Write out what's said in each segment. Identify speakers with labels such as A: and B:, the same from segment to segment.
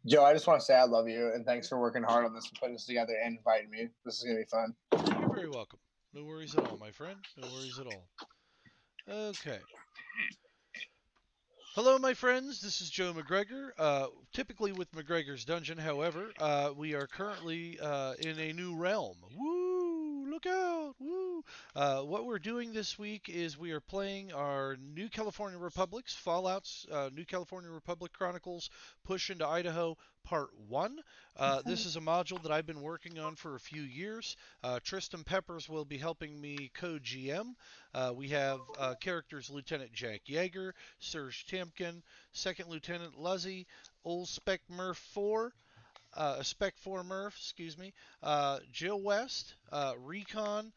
A: Joe, I just want to say I love you and thanks for working hard on this and putting this together and inviting me. This is gonna be fun.
B: You're very welcome. No worries at all, my friend. No worries at all. Okay. Hello, my friends. This is Joe McGregor. Typically with McGregor's Dungeon, however, we are currently in a new realm. Woo! Look out! Woo! What we're doing this week is we are playing our New California Republics, Fallout's New California Republic Chronicles Push into Idaho Part 1. This is a module that I've been working on for a few years. Tristan Peppers will be helping me co-GM. We have characters Lieutenant Jack Yeager, Serge Timken, Second Lieutenant Luzzy, Old Spec Murph 4, Spec 4 Murph, excuse me, Jill West, Recon,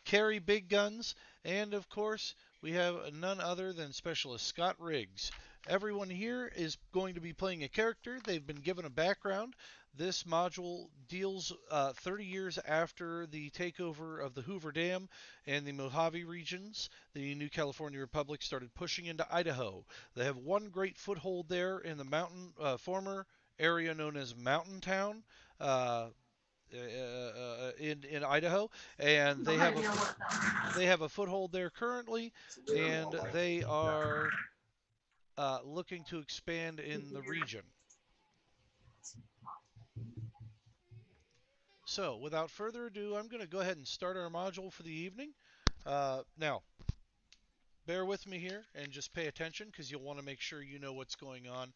B: Carrie Big Guns, and of course, we have none other than Specialist Scott Riggs. Everyone here is going to be playing a character. They've been given a background. This module deals 30 years after the takeover of the Hoover Dam and the Mojave regions. The New California Republic started pushing into Idaho. They have one great foothold there in the mountain, former area known as Mountain Town. In Idaho, and they have a foothold there currently, and they are looking to expand in the region. So, without further ado, I'm going to go ahead and start our module for the evening. Now, bear with me here and just pay attention because you'll want to make sure you know what's going on.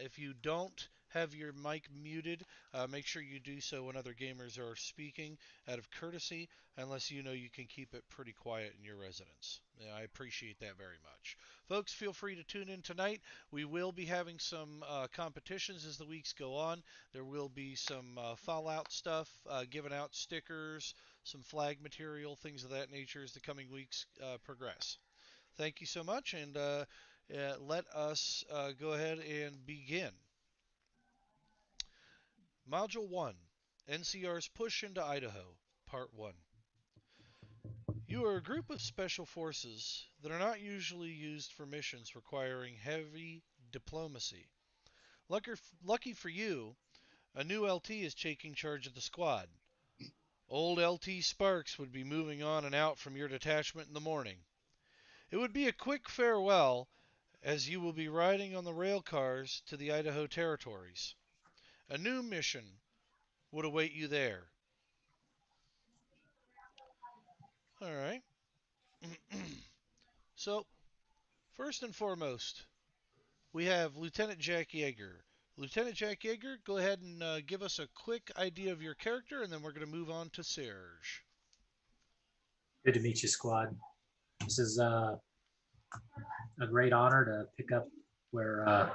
B: If you don't have your mic muted, make sure you do so when other gamers are speaking out of courtesy, unless you know you can keep it pretty quiet in your residence. Yeah, I appreciate that very much. Folks, feel free to tune in tonight. We will be having some competitions as the weeks go on. There will be some Fallout stuff, giving out stickers, some flag material, things of that nature as the coming weeks progress. Thank you so much, and let us go ahead and begin. Module 1, NCR's Push into Idaho, Part 1. You are a group of special forces that are not usually used for missions requiring heavy diplomacy. Lucky for you, a new LT is taking charge of the squad. Old LT Sparks would be moving on and out from your detachment in the morning. It would be a quick farewell, as you will be riding on the rail cars to the Idaho territories. A new mission would await you there. All right. So, first and foremost, we have Lieutenant Jack Yeager. Lieutenant Jack Yeager, go ahead and give us a quick idea of your character, and then we're going to move on to Serge.
C: Good to meet you, squad. This is a great honor to pick up where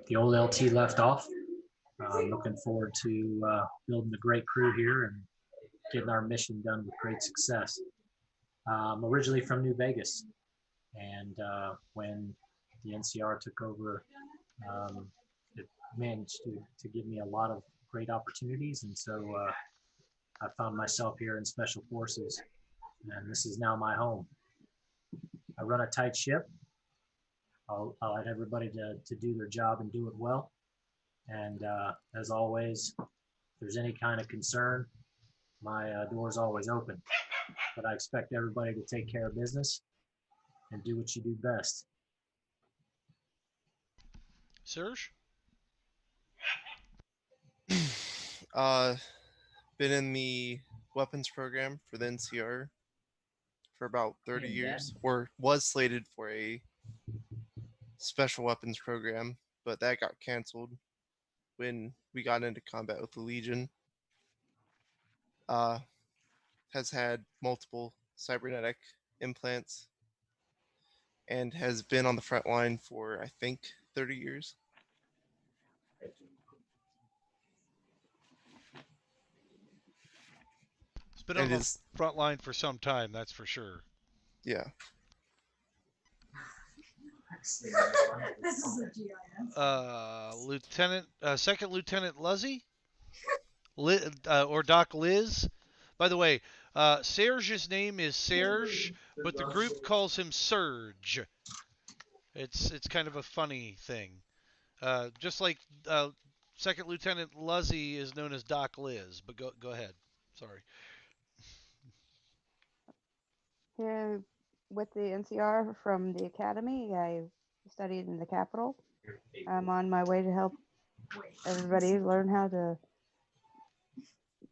C: the old LT left off. I'm looking forward to building a great crew here and getting our mission done with great success. I'm originally from New Vegas, and when the NCR took over, it managed to give me a lot of great opportunities, and so I found myself here in Special Forces, and this is now my home. I run a tight ship. I'll let everybody to do their job and do it well. And as always, if there's any kind of concern, my door is always open. But I expect everybody to take care of business and do what you do best.
B: Serge?
D: Been in the weapons program for the NCR for about 30 years, or was slated for a special weapons program, but that got canceled when we got into combat with the Legion. Has had multiple cybernetic implants and has been on the front line for, I think, 30 years.
B: It's been on the front line for some time, that's for sure.
D: Yeah.
E: This is a GIS.
B: Second Lieutenant Luzzy? Or Doc Liz? By the way, Serge's name is Serge, but the group calls him Serge. It's kind of a funny thing. Just like Second Lieutenant Luzzy is known as Doc Liz. But go ahead. Sorry.
F: Here with the NCR from the academy, I studied in the Capitol. I'm on my way to help everybody learn how to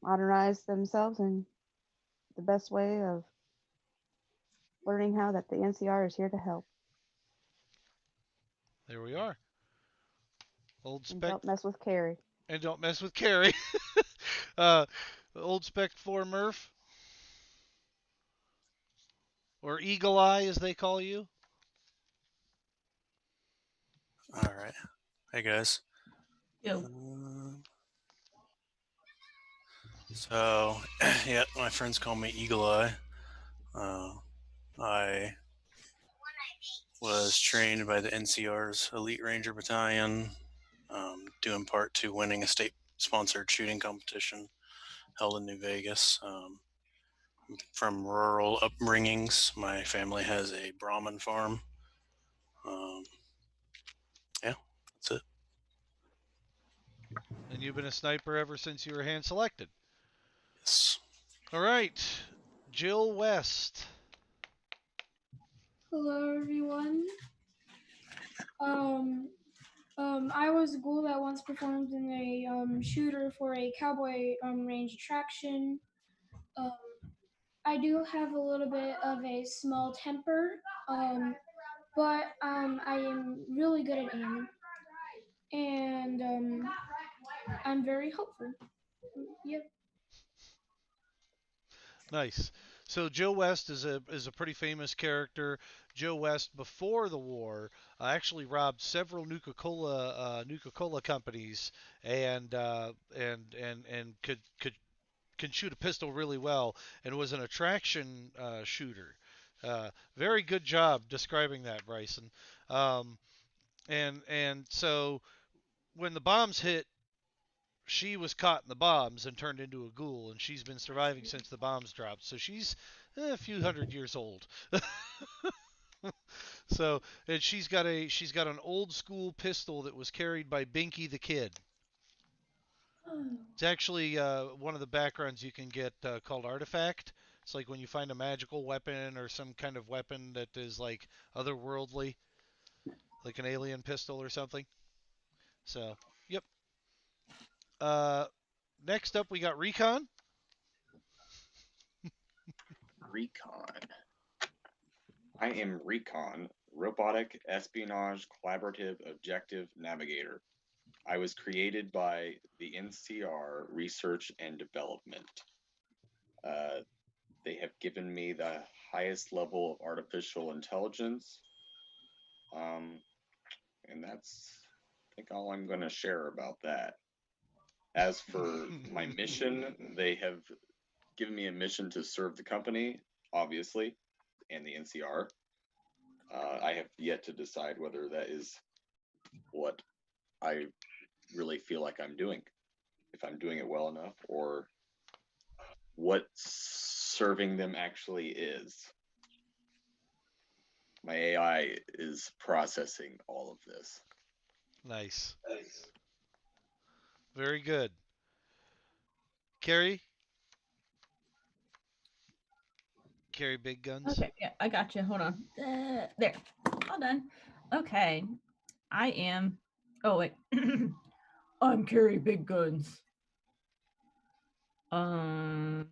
F: modernize themselves, and the best way of learning how that the NCR is here to help.
B: There we are. Old
F: And
B: Spec
F: don't mess with Carrie.
B: and don't mess with Carrie. uh, Old Spec 4 Murph or Eagle Eye as they call you.
G: All right. Hey guys.
E: Yo.
G: So, yeah, my friends call me Eagle Eye. I was trained by the NCR's Elite Ranger Battalion, due in part to winning a state-sponsored shooting competition held in New Vegas. From rural upbringings, my family has a Brahmin farm. Yeah, that's it.
B: And you've been a sniper ever since you were hand selected.
G: Yes.
B: All right. Jill West.
H: Hello, everyone. I was a ghoul that once performed in a shooter for a cowboy range attraction. I do have a little bit of a small temper, but I am really good at aiming, and I'm very hopeful. Yep.
B: Nice. So Joe West is a pretty famous character. Joe West before the war actually robbed several Nuka-Cola companies and can shoot a pistol really well and was an attraction shooter. Very good job describing that, Bryson. Um, and so when the bombs hit, she was caught in the bombs and turned into a ghoul, and she's been surviving since the bombs dropped. So she's a few hundred years old. So, and she's got an old school pistol that was carried by Binky the Kid. It's actually one of the backgrounds you can get called Artifact. It's like when you find a magical weapon or some kind of weapon that is like otherworldly, like an alien pistol or something. So, yep. Uh, Next up, we got Recon.
I: Recon. I am Recon, Robotic Espionage Collaborative Objective Navigator. I was created by the NCR Research and Development. They have given me the highest level of artificial intelligence. And that's, I think, all I'm going to share about that. As for my mission, they have given me a mission to serve the company, obviously, and the NCR. I have yet to decide whether that is what I really feel like I'm doing, if I'm doing it well enough, or what serving them actually is. My AI is processing all of this.
B: Nice. Very good. Carrie? Carrie Big Guns.
E: Okay, yeah, I got you. Hold on. There. All done. Okay. I am. Oh, wait. I'm Carrie Big Guns. I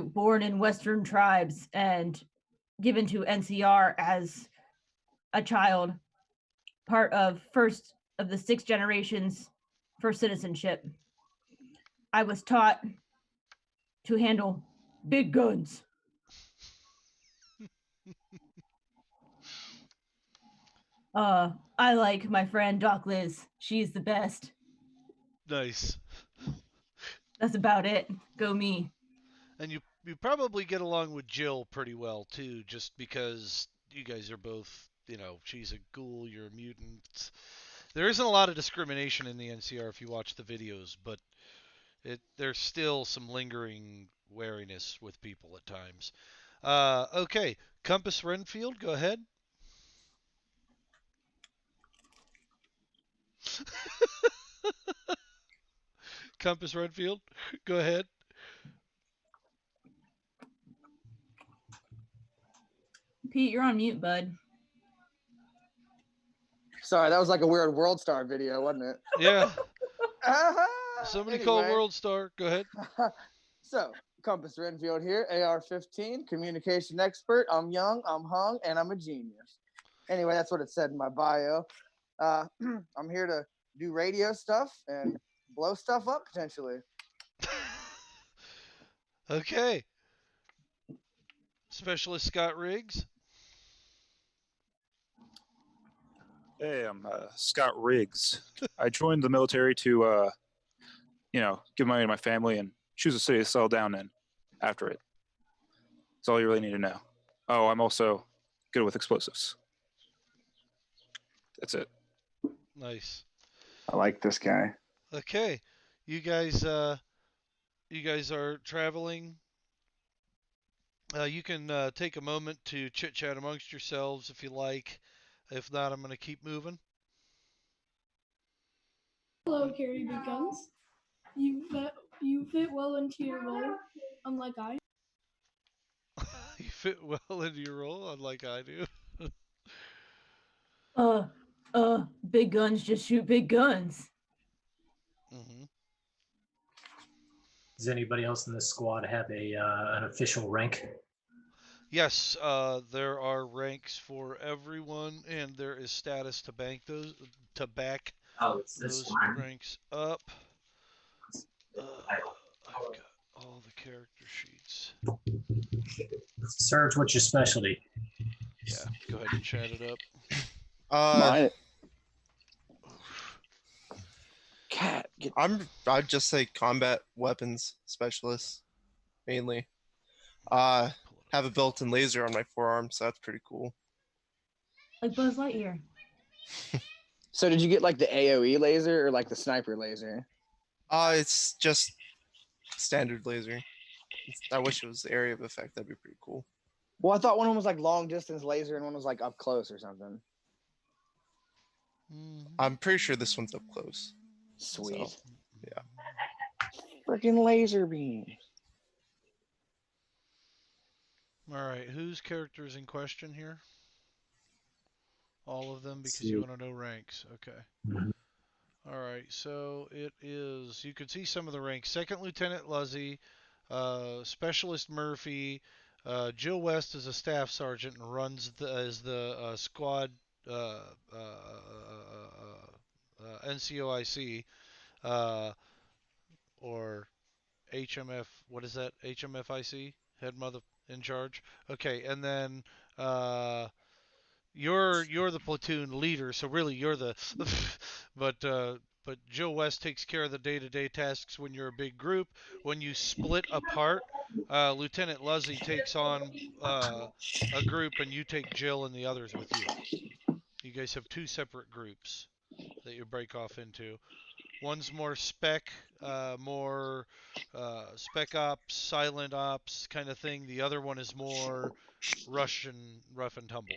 E: born in Western tribes and given to NCR as a child, part of first of the 6 generations for citizenship. I was taught to handle big guns. I like my friend Doc Liz. She's the best.
B: Nice.
E: That's about it. Go me.
B: And you probably get along with Jill pretty well too, just because you guys are both, she's a ghoul, you're a mutant. There isn't a lot of discrimination in the NCR if you watch the videos, but there's still some lingering wariness with people at times. Okay, Compass Renfield, go ahead. Compass Redfield, go ahead.
E: Pete, you're on mute, bud.
A: Sorry, that was like a weird World Star video, wasn't it?
B: Yeah.
A: Uh-huh.
B: Somebody call
A: Anyway.
B: World Star. Go ahead.
A: So, Compass Renfield here, AR-15, communication expert. I'm young, I'm hung, and I'm a genius. Anyway, that's what it said in my bio. I'm here to do radio stuff and blow stuff up potentially.
B: Okay. Specialist Scott Riggs.
J: Hey, I'm Scott Riggs. I joined the military to, give money to my family and choose a city to settle down in after it. That's all you really need to know. Oh, I'm also good with explosives. That's it.
B: Nice.
A: I like this guy.
B: Okay. You guys are traveling. You can take a moment to chit chat amongst yourselves if you like. If not, I'm going to keep moving.
H: Hello, Carrie Big Guns. You fit well into your role, unlike I.
B: You fit well into your role, unlike I do.
E: Big guns just shoot big guns.
B: Mm-hmm.
C: Does anybody else in this squad have an official rank?
B: Yes, there are ranks for everyone, and there is status to back
C: It's this
B: those
C: one.
B: ranks up. I've got all the character sheets.
C: Serge, what's your specialty?
B: Yeah, go ahead and chat it up.
D: Uh,
A: Cat.
D: I'd just say combat weapons specialist mainly. Have a built-in laser on my forearm, so that's pretty cool.
E: Like Buzz Lightyear.
A: So did you get like the AoE laser or like the sniper laser?
D: It's just standard laser. I wish it was the area of effect. That'd be pretty cool.
A: Well, I thought one of them was like long distance laser and one was like up close or something.
D: I'm pretty sure this one's up close.
A: Sweet.
D: So, yeah.
A: Freaking laser beams.
B: All right, whose character is in question here? All of them, because you want to know ranks. Okay.
C: Mhm.
B: All right, so it is. You can see some of the ranks. Second Lieutenant Luzzy, Specialist Murphy, Jill West is a staff sergeant and runs as the squad NCOIC or HMF. What is that? HMFIC, head mother in charge. Okay, and then you're the platoon leader, so really you're the but Joe West takes care of the day-to-day tasks when you're a big group. When you split apart, Lieutenant Luzzy takes on a group, and you take Jill and the others with you. You guys have two separate groups that you break off into. One's more spec, more spec ops, silent ops kind of thing. The other one is more rough and tumble.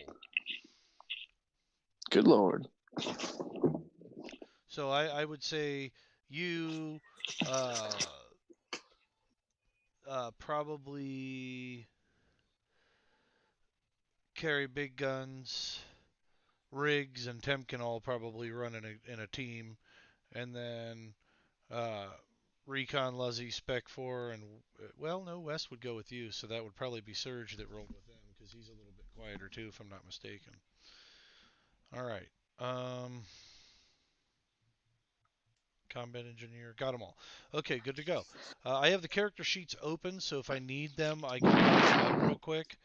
A: Good Lord.
B: So I would say you probably carry big guns. Riggs and Temkin all probably run in a team, and then Recon, Luzzy, Spec 4, and well, no, West would go with you, so that would probably be Surge that rolled with them because he's a little bit quieter too, if I'm not mistaken. All right. Combat engineer, got them all. Okay, good to go. I have the character sheets open, so if I need them, I can pull them up real quick.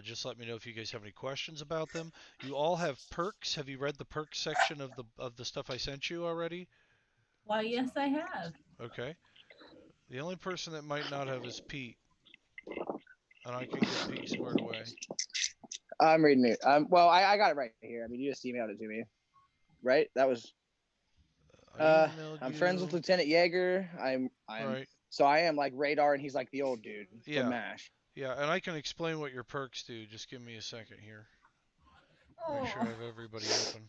B: Just let me know if you guys have any questions about them. You all have perks. Have you read the perks section of the stuff I sent you already?
E: Why, yes, I have.
B: Okay. The only person that might not have is Pete, and I can get Pete squared away.
A: I'm reading it. Well, I got it right here. I mean, you just emailed it to me, right? That was. I'm friends with Lieutenant Yeager. I'm
B: right.
A: So I am like radar, and he's like the old dude
B: Yeah.
A: from MASH.
B: Yeah, and I can explain what your perks do. Just give me a second here. Make sure I have everybody open.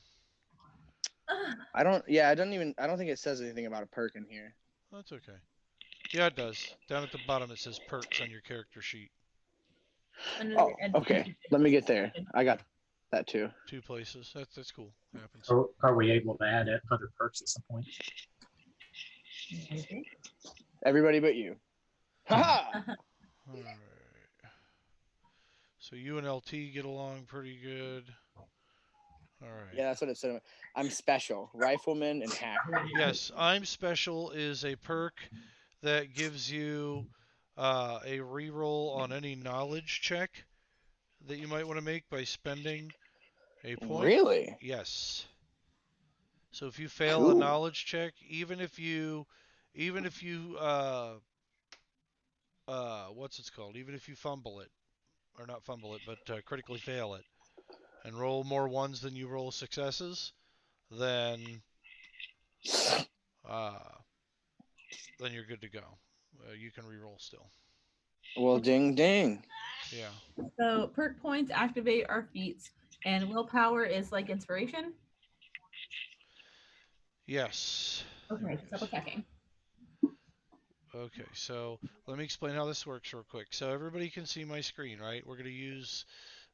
A: I don't think it says anything about a perk in here.
B: That's okay. Yeah, it does. Down at the bottom it says perks on your character sheet.
A: Oh, okay. Let me get there. I got that too.
B: 2 places. That's cool. Happens.
C: Are we able to add other perks at some point?
A: Everybody but you. Ha!
B: All right. So you and LT get along pretty good. All right.
A: Yeah, that's what it said. I'm special. Rifleman and hacker.
B: Yes, I'm special is a perk that gives you a reroll on any knowledge check that you might want to make by spending a point.
A: Really?
B: Yes. So if you fail a
A: Cool.
B: knowledge check, even if you what's it's called? Even if you fumble it, or not fumble it, but critically fail it, and roll more ones than you roll successes, then you're good to go. You can reroll still.
A: Well, ding ding.
B: Yeah.
E: So perk points activate our feats, and willpower is like inspiration.
B: Yes.
E: Okay, just double checking.
B: Okay, so let me explain how this works real quick. So everybody can see my screen, right? We're gonna use,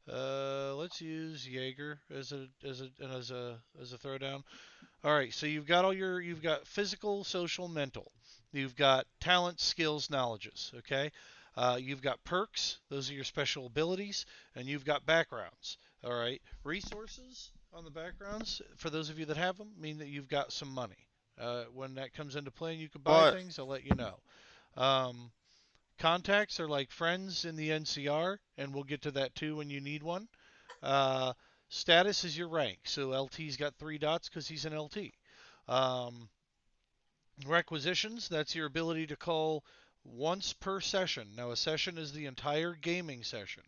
B: let's use Jaeger as a throwdown. All right, so you've got physical, social, mental. You've got talent, skills, knowledges. Okay, you've got perks; those are your special abilities, and you've got backgrounds. All right, resources on the backgrounds for those of you that have them mean that you've got some money. When that comes into play and you can buy things, I'll let you know. Contacts are like friends in the NCR, and we'll get to that too when you need one. Status is your rank, so LT's got 3 dots because he's an LT. Requisitions, that's your ability to call once per session. Now, a session is the entire gaming session.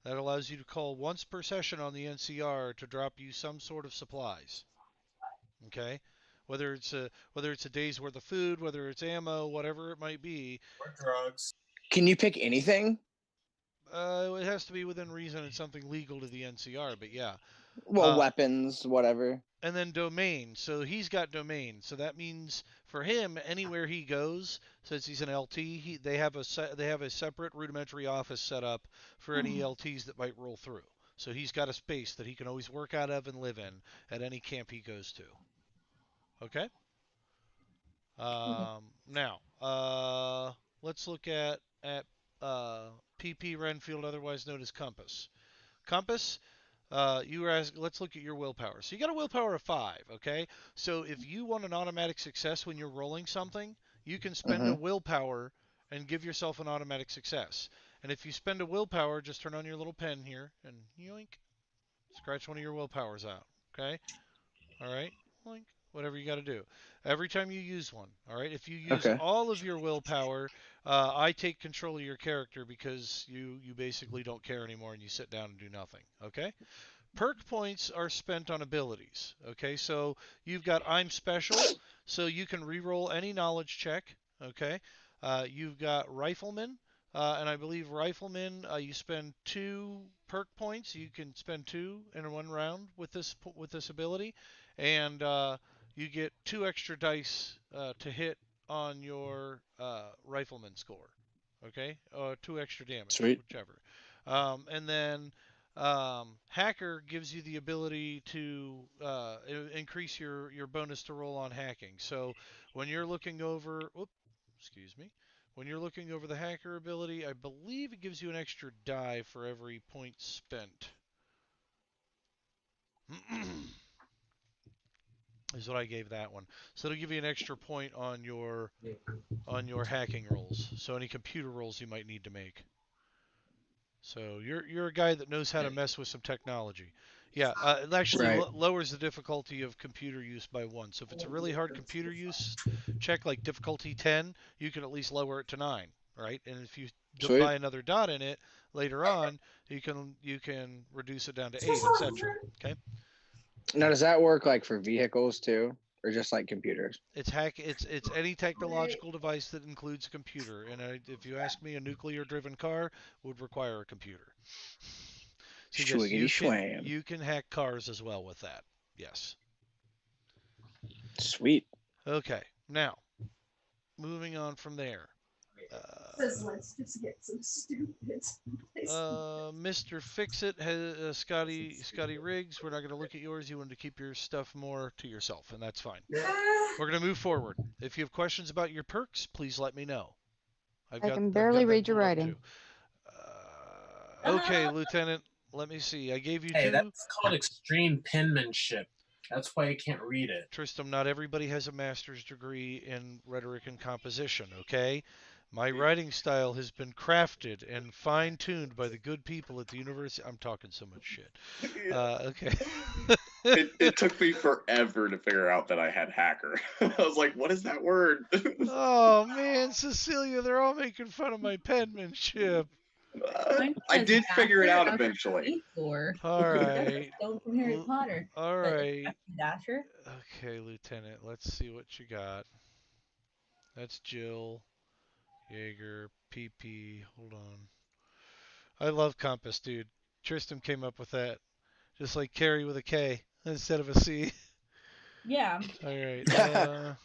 B: That allows you to call once per session on the NCR to drop you some sort of supplies. Okay? Whether it's a day's worth of food, whether it's ammo, whatever it might be.
D: Or drugs.
A: Can you pick anything?
B: It has to be within reason and something legal to the NCR, but yeah.
A: Well, weapons, whatever.
B: And then domain. So he's got domain. So that means for him, anywhere he goes, since he's an LT, they have a separate rudimentary office set up for any LTs that might roll through. So he's got a space that he can always work out of and live in at any camp he goes to. Okay. Now, let's look at PP Renfield, otherwise known as Compass. Compass, you were asking, let's look at your willpower. So you got a willpower of 5, okay? So if you want an automatic success when you're rolling something, you can spend a willpower and give yourself an automatic success. And if you spend a willpower, just turn on your little pen here and yoink, scratch one of your willpowers out, okay? All right, yoink, whatever you got to do. Every time you use one, all right? If you use all of your willpower, I take control of your character because you basically don't care anymore and you sit down and do nothing, okay? Perk points are spent on abilities, okay? So you've got I'm Special, so you can reroll any knowledge check, okay? You've got Rifleman, and I believe Rifleman, you spend 2 perk points. You can spend 2 in one round with this ability, and you get 2 extra dice to hit on your Rifleman score, okay? 2 extra damage, whichever. And then Hacker gives you the ability to increase your bonus to roll on hacking. So when you're looking over, when you're looking over the hacker ability, I believe it gives you an extra die for every point spent. Is what I gave that one. So it'll give you an extra point on your hacking rolls. So any computer rolls you might need to make. So you're a guy that knows how to mess with some technology. Yeah, it actually lowers the difficulty of computer use by 1. So if it's a really hard computer use check like difficulty 10, you can at least lower it to 9, right? And if you buy another dot in it later on, you can reduce it down to 8, etc. Okay.
A: Now, does that work like for vehicles too, or just like computers?
B: It's any technological device that includes a computer. And if you ask me, a nuclear-driven car would require a computer. So yes, you can hack cars as well with that. Yes.
A: Sweet.
B: Okay. Now, moving on from there.
K: Says let's just get some stupid.
B: Mr. Fix-It has Scotty Riggs. We're not going to look at yours. You wanted to keep your stuff more to yourself, and that's fine. We're going to move forward. If you have questions about your perks, please let me know.
F: I can barely read
B: that
F: your
B: pulled up
F: writing.
B: too. Okay, Lieutenant. Let me see. I gave you
L: Hey,
B: two.
L: that's called extreme penmanship. That's why you can't read it.
B: Tristram, not everybody has a master's degree in rhetoric and composition, okay? My writing style has been crafted and fine-tuned by the good people at the university. I'm talking so much shit. Okay.
I: It took me forever to figure out that I had hacker. I was like, what is that word?
B: Oh, man, Cecilia, they're all making fun of my penmanship.
I: I did figure it out eventually.
B: All right.
E: Stone from Harry Potter.
B: All
E: but
B: right.
E: Dasher.
B: Okay, Lieutenant, let's see what you got. That's Jill, Jaeger, PP. Hold on. I love Compass, dude. Tristan came up with that. Just like Carrie with a K instead of a C.
E: Yeah.
B: All right.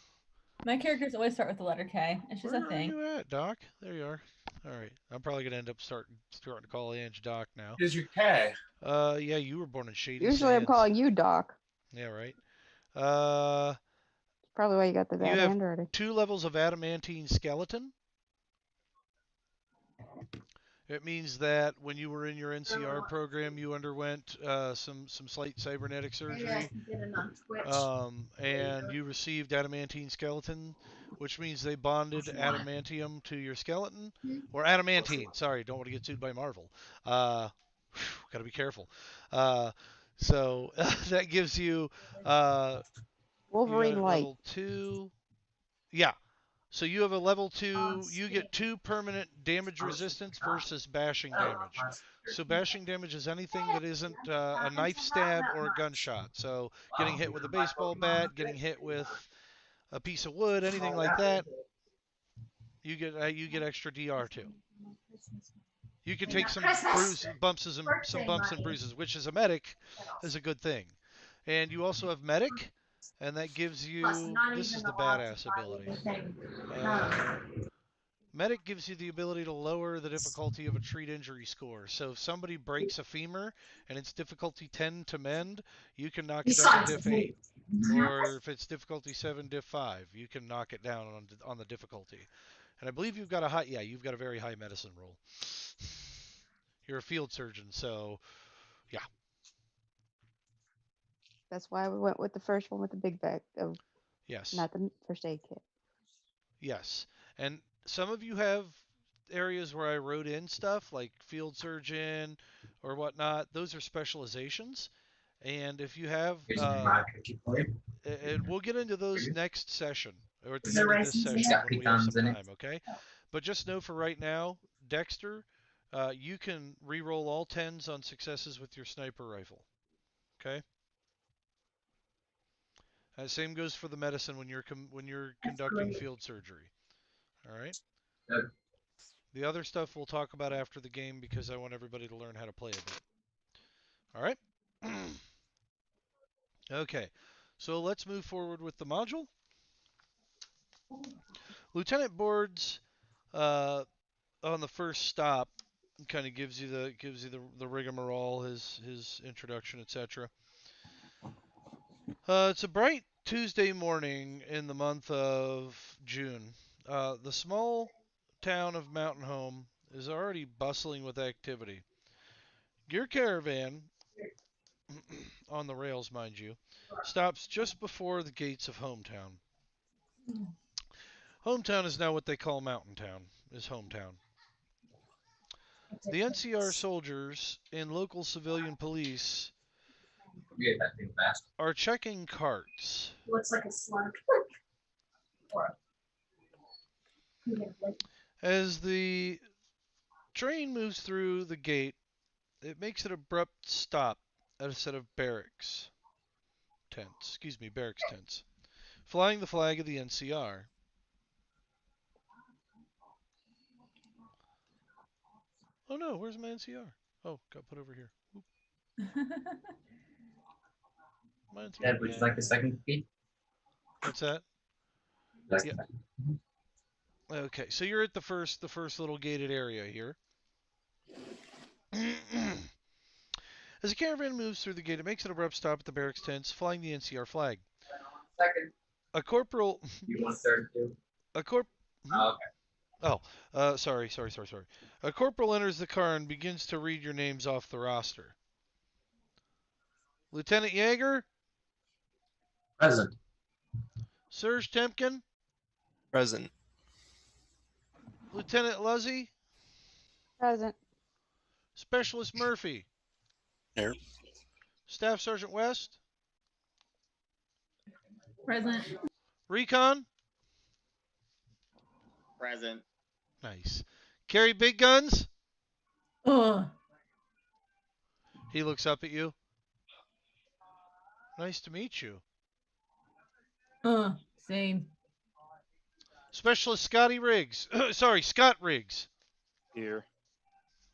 E: My characters always start with the letter K. It's just a thing.
B: Where are you at, Doc? There you are. All right. I'm probably gonna end up starting to call Ange Doc now.
L: Here's your K.
B: Yeah, you were born in Shady
F: Usually
B: Sands.
F: I'm calling you Doc.
B: Yeah, right.
F: Probably why you got the bad
B: you have
F: handwriting.
B: 2 levels of adamantine skeleton. It means that when you were in your NCR program, you underwent some slight cybernetic surgery, and you received adamantine skeleton, which means they bonded adamantium to your skeleton, or adamantine. Sorry, don't want to get sued by Marvel. Got to be careful. So that gives you
F: Wolverine Light.
B: level 2. Yeah. So you have a level 2, you get 2 permanent damage resistance versus bashing damage. So bashing damage is anything that isn't a knife stab or a gunshot. So getting hit with a baseball bat, getting hit with a piece of wood, anything like that, you get extra DR too. You can take some bumps and bruises, which as a medic is a good thing. And you also have medic. And that gives you, this is the badass ability. Medic gives you the ability to lower the difficulty of a treat injury score. So if somebody breaks a femur and it's difficulty 10 to mend, you can knock it down to diff 8. Or if it's difficulty 7, diff 5, you can knock it down on the difficulty. And I believe you've got a very high medicine roll. You're a field surgeon, so yeah.
F: That's why we went with the first one with the big bag of,
B: yes,
F: not the first aid kit.
B: Yes, and some of you have areas where I wrote in stuff like field surgeon or whatnot. Those are specializations, and if you have, and we'll get into those next session or at the end of this session when we have some time. Okay, but just know for right now, Dexter, you can re-roll all 10s on successes with your sniper rifle. Okay. Same goes for the medicine when you're conducting field surgery. All right.
L: Good.
B: The other stuff we'll talk about after the game because I want everybody to learn how to play a bit. All right. Okay. So let's move forward with the module. Lieutenant Boards on the first stop kind of gives you the rigmarole, his introduction, etc. It's a bright Tuesday morning in the month of June. The small town of Mountain Home is already bustling with activity. Your caravan, on the rails, mind you, stops just before the gates of Hometown. Hometown is now what they call Mountain Town, is Hometown. The NCR soldiers and local civilian police are checking carts.
K: Looks like a slug.
B: As the train moves through the gate, it makes an abrupt stop at a set of barracks tents, flying the flag of the NCR. Oh no, where's my NCR? Oh, got put over here. My NCR.
L: Dad, would you like a second key?
B: What's that? Yeah. Okay, so you're at the first little gated area here. As a caravan moves through the gate, it makes an abrupt stop at the barracks tents, flying the NCR flag.
C: Second.
B: A corporal.
C: You want third too?
B: A corp.
C: Oh, okay.
B: Oh, sorry. A corporal enters the car and begins to read your names off the roster. Lieutenant Yeager,
C: Present.
B: Serge Temkin,
D: Present.
B: Lieutenant Luzzy,
F: Present.
B: Specialist Murphy,
G: Here.
B: Staff Sergeant West,
E: Present.
B: Recon.
I: Present.
B: Nice. Carry Big Guns. He looks up at you. Nice to meet you.
E: Same.
B: Specialist Scotty Riggs. Sorry, Scott Riggs.
J: Here.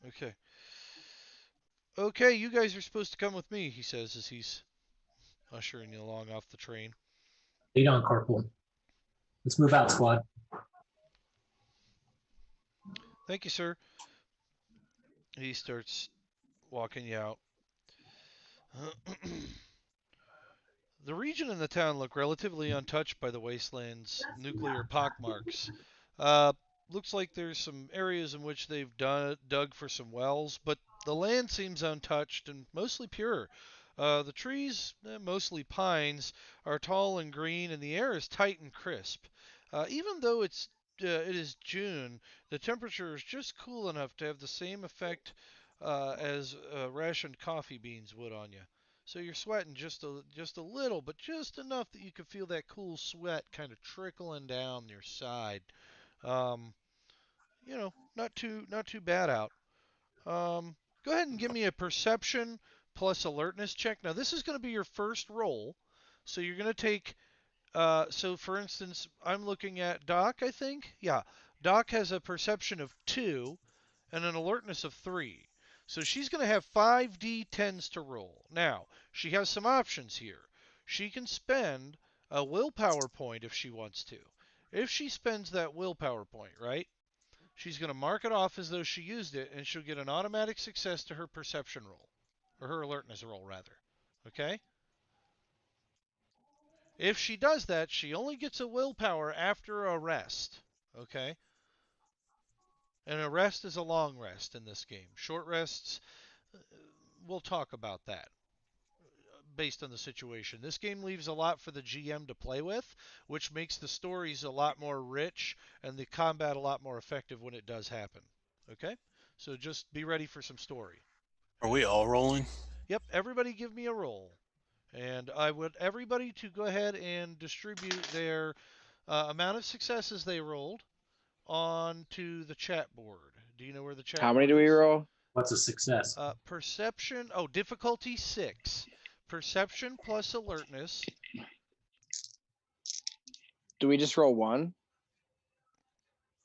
B: Okay. Okay, you guys are supposed to come with me, he says as he's ushering you along off the train.
C: Lead on, Corporal. Let's move out, squad.
B: Thank you, sir. He starts walking you out. The region and the town look relatively untouched by the wasteland's nuclear pockmarks. Looks like there's some areas in which they've dug for some wells, but the land seems untouched and mostly pure. The trees, mostly pines, are tall and green, and the air is tight and crisp. Even though it is June, the temperature is just cool enough to have the same effect as rationed coffee beans would on you. So you're sweating just a little, but just enough that you can feel that cool sweat kind of trickling down your side. Not too bad out. Go ahead and give me a perception plus alertness check. Now this is going to be your first roll, so you're going to take. So for instance, I'm looking at Doc. I think, yeah, Doc has a perception of 2 and an alertness of 3. So she's going to have 5d10s to roll. Now, she has some options here. She can spend a willpower point if she wants to. If she spends that willpower point, right, she's going to mark it off as though she used it, and she'll get an automatic success to her perception roll. Or her alertness roll, rather. Okay? If she does that, she only gets a willpower after a rest. Okay? And a rest is a long rest in this game. Short rests, we'll talk about that based on the situation. This game leaves a lot for the GM to play with, which makes the stories a lot more rich and the combat a lot more effective when it does happen. Okay? So just be ready for some story.
G: Are we all rolling?
B: Yep, everybody give me a roll. And I would everybody to go ahead and distribute their amount of successes they rolled onto the chat board. Do you know where the chat
A: How
B: board
A: many do we
B: is?
A: roll?
C: What's a success?
B: Perception. Oh, difficulty 6. Perception plus alertness.
A: Do we just roll 1?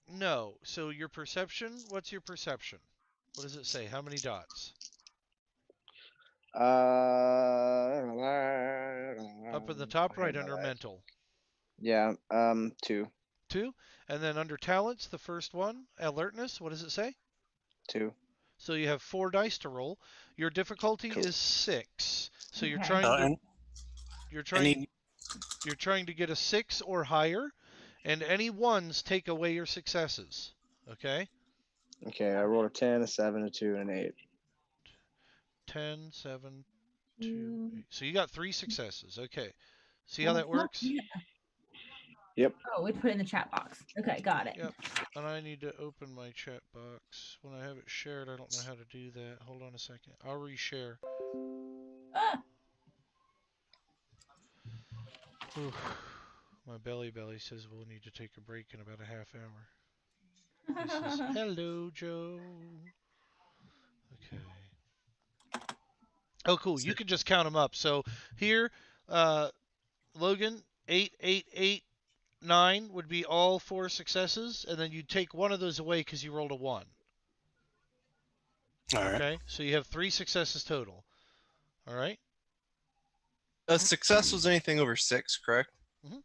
B: No. So your perception, what's your perception? What does it say? How many dots?
A: Up
B: in the top right under mental.
A: Yeah, 2.
B: 2. And then under talents, the first one, alertness, what does it say?
A: 2.
B: So you have 4 dice to roll. Your difficulty is 6. So you're
E: Okay.
B: trying to get a 6 or higher, and any 1s take away your successes. Okay?
A: Okay, I rolled a 10, a 7, a 2, and an 8.
B: 10, 7, 2, 8. So you got 3 successes. Okay. See how that works?
E: Yeah.
A: Yep.
E: Oh, we put it in the chat box. Okay, got it.
B: Yep. And I need to open my chat box. When I have it shared, I don't know how to do that. Hold on a second. I'll reshare. Oof. My belly says we'll need to take a break in about a half hour. He says, hello, Joe. Okay. Oh, cool. You can just count them up. So here, Logan, 8, 8, 8, 9 would be all 4 successes, and then you take one of those away because you rolled a 1.
G: All right.
B: Okay, so you have 3 successes total. All right?
D: A success was anything over 6, correct?
B: Mhm.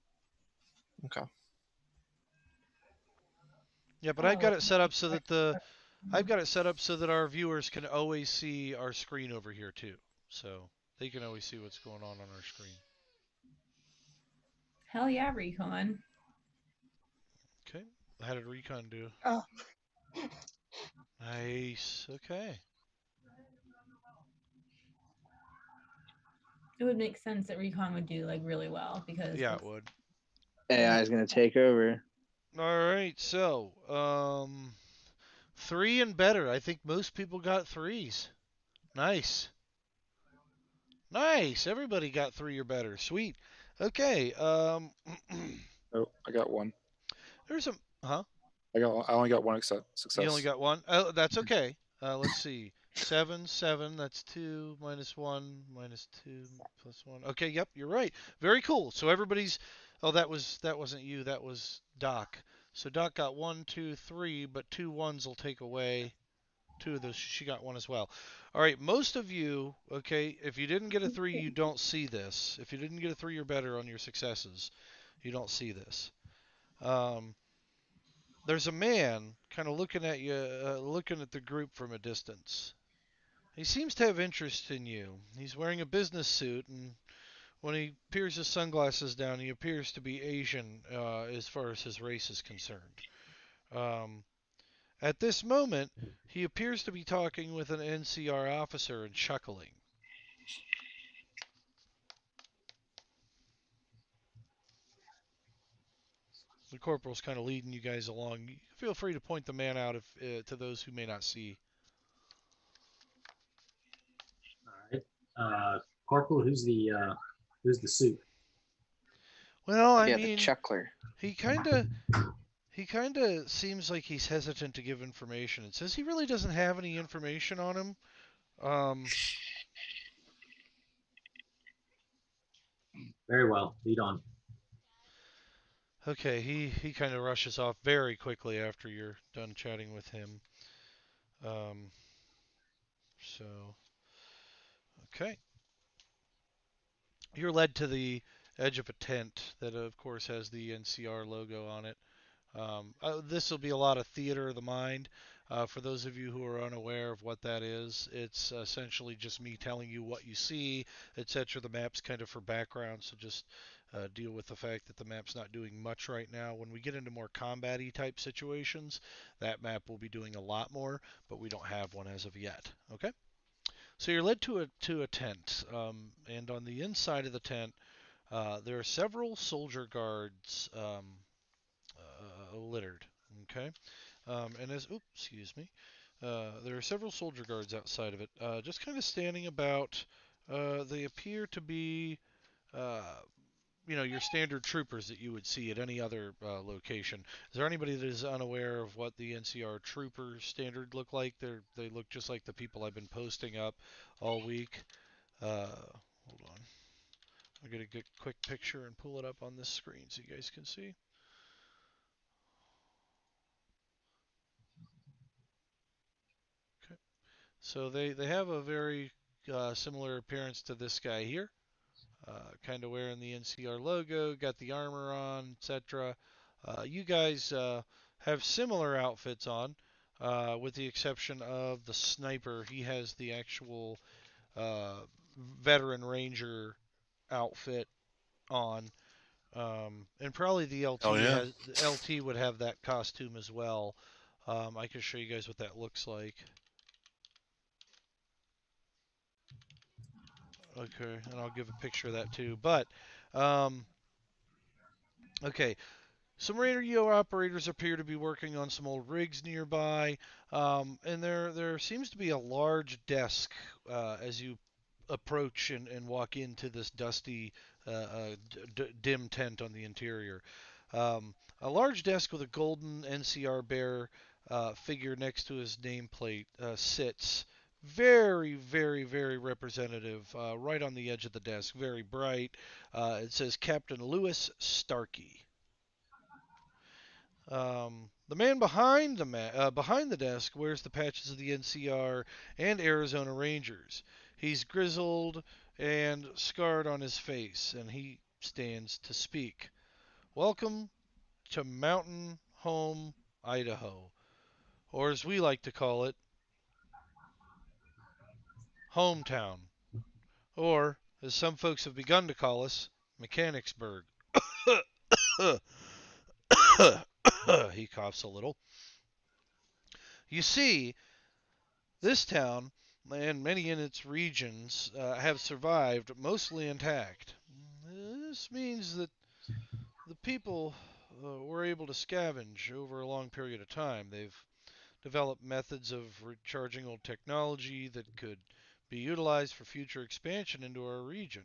D: Okay.
B: Yeah, but I've got
E: Oh,
B: it set up so that I've got it set up so that our viewers can always see our screen over here too. So they can always see what's going on our screen.
E: hell yeah, Recon.
B: Okay. How did Recon do?
A: Oh.
B: Nice. Okay.
E: It would make sense that Recon would do like really well because
B: Yeah, it would.
A: AI is gonna take over.
B: All right. So, 3 and better. I think most people got 3s. Nice. Nice. Everybody got 3 or better. Sweet. Okay.
J: Oh, I got one.
B: There's some. Huh?
J: I only got one success.
B: You only got one. Oh, that's okay. Let's see. 7, 7. That's 2 minus 1 minus 2 plus 1. Okay. Yep. You're right. Very cool. So everybody's. Oh, that wasn't you. That was Doc. So Doc got 1, 2, 3, but 2 ones will take away 2 of those. She got 1 as well. All right. Most of you. Okay. If you didn't get a 3, you don't see this. If you didn't get a 3 or better on your successes, you don't see this. There's a man kind of looking at you, looking at the group from a distance. He seems to have interest in you. He's wearing a business suit, and when he peers his sunglasses down, he appears to be Asian as far as his race is concerned. Um, at this moment, he appears to be talking with an NCR officer and chuckling. The corporal's kind of leading you guys along. Feel free to point the man out to those who may not see.
C: All right. Corporal, who's the suit?
B: Well, I
A: Yeah, the
B: mean,
A: chuckler.
B: he kind of seems like he's hesitant to give information. It says he really doesn't have any information on him.
C: Very well. Lead on.
B: Okay, he kind of rushes off very quickly after you're done chatting with him. So, okay. You're led to the edge of a tent that, of course, has the NCR logo on it. This will be a lot of theater of the mind. For those of you who are unaware of what that is, it's essentially just me telling you what you see, etc. The map's kind of for background, so just deal with the fact that the map's not doing much right now. When we get into more combat-y type situations, that map will be doing a lot more, but we don't have one as of yet. Okay? So you're led to a tent, and on the inside of the tent, there are several soldier guards littered. Okay, and excuse me, there are several soldier guards outside of it, just kind of standing about. They appear to be, uh, your standard troopers that you would see at any other location. Is there anybody that is unaware of what the NCR trooper standard look like? They look just like the people I've been posting up all week. Hold on. I'll get a quick picture and pull it up on this screen so you guys can see. Okay. So they have a very similar appearance to this guy here. Kind of wearing the NCR logo, got the armor on, etc. You guys have similar outfits on, with the exception of the sniper. He has the actual uh, veteran ranger outfit on, and probably the
G: Oh yeah.
B: LT would have that costume as well. I can show you guys what that looks like. Okay, and I'll give a picture of that too. But okay, some radio operators appear to be working on some old rigs nearby, and there seems to be a large desk as you approach and walk into this dusty, dim tent on the interior. A large desk with a golden NCR bear figure next to his nameplate sits. Very, very, very representative, right on the edge of the desk. Very bright. It says Captain Lewis Starkey. The man behind the desk wears the patches of the NCR and Arizona Rangers. He's grizzled and scarred on his face, and he stands to speak. Welcome to Mountain Home Idaho, or as we like to call it, hometown, or as some folks have begun to call us, Mechanicsburg. He coughs a little. You see, this town and many in its regions have survived mostly intact. This means that the people were able to scavenge over a long period of time. They've developed methods of recharging old technology that could be utilized for future expansion into our region.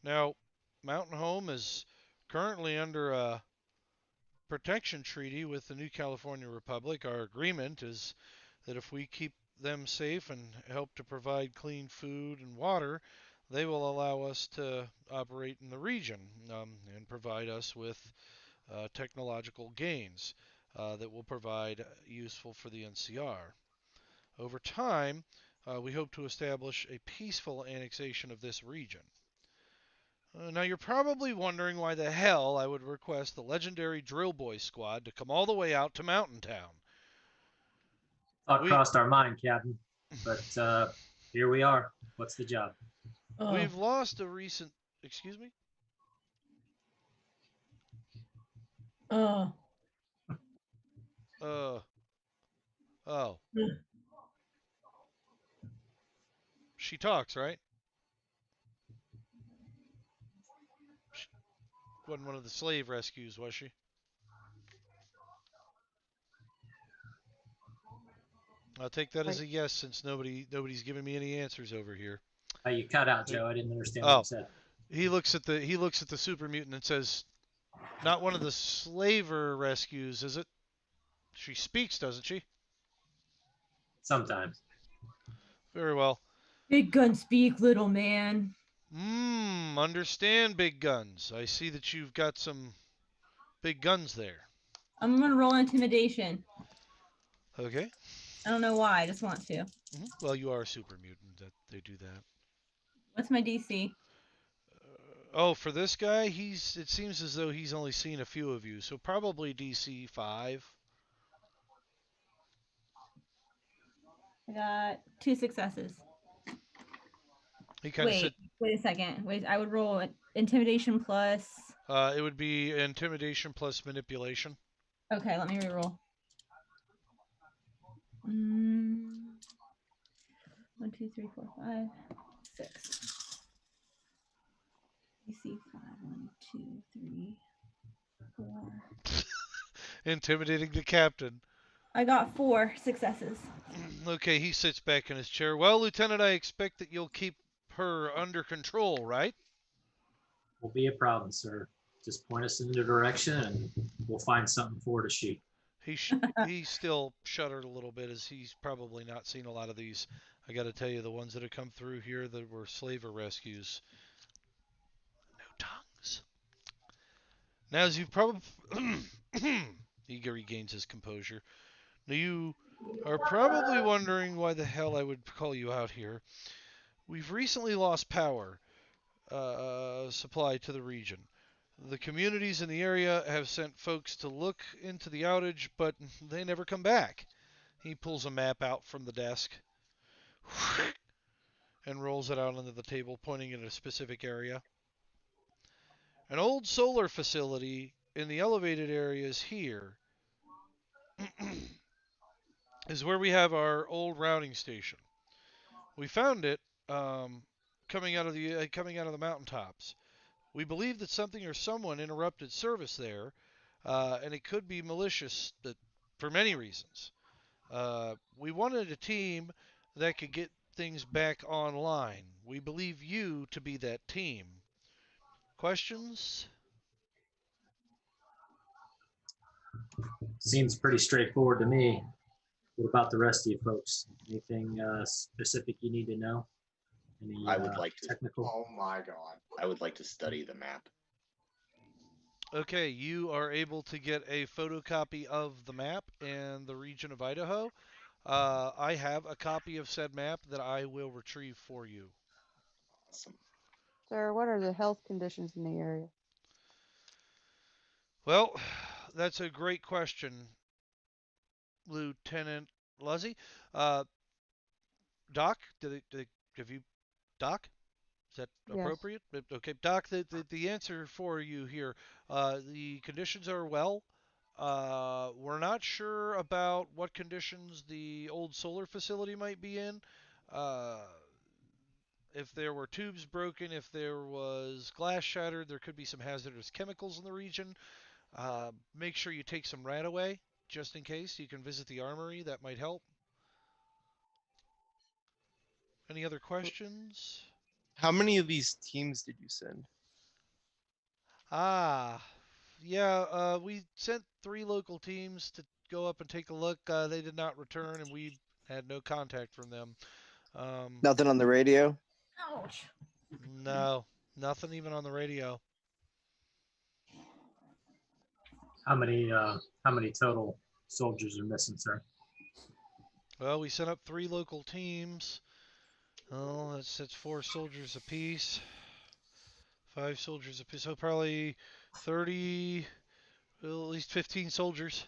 B: Now, Mountain Home is currently under a protection treaty with the New California Republic. Our agreement is that if we keep them safe and help to provide clean food and water, they will allow us to operate in the region and provide us with technological gains that will provide useful for the NCR. Over time, we hope to establish a peaceful annexation of this region. Now you're probably wondering why the hell I would request the legendary Drill Boy squad to come all the way out to Mountain Town.
C: Thought crossed our mind, Captain, but here we are. What's the job?
B: We've lost a recent. Excuse me?
E: Oh.
B: Oh. She talks, right? She wasn't one of the slave rescues, was she? I'll take that as a yes, since nobody's giving me any answers over here.
C: You cut out, Joe. I didn't understand what you said.
B: He looks at the super mutant and says, "Not one of the slaver rescues, is it?" She speaks, doesn't she?
C: Sometimes.
B: Very well.
E: Big gun speak, little man.
B: Understand big guns. I see that you've got some big guns there.
E: I'm gonna roll intimidation.
B: Okay.
E: I don't know why. I just want to.
B: Well, you are a super mutant. That they do that.
E: What's my DC?
B: For this guy, it seems as though he's only seen a few of you, so probably DC 5.
E: I got 2 successes.
B: He kind of
E: Wait a second. Wait, I would roll intimidation plus.
B: It would be intimidation plus manipulation.
E: Okay, let me reroll. 1, 2, 3, 4, 5, 6. DC 5, 1, 2, 3, 4.
B: Intimidating the captain.
E: I got 4 successes.
B: Okay, he sits back in his chair. Well, Lieutenant, I expect that you'll keep her under control, right?
C: Won't be a problem, sir. Just point us in the direction and we'll find something for her to shoot.
B: He still shuddered a little bit, as he's probably not seen a lot of these. I got to tell you, the ones that have come through here that were slaver rescues. No tongues. Now, as you've probably... he regains his composure. Now, you are probably wondering why the hell I would call you out here. We've recently lost power supply to the region. The communities in the area have sent folks to look into the outage, but they never come back. He pulls a map out from the desk and rolls it out onto the table, pointing at a specific area. An old solar facility in the elevated areas here is where we have our old routing station. We found it coming out of the mountaintops. We believe that something or someone interrupted service there, and it could be malicious for many reasons. We wanted a team that could get things back online. We believe you to be that team. Questions?
C: Seems pretty straightforward to me. What about the rest of you folks? Anything specific you need to know?
I: I would like to.
C: Technical?
I: Oh my god! I would like to study the map.
B: Okay, you are able to get a photocopy of the map and the region of Idaho. I have a copy of said map that I will retrieve for you.
I: Awesome.
F: Sir, what are the health conditions in the area?
B: Well, That's a great question, Lieutenant Luzzy. Uh, Doc, have you, Doc? Is that
F: Yes.
B: appropriate? Okay, Doc, the answer for you here, the conditions are well. We're not sure about what conditions the old solar facility might be in. Uh, if there were tubes broken, if there was glass shattered, there could be some hazardous chemicals in the region. Make sure you take some rat away, just in case. You can visit the armory, that might help. Any other questions?
D: How many of these teams did you send?
B: Ah, yeah, we sent 3 local teams to go up and take a look. They did not return, and we had no contact from them.
A: Nothing on the radio.
E: Ouch.
B: No, nothing even on the radio.
C: How many total soldiers are missing, sir?
B: Well, we sent up 3 local teams. Oh, that's 4 soldiers apiece. 5 soldiers apiece. So probably 30, well, at least 15 soldiers.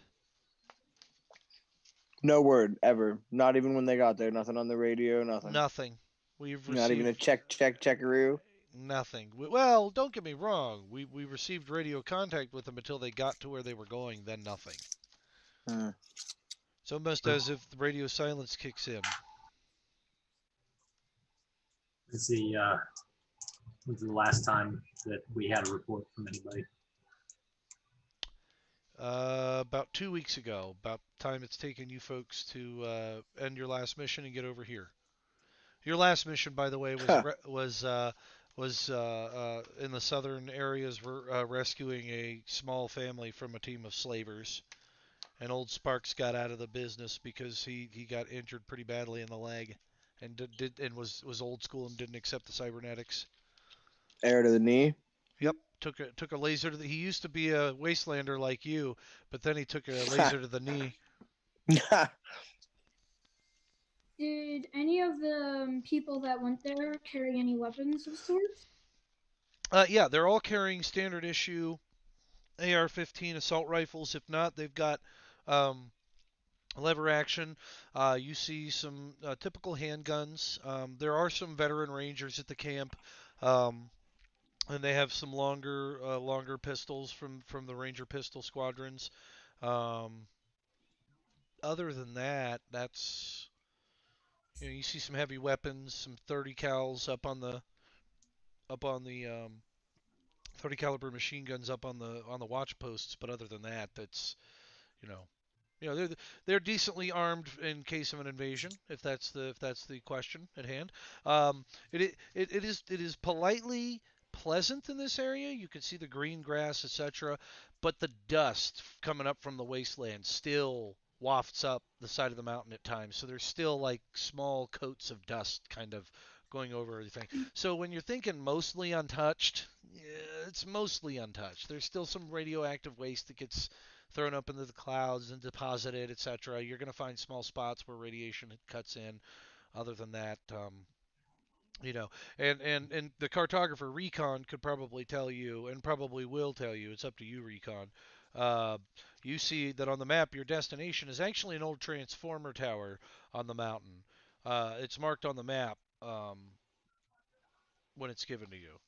A: No word ever. Not even when they got there. Nothing on the radio. Nothing.
B: Nothing. We've
A: Not even a
B: received
A: checkaroo.
B: nothing. Well, don't get me wrong. We received radio contact with them until they got to where they were going, then nothing. It's almost as if the radio silence kicks in.
C: When's the last time that we had a report from anybody?
B: About 2 weeks ago, about the time it's taken you folks to end your last mission and get over here. Your last mission, by the way, was in the southern areas, rescuing a small family from a team of slavers. And old Sparks got out of the business because he got injured pretty badly in the leg, and was old school and didn't accept the cybernetics.
A: Air to the knee.
B: Yep, took a laser to the. He used to be a wastelander like you, but then he took a laser to the knee.
H: Did any of the people that went there carry any weapons of sorts?
B: Yeah, they're all carrying standard issue AR-15 assault rifles. If not, they've got lever action. You see some typical handguns. There are some veteran rangers at the camp, and they have some longer pistols from the ranger pistol squadrons. Other than that, that's you see some heavy weapons, some 30 cals up on the 30 caliber machine guns up on the watch posts. But other than that, that's you know they're decently armed in case of an invasion, if that's the question at hand. It is politely pleasant in this area. You can see the green grass, etc. But the dust coming up from the wasteland still wafts up the side of the mountain at times. So there's still like small coats of dust kind of going over everything. So when you're thinking mostly untouched, yeah, it's mostly untouched. There's still some radioactive waste that gets thrown up into the clouds and deposited, etc. You're going to find small spots where radiation cuts in. Other than that, you know, and the cartographer Recon could probably tell you, and probably will tell you. It's up to you, Recon. Uh, you see that on the map, your destination is actually an old transformer tower on the mountain. It's marked on the map when it's given to you.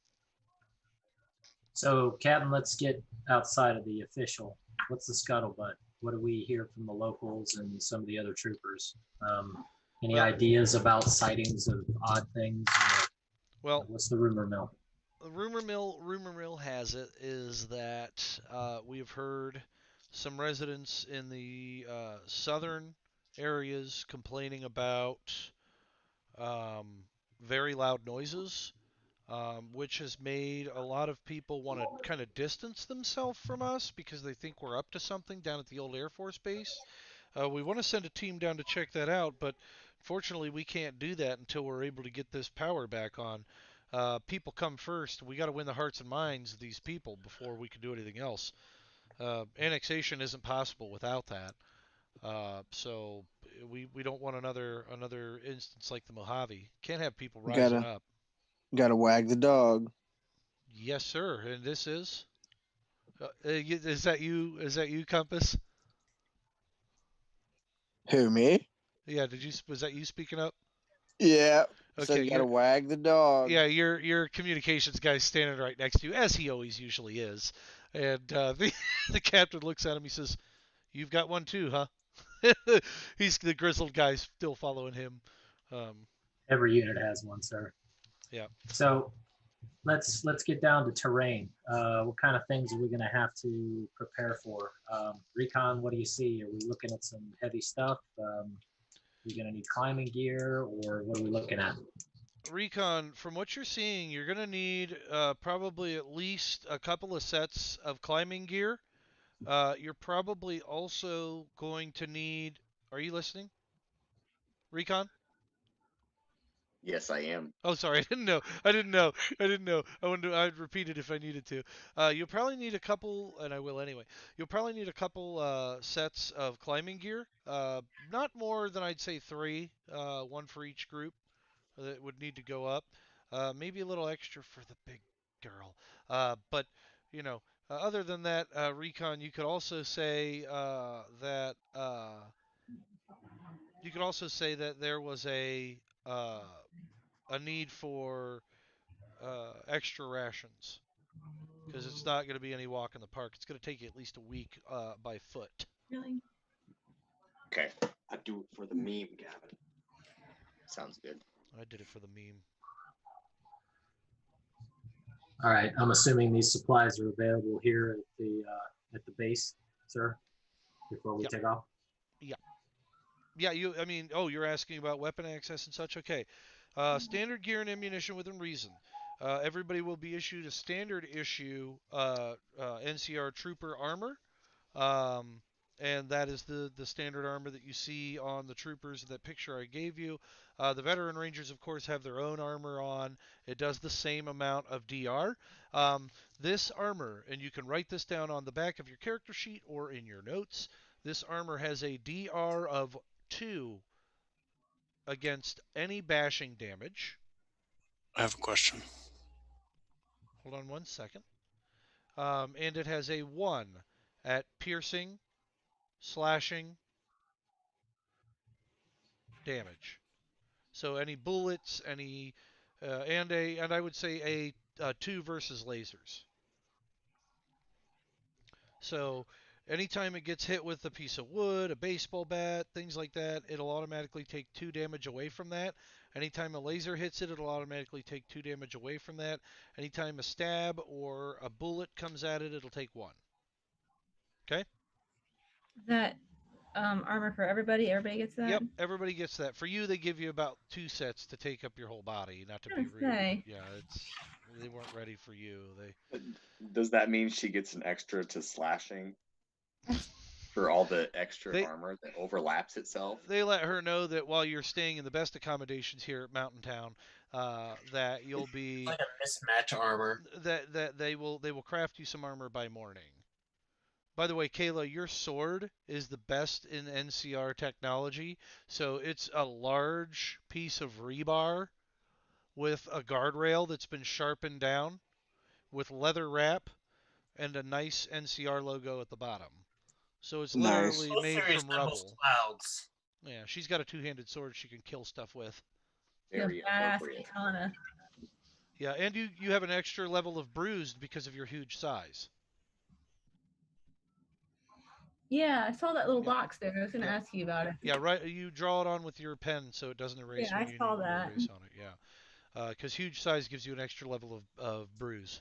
C: So, Captain, let's get outside of the official. What's the scuttlebutt? What do we hear from the locals and some of the other troopers? Any ideas about sightings of odd things?
B: Well,
C: what's the rumor mill?
B: The rumor mill has it is that we have heard some residents in the southern areas complaining about very loud noises, which has made a lot of people want to kind of distance themselves from us because they think we're up to something down at the old Air Force Base. We want to send a team down to check that out, but fortunately we can't do that until we're able to get this power back on. People come first. We got to win the hearts and minds of these people before we can do anything else. Annexation isn't possible without that. So we don't want another instance like the Mojave. Can't have people rising up.
A: Gotta wag the dog.
B: Yes, sir. And this is Is that you? Is that you, Compass?
A: Who, me?
B: Yeah. Was that you speaking up?
A: Yeah. So
B: Okay.
A: you gotta wag the dog.
B: Yeah. Your communications guy's standing right next to you, as he always usually is. And the captain looks at him. He says, "You've got one too, huh?" He's the grizzled guy still following him.
C: Every unit has one, sir.
B: Yeah.
C: So let's get down to terrain. What kind of things are we going to have to prepare for? Recon, what do you see? Are we looking at some heavy stuff? Are we going to need climbing gear, or what are we looking at?
B: Recon, from what you're seeing, you're going to need probably at least a couple of sets of climbing gear. You're probably also going to need. Are you listening? Recon?
I: Yes, I am.
B: Oh, sorry. I didn't know. I'd repeat it if I needed to. You'll probably need a couple, and I will anyway. You'll probably need a couple sets of climbing gear. Not more than I'd say 3, one for each group that would need to go up. Maybe a little extra for the big girl. But you know, other than that, Recon, you could also say that there was a need for extra rations because it's not going to be any walk in the park. It's going to take you at least a week by foot.
E: Really?
I: Okay, I do it for the meme, Gavin. Sounds good.
B: I did it for the meme.
C: All right, I'm assuming these supplies are available here at the base, sir, before we take off.
B: Yeah. Yeah, you're asking about weapon access and such? Okay. Standard gear and ammunition within reason. Everybody will be issued a standard issue NCR Trooper armor. And that is the standard armor that you see on the troopers, that picture I gave you. The veteran rangers, of course, have their own armor on. It does the same amount of DR. This armor, and you can write this down on the back of your character sheet or in your notes, this armor has a DR of 2 against any bashing damage.
G: I have a question.
B: Hold on one second. And it has a 1 at piercing, slashing, damage. So any bullets, and I would say a 2 versus lasers. So anytime it gets hit with a piece of wood, a baseball bat, things like that, it'll automatically take 2 damage away from that. Anytime a laser hits it, it'll automatically take 2 damage away from that. Anytime a stab or a bullet comes at it, it'll take 1. Okay?
E: That armor for everybody? Everybody gets that?
B: Yep, everybody gets that. For you, they give you about 2 sets to take up your whole body. Not to be rude.
E: Okay.
B: Yeah, they weren't ready for you.
I: Does that mean she gets an extra to slashing for all the extra armor that overlaps itself?
B: They let her know that while you're staying in the best accommodations here at Mountain Town, that you'll be
L: like a mismatch armor.
B: That they will craft you some armor by morning. By the way, Kayla, your sword is the best in NCR technology. So it's a large piece of rebar with a guardrail that's been sharpened down with leather wrap and a nice NCR logo at the bottom. So it's literally made from rubble.
L: Clouds.
B: Yeah, she's got a 2-handed sword she can kill stuff with.
I: Very appropriate.
E: Katana.
B: Yeah, and you have an extra level of bruised because of your huge size.
E: Yeah, I saw that little box there. I was going to ask you about it.
B: Yeah, right. You draw it on with your pen so it doesn't erase.
E: Yeah, I saw that.
B: Erase on it. Yeah, because huge size gives you an extra level of bruise.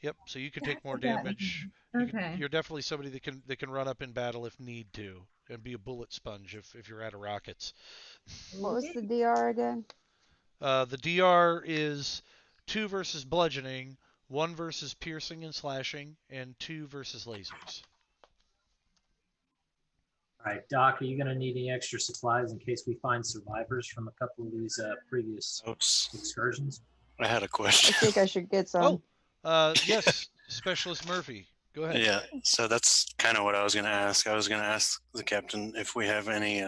B: Yep. So you can take more damage.
E: Okay.
B: You're definitely somebody that can run up in battle if need to, and be a bullet sponge if you're out of rockets.
F: What was the DR again?
B: The DR is 2 versus bludgeoning, 1 versus piercing and slashing, and 2 versus lasers.
C: All right, Doc, are you going to need any extra supplies in case we find survivors from a couple of these previous excursions?
G: I had a question.
F: I think I should get some.
B: Yes, Specialist Murphy. Go ahead.
G: Yeah, so that's kind of what I was going to ask. I was going to ask the captain if we have any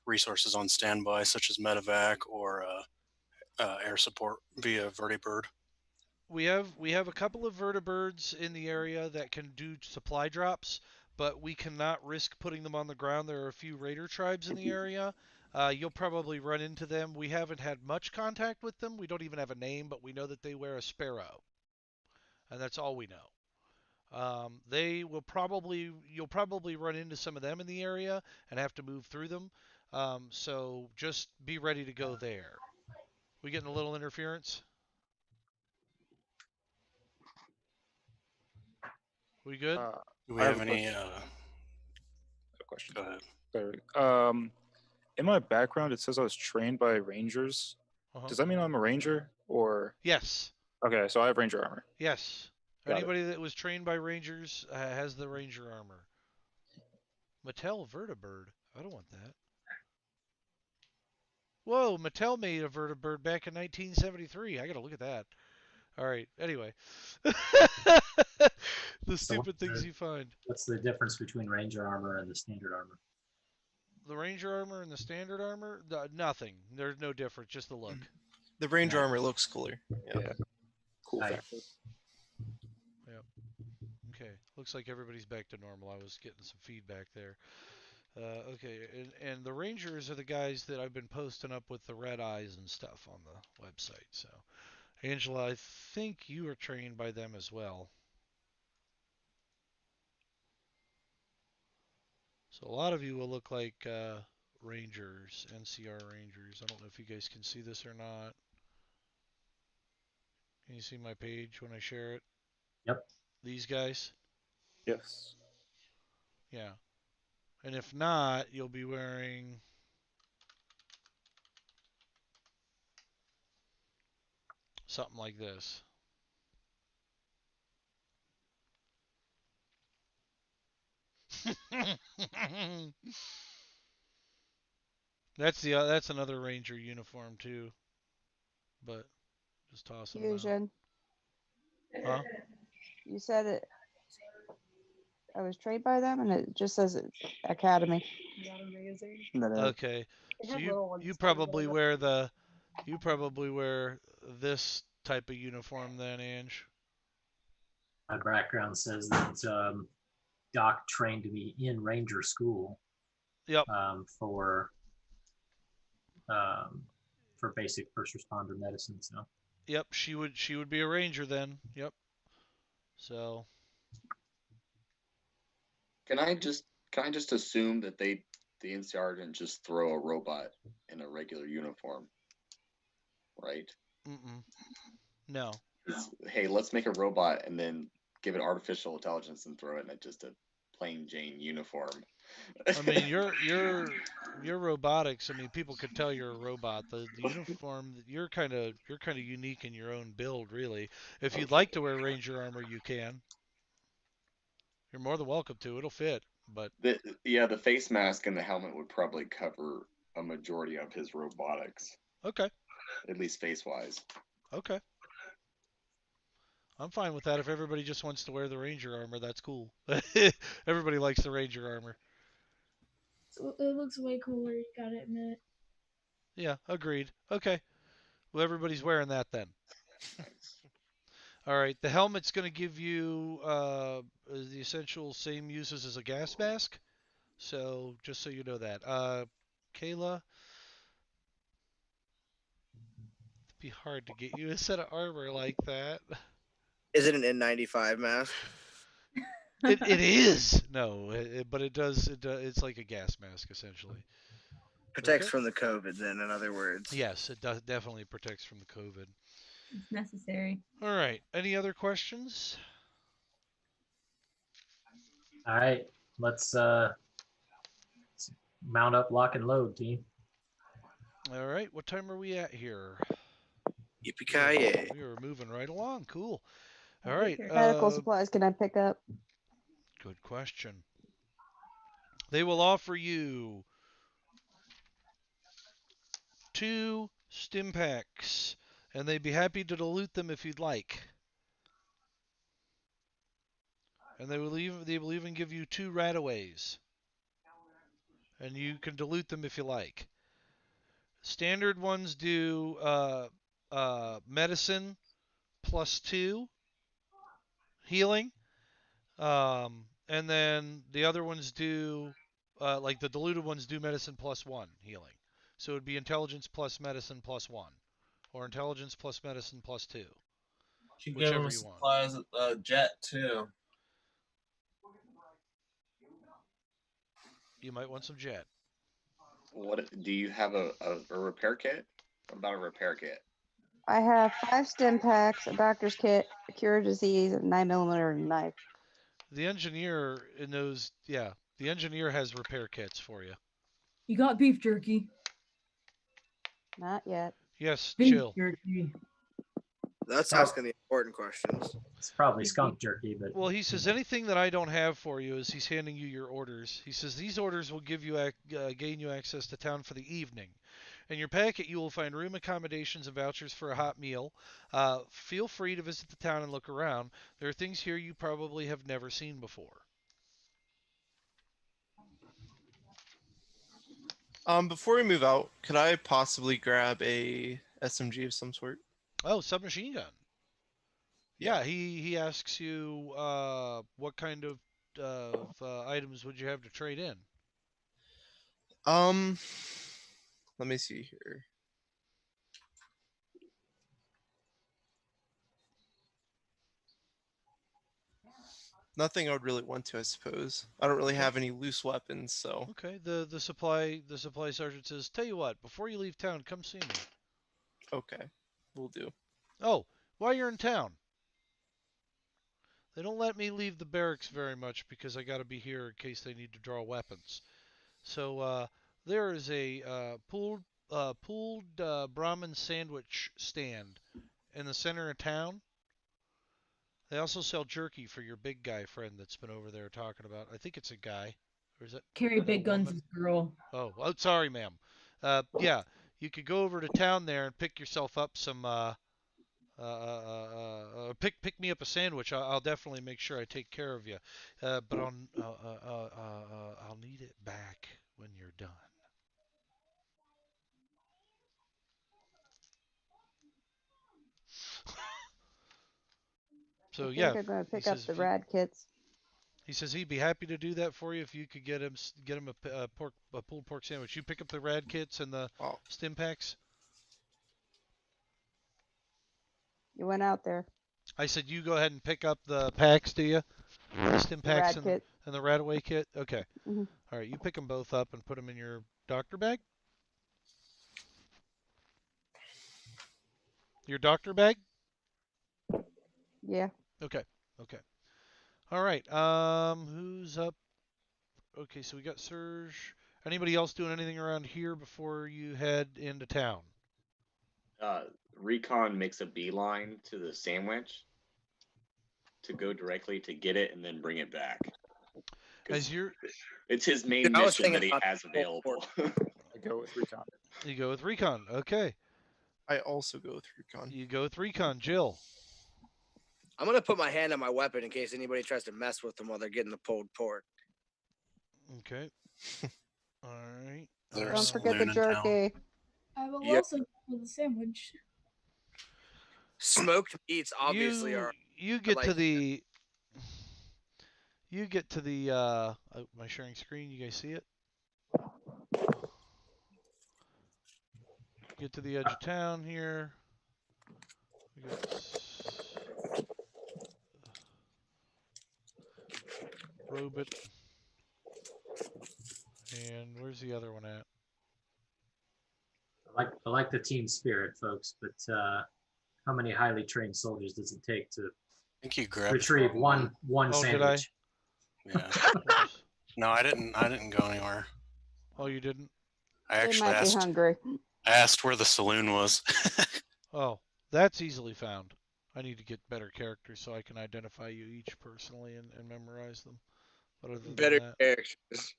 G: resources on standby, such as medevac or air support via Vertibird.
B: we have a couple of vertibirds in the area that can do supply drops, but we cannot risk putting them on the ground. There are a few raider tribes in the area. You'll probably run into them. We haven't had much contact with them. We don't even have a name, but we know that they wear a sparrow, and that's all we know. You'll probably run into some of them in the area and have to move through them. So just be ready to go there. We getting a little interference? We good?
G: Do we
J: I
G: have
J: have a
G: any?
J: question.
G: Go ahead.
J: Sorry. In my background, it says I was trained by Rangers.
B: Uh-huh.
J: Does that mean I'm a Ranger or?
B: Yes.
J: Okay, so I have Ranger armor.
B: Yes.
J: Got
B: Anybody that was trained by Rangers has the Ranger armor. Mattel Vertibird. I don't want that. Whoa, Mattel made a Vertibird back in 1973. I gotta look at that. All right. Anyway, the stupid things you find.
C: What's the difference between Ranger armor and the standard armor?
B: The Ranger armor and the standard armor? Nothing. There's no difference. Just the look.
D: The Ranger armor looks cooler.
J: Yeah. Cool factor.
B: Yep. Okay. Looks like everybody's back to normal. I was getting some feedback there. Okay, and the Rangers are the guys that I've been posting up with the red eyes and stuff on the website. So, Angela, I think you are trained by them as well. So a lot of you will look like Rangers, NCR Rangers. I don't know if you guys can see this or not. Can you see my page when I share it?
C: Yep.
B: These guys?
J: Yes.
B: Yeah. And if not, you'll be wearing something like this. That's another Ranger uniform too. But just toss them out.
F: Fusion.
B: Huh?
F: You said it. I was trained by them, and it just says it's Academy.
B: Okay. So you probably wear this type of uniform then, Ange.
C: My background says that Doc trained me in Ranger school.
B: Yep.
C: For basic first responder medicine. So.
B: Yep, she would be a Ranger then. Yep. So.
I: Can I just assume that the NCR didn't just throw a robot in a regular uniform, right?
B: No.
I: Hey, let's make a robot and then give it artificial intelligence and throw it in just a plain Jane uniform.
B: I mean, your robotics. I mean, people could tell you're a robot. The uniform, you're kind of unique in your own build, really. If you'd like to wear Ranger armor, you can. You're more than welcome to. It'll fit, but
I: the face mask and the helmet would probably cover a majority of his robotics.
B: Okay.
I: At least face wise.
B: Okay. I'm fine with that. If everybody just wants to wear the Ranger armor, that's cool. Everybody likes the Ranger armor.
H: It looks way cooler, you gotta admit.
B: Yeah, agreed. Okay. Well, everybody's wearing that then. All right. The helmet's going to give you the essential same uses as a gas mask. So just so you know that. Kayla, it'd be hard to get you a set of armor like that.
M: Is it an N95 mask?
B: It is. No, but it does. It's like a gas mask essentially.
M: Protects from the COVID, then, in other words.
B: Yes, it does definitely protects from the COVID.
E: It's necessary.
B: All right. Any other questions?
C: All right. Let's mount up, lock, and load, team.
B: All right. What time are we at here?
M: Yippee-ki-yay.
B: We are moving right along. Cool. All right.
F: Medical supplies can I pick up?
B: Good question. They will offer you 2 stim packs, and they'd be happy to dilute them if you'd like. And they will even give you 2 rataways, and you can dilute them if you like. Standard ones do medicine, +2 healing. And then the other ones do, like the diluted ones do medicine +1 healing. So it would be intelligence plus medicine +1, or intelligence plus medicine +2.
N: Should give
B: Whichever
N: him
B: you want.
N: supplies jet too.
B: You might want some jet.
I: What do you have a repair kit? What about a repair kit?
F: I have 5 stim packs, a doctor's kit, a cure disease, a 9mm knife.
B: The engineer knows, yeah, the engineer has repair kits for you.
E: You got beef jerky.
F: Not yet.
B: Yes,
E: Beef
B: Jill.
E: jerky.
M: That's asking the important questions.
C: It's probably skunk jerky, but
B: Well, he says anything that I don't have for you is he's handing you your orders. He says these orders will give you gain you access to town for the evening. In your packet, you will find room accommodations and vouchers for a hot meal. Feel free to visit the town and look around. There are things here you probably have never seen before.
D: Before we move out, could I possibly grab a SMG of some sort?
B: Oh, submachine gun. Yeah, he asks you what kind of items would you have to trade in?
D: Let me see here. Nothing I would really want to, I suppose. I don't really have any loose weapons, so.
B: Okay, the supply sergeant says, "Tell you what, before you leave town, come see me."
D: Okay, will do.
B: Oh, while you're in town, they don't let me leave the barracks very much because I got to be here in case they need to draw weapons. So there is a pulled Brahmin sandwich stand in the center of town. They also sell jerky for your big guy friend that's been over there talking about. I think it's a guy, or is it?
E: Carry big guns is girl.
B: Oh, sorry, ma'am. Yeah, you could go over to town there and pick yourself up some. Pick me up a sandwich. I'll definitely make sure I take care of you. But I'll need it back when you're done. So
F: I think
B: yeah,
F: I'm gonna
B: he
F: pick up
B: says
F: the
B: if you-
F: rad kits.
B: He says he'd be happy to do that for you if you could get him a pulled pork sandwich. You pick up the rad kits and the stim packs.
F: You went out there.
B: I said you go ahead and pick up the packs, do you? The stim
F: The
B: packs
F: rad kit.
B: and the Radaway kit. Okay.
F: Mhm.
B: All right, you pick them both up and put them in your doctor bag. Your doctor bag?
F: Yeah.
B: Okay. Okay. All right. Who's up? Okay, so we got Serge. Anybody else doing anything around here before you head into town?
I: Recon makes a beeline to the sandwich to go directly to get it and then bring it back.
B: As you're,
I: It's his main
M: Dude, I was
I: mission that
M: thinking
I: he
M: about
I: has available.
J: I go with recon.
B: You go with recon. Okay.
D: I also go with recon.
B: You go with recon. Jill.
M: I'm gonna put my hand on my weapon in case anybody tries to mess with them while they're getting the pulled pork.
B: Okay. All right.
F: Don't forget the jerky.
H: I will
M: Yep.
H: also go for the sandwich.
M: Smoked meats obviously are.
B: You get
M: like-
B: to the. You get to the. My sharing screen. You guys see it? Get to the edge of town here. We got Robot. And where's the other one at?
C: I like the team spirit, folks, but how many highly trained soldiers does it take to
G: think you grabbed
C: retrieve
G: the
C: one
B: Oh,
C: sandwich?
B: did I?
G: Yeah. No, I didn't go anywhere.
B: Oh, you didn't?
G: I
F: They
G: actually
F: might be
G: asked.
F: hungry.
G: I asked where the saloon was.
B: Oh, that's easily found. I need to get better characters so I can identify you each personally and memorize them. But other than
M: Better
B: that,
M: characters.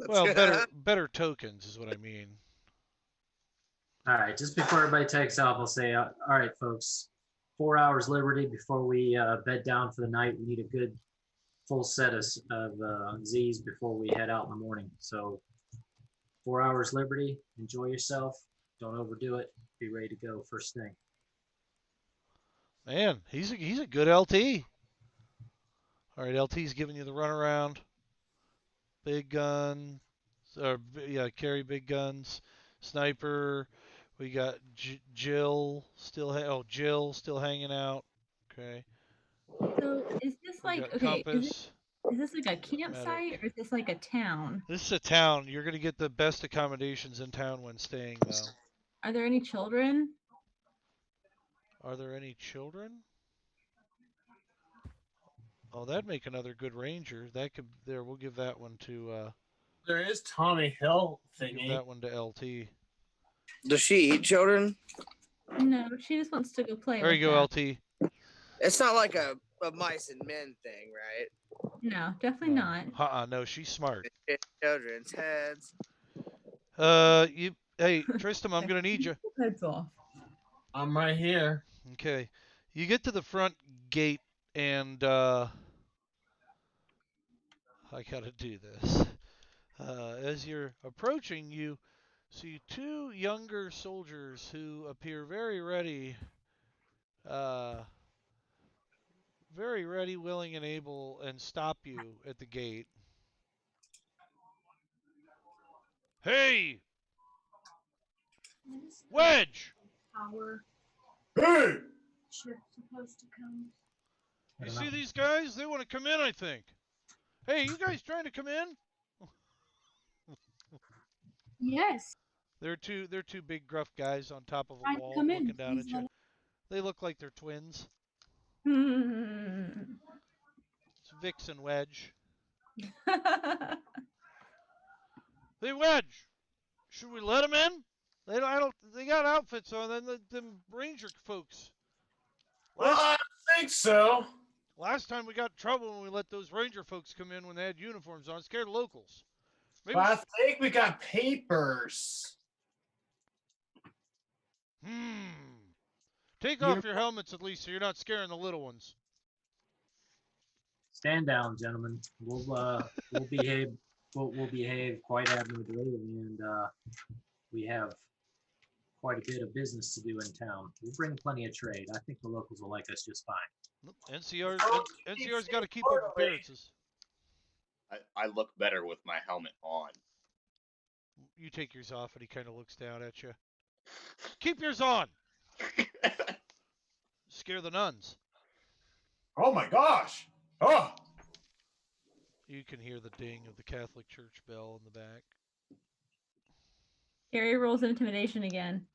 B: well, better tokens is what I mean.
C: All right, just before everybody takes off, I'll say, all right, folks, 4 hours liberty before we bed down for the night. We need a good full set of Z's before we head out in the morning. So 4 hours liberty, enjoy yourself. Don't overdo it. Be ready to go first thing.
B: Man, he's a good LT. All right, LT's giving you the runaround. Big gun, or yeah, carry big guns. Sniper. We got Jill still. Jill still hanging out. Okay.
E: So is this
B: We
E: like
B: got
E: okay?
B: Compass.
E: Is this like a campsite or is this like a town?
B: This is a town. You're going to get the best accommodations in town when staying, though.
E: Are there any children?
B: Are there any children? Oh, that'd make another good ranger. That could there. We'll give that one to.
L: There is Tommy Hill
B: Give
L: thingy.
B: that one to LT.
M: Does she eat children?
E: No, she just wants to go play.
B: There
E: with
B: you go,
E: them.
B: LT.
M: It's not like a mice and men thing, right?
E: No, definitely not.
B: No, she's smart.
M: Children's heads.
B: Hey, Tristam, I'm gonna need you.
E: Heads off.
L: I'm right here.
B: Okay, you get to the front gate, and I gotta do this. As you're approaching, you see two younger soldiers who appear very ready, willing, and able, and stop you at the gate. Hey, Wedge!
K: Power.
L: Hey!
K: Ship's supposed to come.
B: You see these guys? They want to come in, I think. Hey, you guys trying to come in?
H: Yes.
B: They're two big gruff guys on top of
H: I
B: a wall
H: come in.
B: looking down
H: Please
B: at you. They look like they're twins.
E: Hmm.
B: It's Vix and Wedge. Hey, Wedge, should we let them in? They got outfits on. Then them ranger folks.
L: Well, I don't think so.
B: Last time we got in trouble when we let those ranger folks come in when they had uniforms on. It scared locals. Maybe
L: But I think we got papers.
B: Take off your helmets at least, so you're not scaring the little ones.
C: Stand down, gentlemen. We'll behave. We'll behave quite admirably, and we have quite a bit of business to do in town. We'll bring plenty of trade. I think the locals will like us just fine.
B: NCR's got to keep up appearances.
I: I look better with my helmet on.
B: You take yours off, and he kind of looks down at you. Keep yours on. Scare the nuns.
L: Oh my gosh! Oh!
B: You can hear the ding of the Catholic Church bell in the back.
E: Gary rolls intimidation again.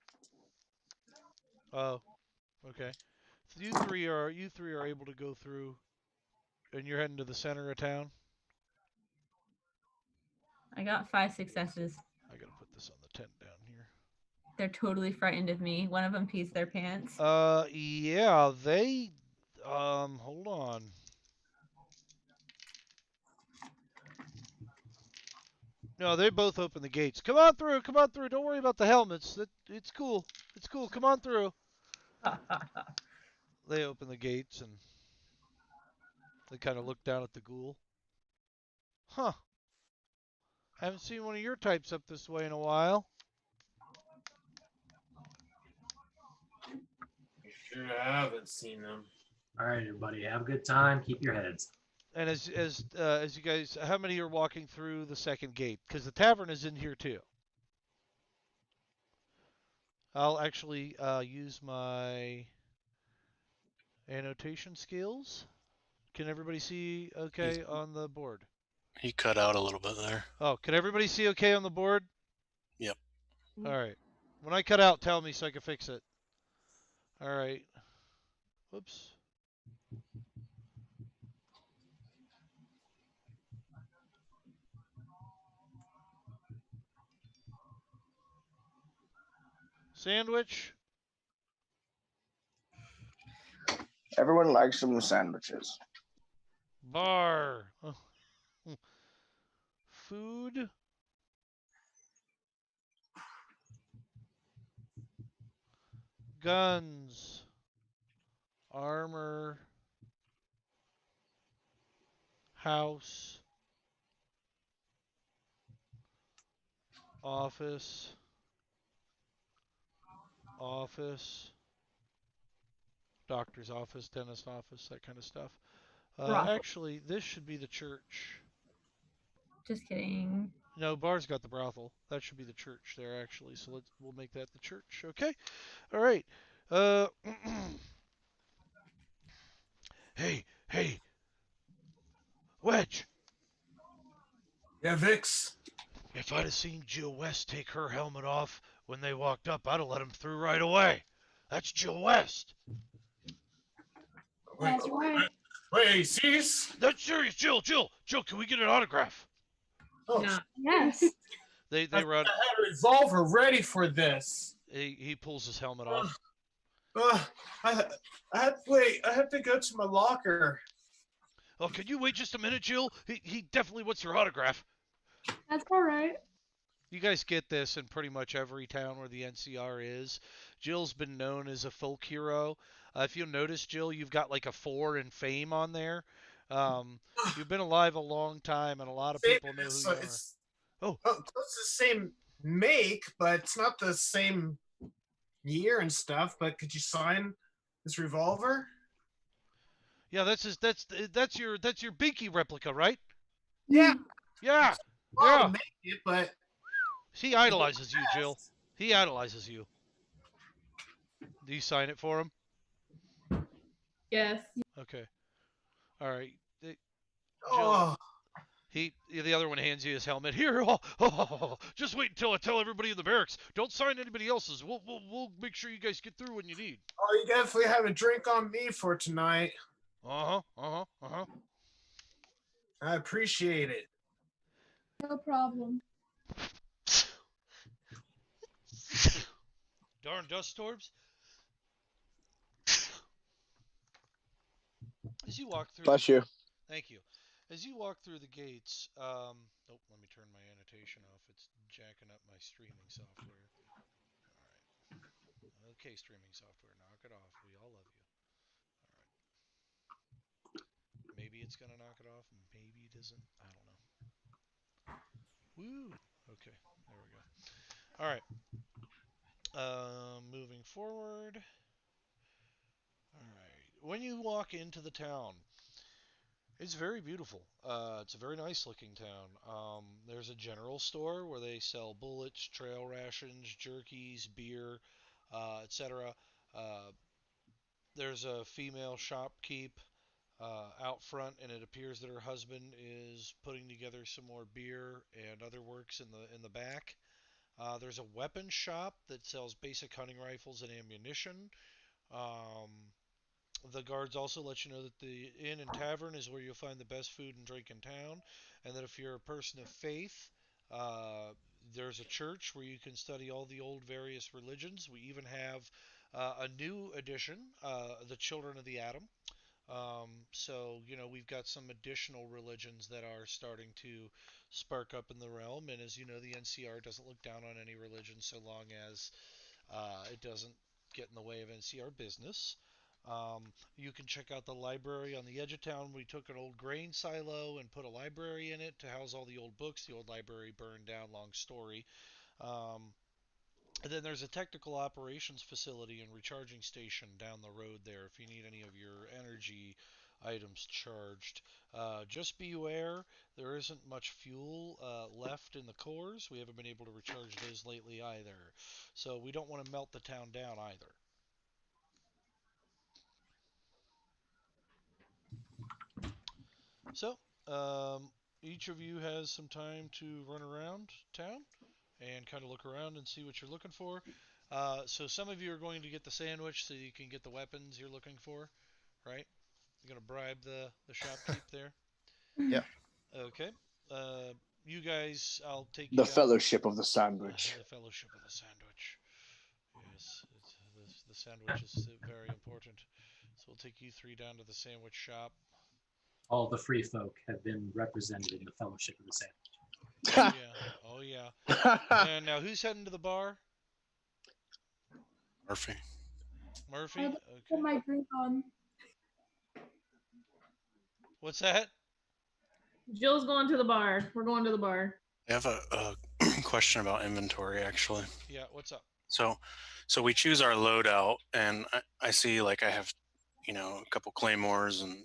B: Oh, okay. So you three are able to go through, and you're heading to the center of town.
E: I got 5 successes.
B: I gotta put this on the tent down here.
E: They're totally frightened of me. One of them pees their pants.
B: Yeah, they. Hold on. No, they both open the gates. Come on through. Come on through. Don't worry about the helmets. It's cool. It's cool. Come on through. They open the gates and they kind of look down at the ghoul. Huh. Haven't seen one of your types up this way in a while.
L: Sure haven't seen them.
C: All right, everybody, have a good time. Keep your heads.
B: And as you guys, how many are walking through the second gate? Because the tavern is in here too. I'll actually use my annotation skills. Can everybody see okay on the board?
G: He cut out a little bit there.
B: Oh, can everybody see okay on the board?
G: Yep.
B: All right. When I cut out, tell me so I can fix it. All right. Whoops. Sandwich.
A: Everyone likes some sandwiches.
B: Bar. Food. Guns. Armor. House. Office. Office. doctor's office, dentist office, that kind of stuff.
E: Brothel.
B: Actually, this should be the church.
E: Just kidding.
B: No, bar's got the brothel. That should be the church there, actually. So we'll make that the church. Okay. All right. Hey, Wedge.
L: Yeah, Vix.
B: If I'd have seen Jill West take her helmet off when they walked up, I'd have let him through right away. That's Jill West.
H: That's right.
L: Wait, cease.
B: That's serious, Jill. Can we get an autograph?
L: Oh,
E: No.
H: Yes.
B: They
L: I
B: run.
L: had a revolver ready for this.
B: He pulls his helmet off.
L: I have to go to my locker.
B: Oh, can you wait just a minute, Jill? He definitely wants your autograph.
H: That's all right.
B: You guys get this in pretty much every town where the NCR is. Jill's been known as a folk hero. If you'll notice, Jill, you've got like a 4 in fame on there. You've been alive a long time, and a lot of people know who you are.
L: Oh, it's the same make, but it's not the same year and stuff. But could you sign this revolver?
B: Yeah, that's your Binky replica, right?
L: Yeah.
B: Yeah.
L: Well,
B: Yeah.
L: make it, but
B: He idolizes you, Jill. He idolizes you. Do you sign it for him?
E: Yes.
B: Okay. All right. Jill,
L: oh,
B: the other one hands you his helmet. Here, just wait until I tell everybody in the barracks. Don't sign anybody else's. We'll make sure you guys get through when you need.
L: oh, you definitely have a drink on me for tonight.
B: Uh huh.
L: I appreciate it.
H: No problem.
B: Darn dust storms. As you walk through.
A: Bless you.
B: Thank you. As you walk through the gates, let me turn my annotation off. It's jacking up my streaming software. All right. Okay, streaming software, knock it off. We all love you. All right. Maybe it's gonna knock it off. Maybe it isn't. I don't know. Woo. Okay. There we go. All right. Moving forward. All right. When you walk into the town, it's very beautiful. It's a very nice looking town. There's a general store where they sell bullets, trail rations, jerkies, beer, etc. There's a female shopkeep out front, and it appears that her husband is putting together some more beer and other works in the back. There's a weapon shop that sells basic hunting rifles and ammunition. The guards also let you know that the inn and tavern is where you'll find the best food and drink in town, and that if you're a person of faith, there's a church where you can study all the old various religions. We even have a new edition, the Children of the Atom. So, we've got some additional religions that are starting to spark up in the realm, and as you know, the NCR doesn't look down on any religion so long as it doesn't get in the way of NCR business. You can check out the library on the edge of town. We took an old grain silo and put a library in it to house all the old books. The old library burned down, long story. And then there's a technical operations facility and recharging station down the road there if you need any of your energy items charged. Just be aware, there isn't much fuel left in the cores. We haven't been able to recharge those lately either. So we don't want to melt the town down either. So, each of you has some time to run around town and kind of look around and see what you're looking for. So some of you are going to get the sandwich so you can get the weapons you're looking for, right? You're going to bribe the shopkeep there?
D: Yeah.
B: Okay. You guys, I'll take you
A: The
B: out.
A: fellowship of the sandwich.
B: The fellowship of the sandwich. Yes, the sandwich is very important. So we'll take you three down to the sandwich shop.
C: All the free folk have been represented in the Fellowship of the Sandwich.
B: Oh yeah. And now who's heading to the bar?
G: Murphy.
B: Murphy?
H: I put my drink on.
B: What's that?
E: Jill's going to the bar. We're going to the bar.
G: I have a question about inventory, actually.
B: Yeah, what's up?
G: So we choose our loadout, and I see like I have a couple claymores and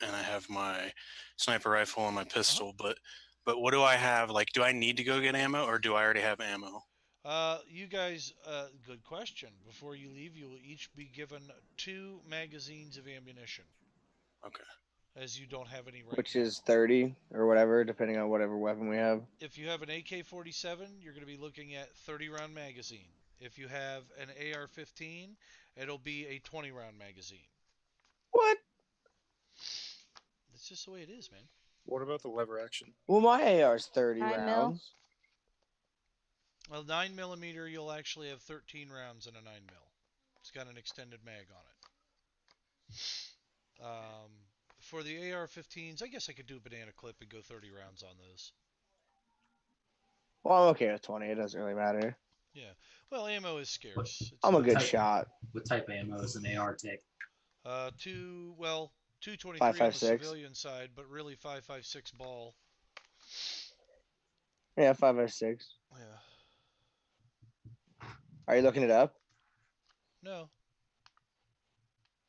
G: I have my sniper rifle and my pistol. But what do I have? Like, do I need to go get ammo, or do I already have ammo?
B: You guys, good question. Before you leave, you will each be given 2 magazines of ammunition.
G: Okay.
B: As you don't have any right
A: Which
B: now.
A: is 30 or whatever, depending on whatever weapon we have.
B: If you have an AK-47, you're going to be looking at 30-round magazine. If you have an AR-15, it'll be a 20-round magazine.
A: What?
B: That's just the way it is, man.
J: What about the lever action?
A: Well, my AR is 30
F: 9 mil.
A: rounds.
B: Well, 9mm, you'll actually have 13 rounds in a 9mm. It's got an extended mag on it. For the AR-15s, I guess I could do a banana clip and go 30 rounds on those.
A: Well, I'm okay with 20. It doesn't really matter.
B: Yeah. Well, ammo is scarce.
A: I'm a good shot.
C: What type of ammo is an AR take?
B: 223 on the
A: 5.56.
B: civilian side, but really 5.56 ball.
A: Yeah, 5.56.
B: Yeah.
A: Are you looking it up?
B: No.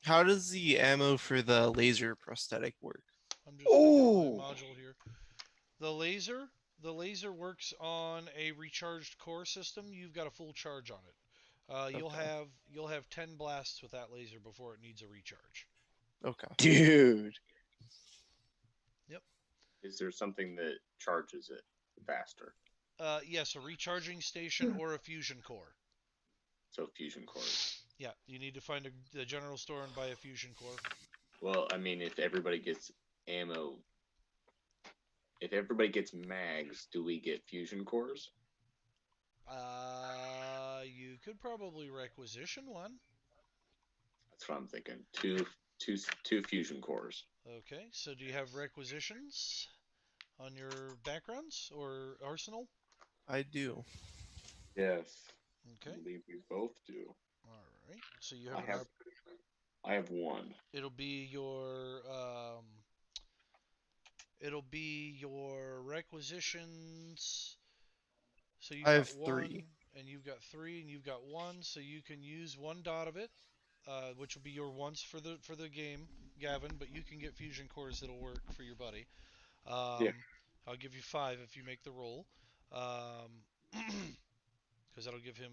D: How does the ammo for the laser prosthetic work?
B: I'm just looking at my module here. The laser works on a recharged core system. You've got a full charge on it. You'll have 10 blasts with that laser before it needs a recharge.
D: Okay.
A: Dude.
B: Yep.
I: Is there something that charges it faster?
B: Yes, a recharging station or a fusion core.
I: So fusion cores.
B: Yeah, you need to find a general store and buy a fusion core.
I: Well, I mean, if everybody gets ammo, if everybody gets mags, do we get fusion cores?
B: You could probably requisition one.
I: That's what I'm thinking. Two fusion cores.
B: Okay, so do you have requisitions on your backgrounds or arsenal?
D: I do.
I: Yes.
B: Okay.
I: I believe we both do.
B: All right. So you have
I: I have one.
B: It'll be your requisitions. So you've
D: I
B: got
D: have 3.
B: 1, and you've got 3, and you've got 1. So you can use 1 dot of it, which will be your once for the game, Gavin. But you can get fusion cores that'll work for your buddy.
I: Yeah.
B: I'll give you 5 if you make the roll. Because that'll give him.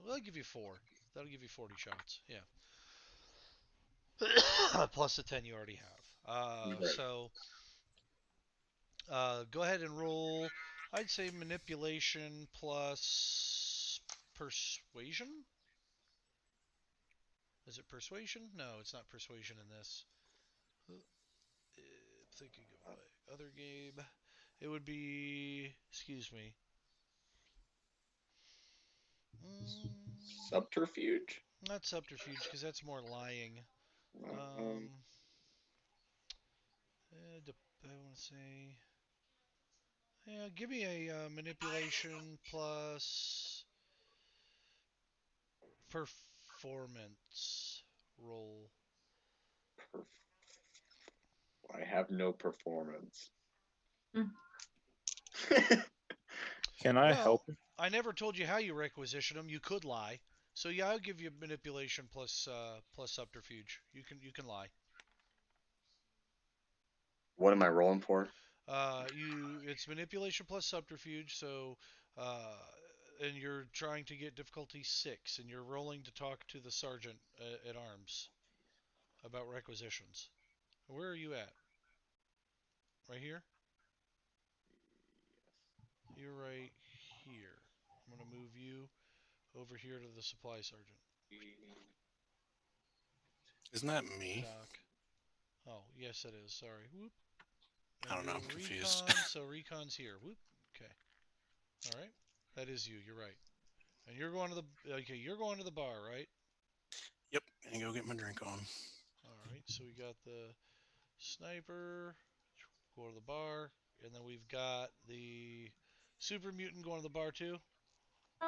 B: I'll give you 4. That'll give you 40 shots. Yeah. Plus the 10 you already have.
I: Right.
B: So go ahead and roll. I'd say manipulation plus persuasion. Is it persuasion? No, it's not persuasion in this. Thinking of my other game. It would be. Excuse me.
I: Subterfuge?
B: Not subterfuge, because that's more lying. I want to say. Yeah, give me a manipulation plus performance roll.
I: I have no performance.
J: Can I help?
B: I never told you how you requisition them. You could lie. So yeah, I'll give you manipulation plus subterfuge. You can lie.
I: What am I rolling for?
B: It's manipulation plus subterfuge. So and you're trying to get difficulty 6, and you're rolling to talk to the sergeant at arms about requisitions. Where are you at? Right here? You're right here. I'm going to move you over here to the supply sergeant.
G: Isn't that me?
B: Doc. Oh, yes it is. Sorry. Whoop.
G: I don't know. I'm confused.
B: So recon's here. Whoop. Okay. All right. That is you. You're right. And you're going to you're going to the bar, right?
G: Yep. And go get my drink on.
B: All right. So we got the sniper. Go to the bar, and then we've got the super mutant going to the bar too.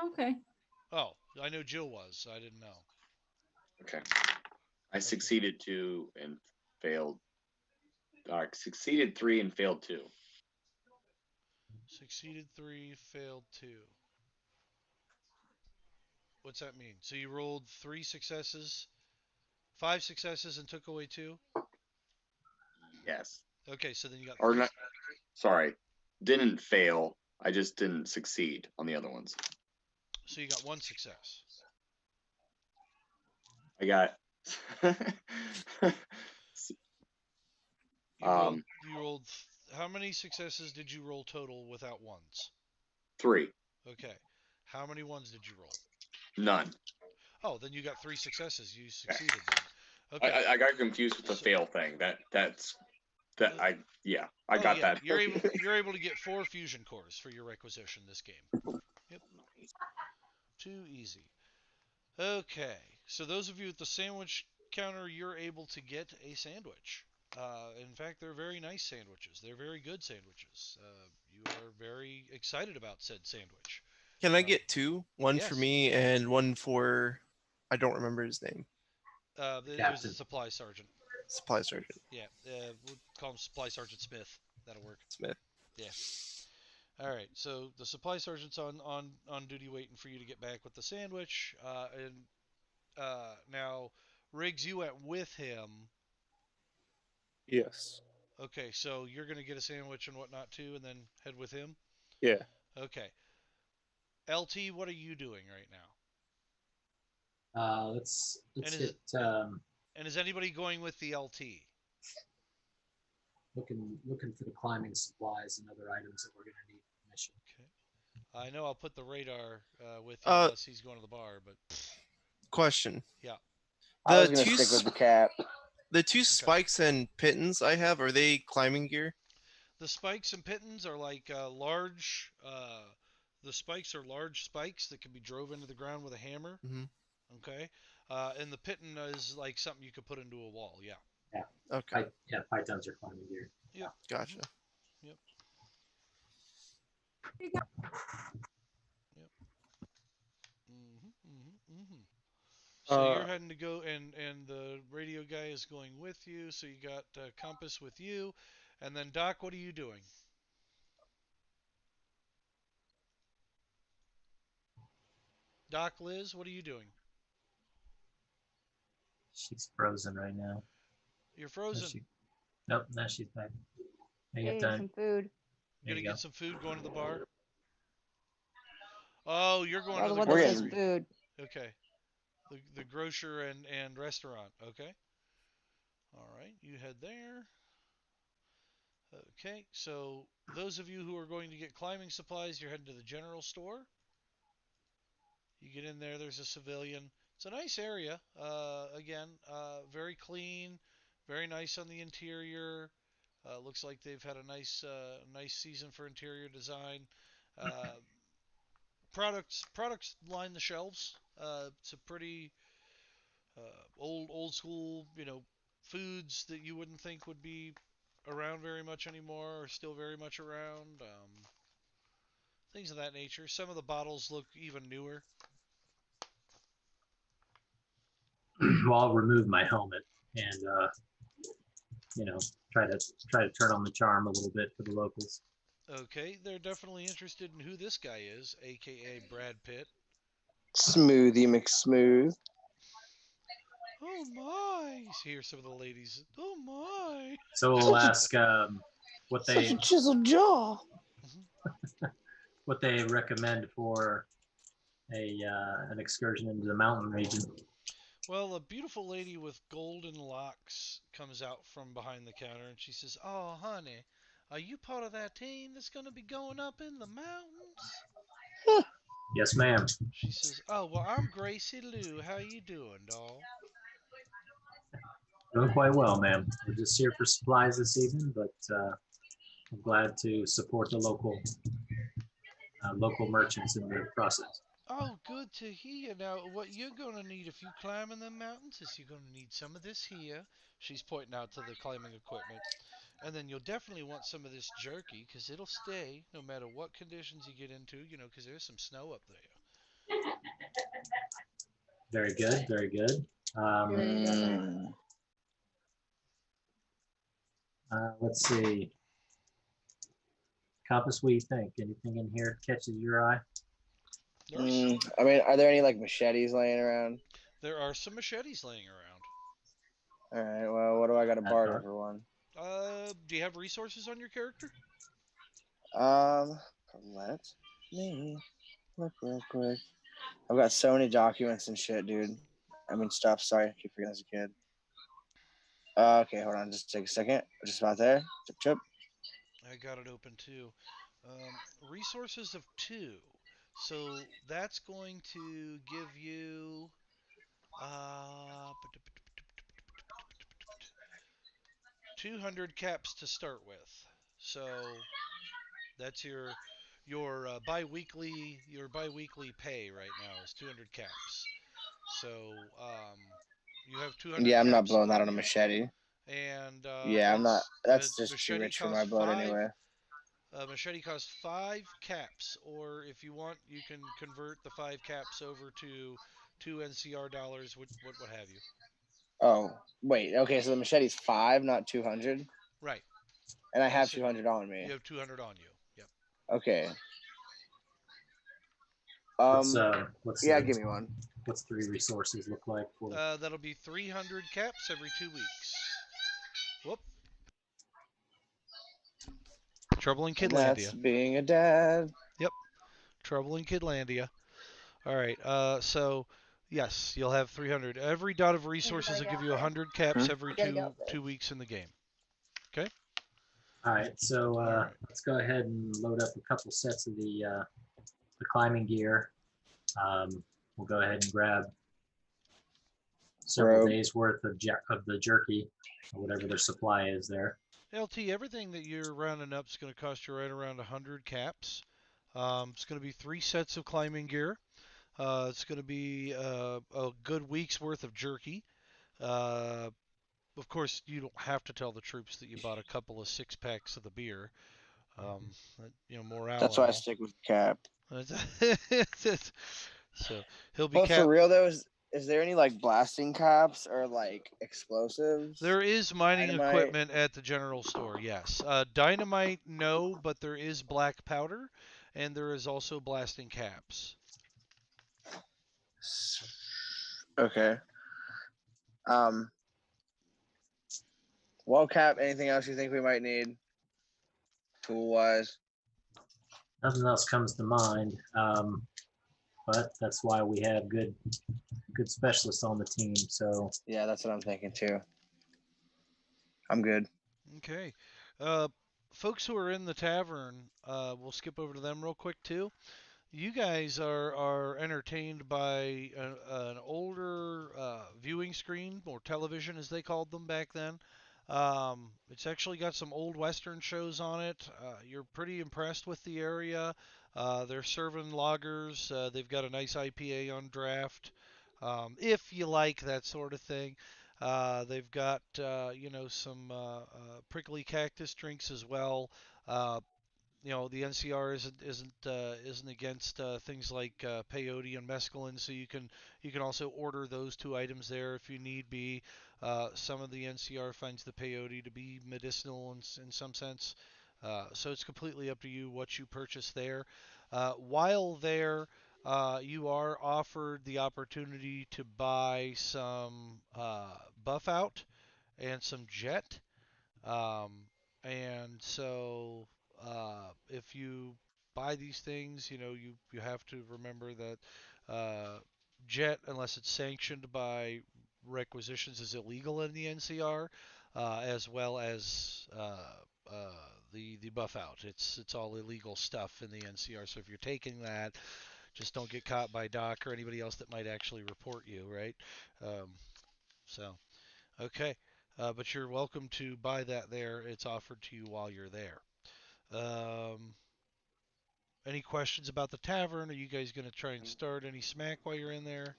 E: Okay.
B: Oh, I know Jill was. I didn't know.
I: Okay. I succeeded 2 and failed. Succeeded 3 and failed 2.
B: Succeeded 3, failed 2. What's that mean? So you rolled 3 successes, 5 successes and took away 2?
I: Yes.
B: Okay, so then you got
I: Or
B: 3.
I: not. Sorry, didn't fail. I just didn't succeed on the other ones.
B: So you got 1 success.
I: I got.
B: You rolled. How many successes did you roll total without ones?
I: 3.
B: Okay. How many ones did you roll?
I: None.
B: Oh, then you got 3 successes. You succeeded then. Okay.
I: I got confused with the fail thing. I got that.
B: You're able to get 4 fusion cores for your requisition this game. Yep. Too easy. Okay. So those of you at the sandwich counter, you're able to get a sandwich. In fact, they're very nice sandwiches. They're very good sandwiches. You are very excited about said sandwich.
D: Can I get 2? One for
B: yes.
D: me and one for, I don't remember his name.
B: It was a supply sergeant.
D: Supply sergeant.
B: Yeah, we'll call him Supply Sergeant Smith. That'll work.
D: Smith.
B: Yeah. All right. So the supply sergeant's on duty waiting for you to get back with the sandwich. Now, Riggs, you went with him.
J: Yes.
B: Okay, so you're gonna get a sandwich and whatnot too, and then head with him.
J: Yeah.
B: Okay. LT, what are you doing right now?
C: Let's
B: And
C: hit.
B: And is anybody going with the LT?
C: Looking for the climbing supplies and other items that we're going to need for the mission.
B: Okay. I know I'll put the radar with you unless he's going to the bar, but.
D: Question.
B: Yeah.
A: I was going to stick with the cap.
D: The 2 spikes and pittons I have, are they climbing gear?
B: The spikes and pittons are like large. The spikes are large spikes that can be drove into the ground with a hammer.
D: Mm-hmm.
B: Okay. And the pitton is like something you could put into a wall. Yeah.
C: Yeah.
D: Okay.
C: Pythons are climbing gear.
B: Yep.
D: Gotcha.
B: Yep. So you're heading to go, and the radio guy is going with you. So you got Compass with you, and then Doc, what are you doing? Doc, Liz, what are you doing?
C: She's frozen right now.
B: You're frozen.
C: Nope, now she's back.
F: Hey, some food.
B: You're gonna get some food going to the bar? Oh, you're going to the
F: one
B: grocery.
F: that says food.
B: Okay. The grocer and restaurant. Okay. All right, you head there. Okay, so those of you who are going to get climbing supplies, you're heading to the general store. You get in there, there's a civilian. It's a nice area. Again, very clean, very nice on the interior. Looks like they've had a nice season for interior design. Products line the shelves. It's a pretty old school, foods that you wouldn't think would be around very much anymore are still very much around. Things of that nature. Some of the bottles look even newer.
C: Well, I'll remove my helmet and try to turn on the charm a little bit for the locals.
B: Okay, they're definitely interested in who this guy is, aka Brad Pitt.
A: Smoothie McSmooth.
B: Oh my! Here's some of the ladies. Oh my!
C: So we'll ask what they
A: Such a chiseled jaw.
C: what they recommend for an excursion into the mountain region.
B: Well, a beautiful lady with golden locks comes out from behind the counter and she says, "Oh, honey, are you part of that team that's going to be going up in the mountains?"
C: Yes, ma'am.
B: She says, "Oh, well, I'm Gracie Lou. How you doing, doll?"
C: Doing quite well, ma'am. We're just here for supplies this evening, but I'm glad to support the local merchants in the process.
B: Oh, good to hear. Now, what you're going to need if you climb in the mountains is you're going to need some of this here. She's pointing out to the climbing equipment. And then you'll definitely want some of this jerky because it'll stay no matter what conditions you get into, because there's some snow up there.
C: Very good, very good. Let's see. Compass, what do you think? Anything in here catches your eye?
A: I mean, are there any like machetes laying around?
B: There are some machetes laying around.
A: All right. Well, what do I got to
C: That
A: barter
C: part.
A: for one?
B: Do you have resources on your character?
A: Let me look real quick. I've got so many documents and shit, dude. I mean stuff. Sorry, I keep forgetting as a kid. Okay, hold on. Just take a second. Just about there. Chip, chip.
B: I got it open too. Resources of 2. So that's going to give you uh, 200 caps to start with. So that's your biweekly pay right now is 200 caps. So you have 200
A: Yeah, I'm not
B: caps
A: blowing that
B: on
A: on a
B: you,
A: machete.
B: and
A: Yeah, I'm not.
B: it's
A: That's just too
B: machete
A: rich for my
B: costs
A: blood
B: 5.
A: anyway.
B: Machete costs 5 caps, or if you want, you can convert the 5 caps over to 2 NCR dollars. What have you?
A: Oh, wait. Okay, so the machete's 5, not 200,
B: Right.
A: and I have
B: So
A: 200 on me.
B: you have 200 on you. Yep.
A: Okay.
C: What's
A: Yeah, give me one.
C: What's 3 resources look like for?
B: That'll be 300 caps every 2 weeks. Whoop. Trouble in
A: And that's
B: Kidlandia.
A: being a dad.
B: Yep. Trouble in Kidlandia. All right. So yes, you'll have 300. Every dot of resources will give you 100 caps every two weeks in the game. Okay.
C: All right. So
B: All right.
C: let's go ahead and load up a couple sets of the climbing gear. We'll go ahead and grab several days worth of the jerky or whatever their supply is there.
B: LT, everything that you're rounding up is going to cost you right around 100 caps. It's going to be 3 sets of climbing gear. It's going to be a good week's worth of jerky. Of course, you don't have to tell the troops that you bought a couple of 6-packs of the beer. Morale.
A: That's why I stick with cap.
B: So he'll be.
A: But for real though, is there any like blasting caps or like explosives?
B: There is mining
A: Dynamite?
B: equipment at the general store. Yes. Dynamite, no, but there is black powder, and there is also blasting caps.
A: Okay. Well, Cap, anything else you think we might need, tool-wise?
C: Nothing else comes to mind, but that's why we have good specialists on the team. So
A: yeah, that's what I'm thinking too. I'm good.
B: Okay. Folks who are in the tavern, we'll skip over to them real quick too. You guys are entertained by an older viewing screen, or television as they called them back then. It's actually got some old Western shows on it. You're pretty impressed with the area. They're serving lagers. They've got a nice IPA on draft. If you like that sort of thing. They've got some prickly cactus drinks as well. The NCR isn't against things like peyote and mescaline, so you can also order those 2 items there if you need be. Some of the NCR finds the peyote to be medicinal in some sense, so it's completely up to you what you purchase there. While there, you are offered the opportunity to buy some buff out and some jet. And so if you buy these things, you have to remember that jet, unless it's sanctioned by requisitions, is illegal in the NCR, as well as the buff out. It's all illegal stuff in the NCR. So if you're taking that, just don't get caught by Doc or anybody else that might actually report you, right? So. Okay, but you're welcome to buy that there. It's offered to you while you're there. Any questions about the tavern? Are you guys going to try and start any smack while you're in there?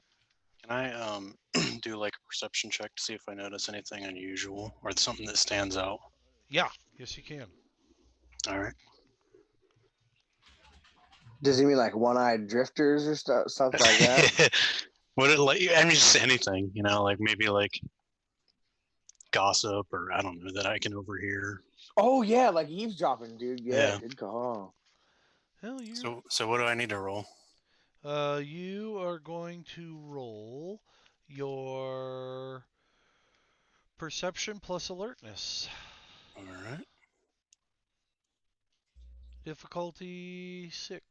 G: Can I do like a perception check to see if I notice anything unusual or something that stands out?
B: Yeah, yes you can.
G: All right.
A: Does he mean like one-eyed drifters or stuff like that?
G: Would it like? I mean, just anything, like maybe like gossip or I don't know that I can overhear.
A: Oh yeah, like eavesdropping, dude. Yeah. Good call.
B: Hell, you.
G: So what do I need to roll?
B: You are going to roll your perception plus alertness.
G: All right.
B: Difficulty 6.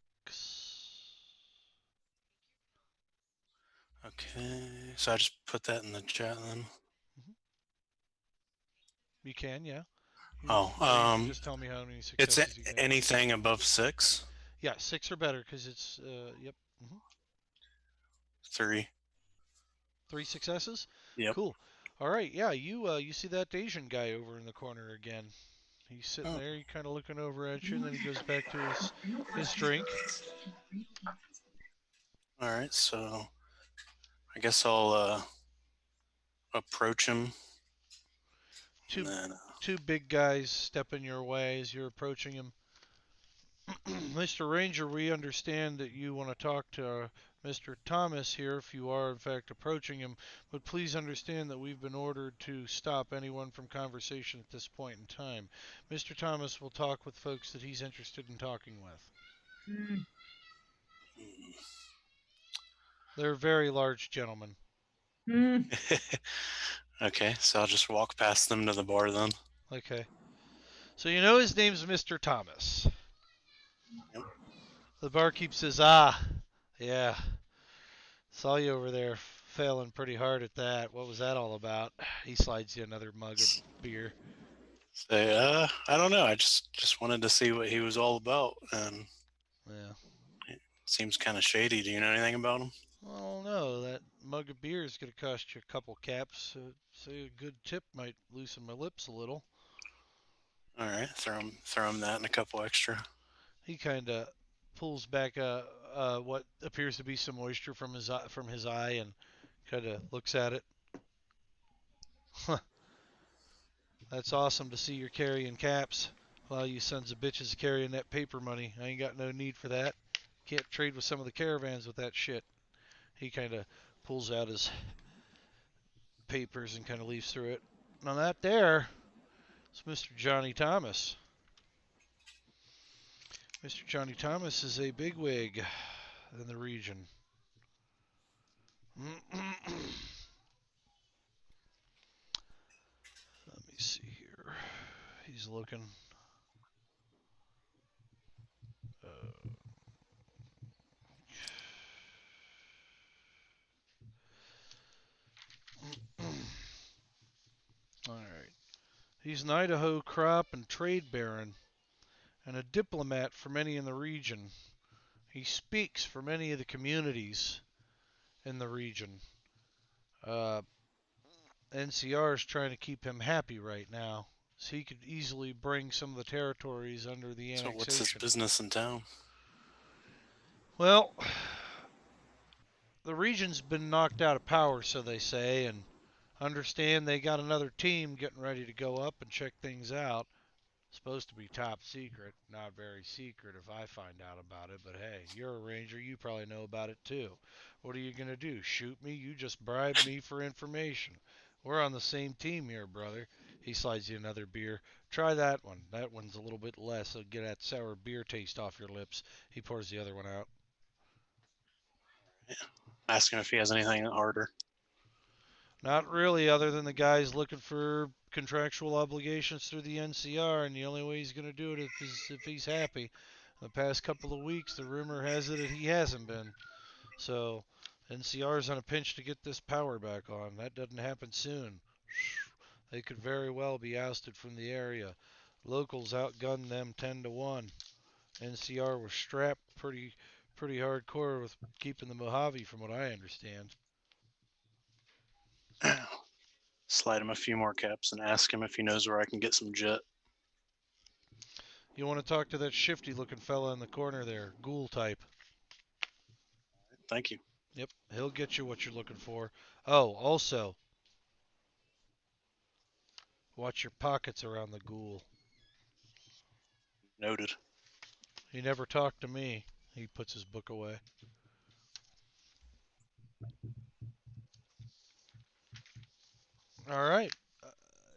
G: Okay. So I just put that in the chat then.
B: You can, yeah.
G: Oh,
B: Or you can just tell me how many
G: it's
B: successes you get.
G: anything above 6.
B: Yeah, 6 or better because it's yep.
G: 3.
B: 3 successes.
G: Yep.
B: Cool. All right, yeah. You see that Asian guy over in the corner again. He's sitting there, he kind of looking over at you, and then he goes back to his drink.
G: All right, so I guess I'll approach him.
B: Two big guys step in your way as you're approaching him. Mr. Ranger, we understand that you want to talk to Mr. Thomas here if you are in fact approaching him, but please understand that we've been ordered to stop anyone from conversation at this point in time. Mr. Thomas will talk with folks that he's interested in talking with. They're very large gentlemen.
G: Okay, so I'll just walk past them to the bar then.
B: Okay. So you know his name's Mr. Thomas.
G: Yep.
B: The barkeep says, yeah. Saw you over there failing pretty hard at that. What was that all about? He slides you another mug of beer.
G: Say, I don't know. I just wanted to see what he was all about, and
B: yeah,
G: it seems kind of shady. Do you know anything about him?
B: Well, no. That mug of beer is going to cost you a couple caps. Say a good tip might loosen my lips a little.
G: All right, throw him that and a couple extra.
B: He kind of pulls back what appears to be some moisture from his eye and kind of looks at it. That's awesome to see you're carrying caps while you sons of bitches carrying that paper money. I ain't got no need for that. Can't trade with some of the caravans with that shit. He kind of pulls out his papers and kind of leaves through it. Now that there is Mr. Johnny Thomas. Mr. Johnny Thomas is a bigwig in the region. Let me see here. He's looking. All right. He's an Idaho crop and trade baron and a diplomat for many in the region. He speaks for many of the communities in the region. NCR is trying to keep him happy right now, so he could easily bring some of the territories under the annexation.
G: So what's his business in town?
B: Well, the region's been knocked out of power, so they say, and understand they got another team getting ready to go up and check things out. Supposed to be top secret, not very secret if I find out about it, but hey, you're a ranger, you probably know about it too. What are you going to do, shoot me? You just bribed me for information. We're on the same team here, brother. He slides you another beer. Try that one. That one's a little bit less. It'll get that sour beer taste off your lips. He pours the other one out.
G: Yeah. Ask him if he has anything harder.
B: Not really, other than the guy's looking for contractual obligations through the NCR, and the only way he's going to do it is if he's happy. The past couple of weeks, the rumor has it that he hasn't been. So, NCR's on a pinch to get this power back on. That doesn't happen soon. They could very well be ousted from the area. Locals outgunned them 10-1. NCR was strapped pretty hardcore with keeping the Mojave, from what I understand.
G: Slide him a few more caps and ask him if he knows where I can get some jet.
B: You want to talk to that shifty-looking fella in the corner there, ghoul type.
G: Thank you.
B: Yep, he'll get you what you're looking for. Oh, also, watch your pockets around the ghoul.
G: Noted.
B: He never talked to me. He puts his book away. All right.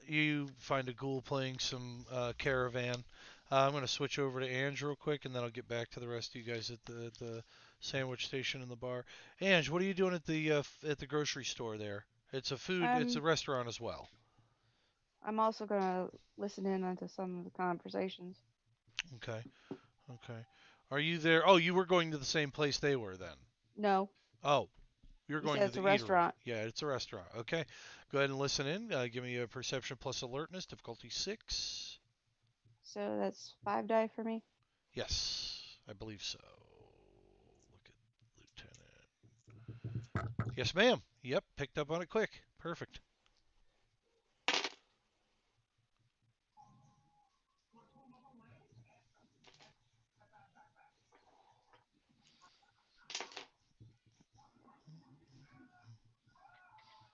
B: You find a ghoul playing some caravan. I'm going to switch over to Ange real quick, and then I'll get back to the rest of you guys at the sandwich station in the bar. Ange, what are you doing at the grocery store there? It's a food. It's a restaurant as well.
F: I'm also gonna listen in onto some of the conversations.
B: Okay. Okay. Are you there? Oh, you were going to the same place they were then.
F: No,
B: Oh, you're
F: you
B: going
F: said
B: to
F: it's
B: the
F: a
B: eatery.
F: restaurant,
B: Yeah, it's a restaurant. Okay. Go ahead and listen in. Give me a perception plus alertness, difficulty 6.
F: so that's 5 die for me.
B: Yes, I believe so. Look at Lieutenant. Yes, ma'am. Yep, picked up on it quick. Perfect.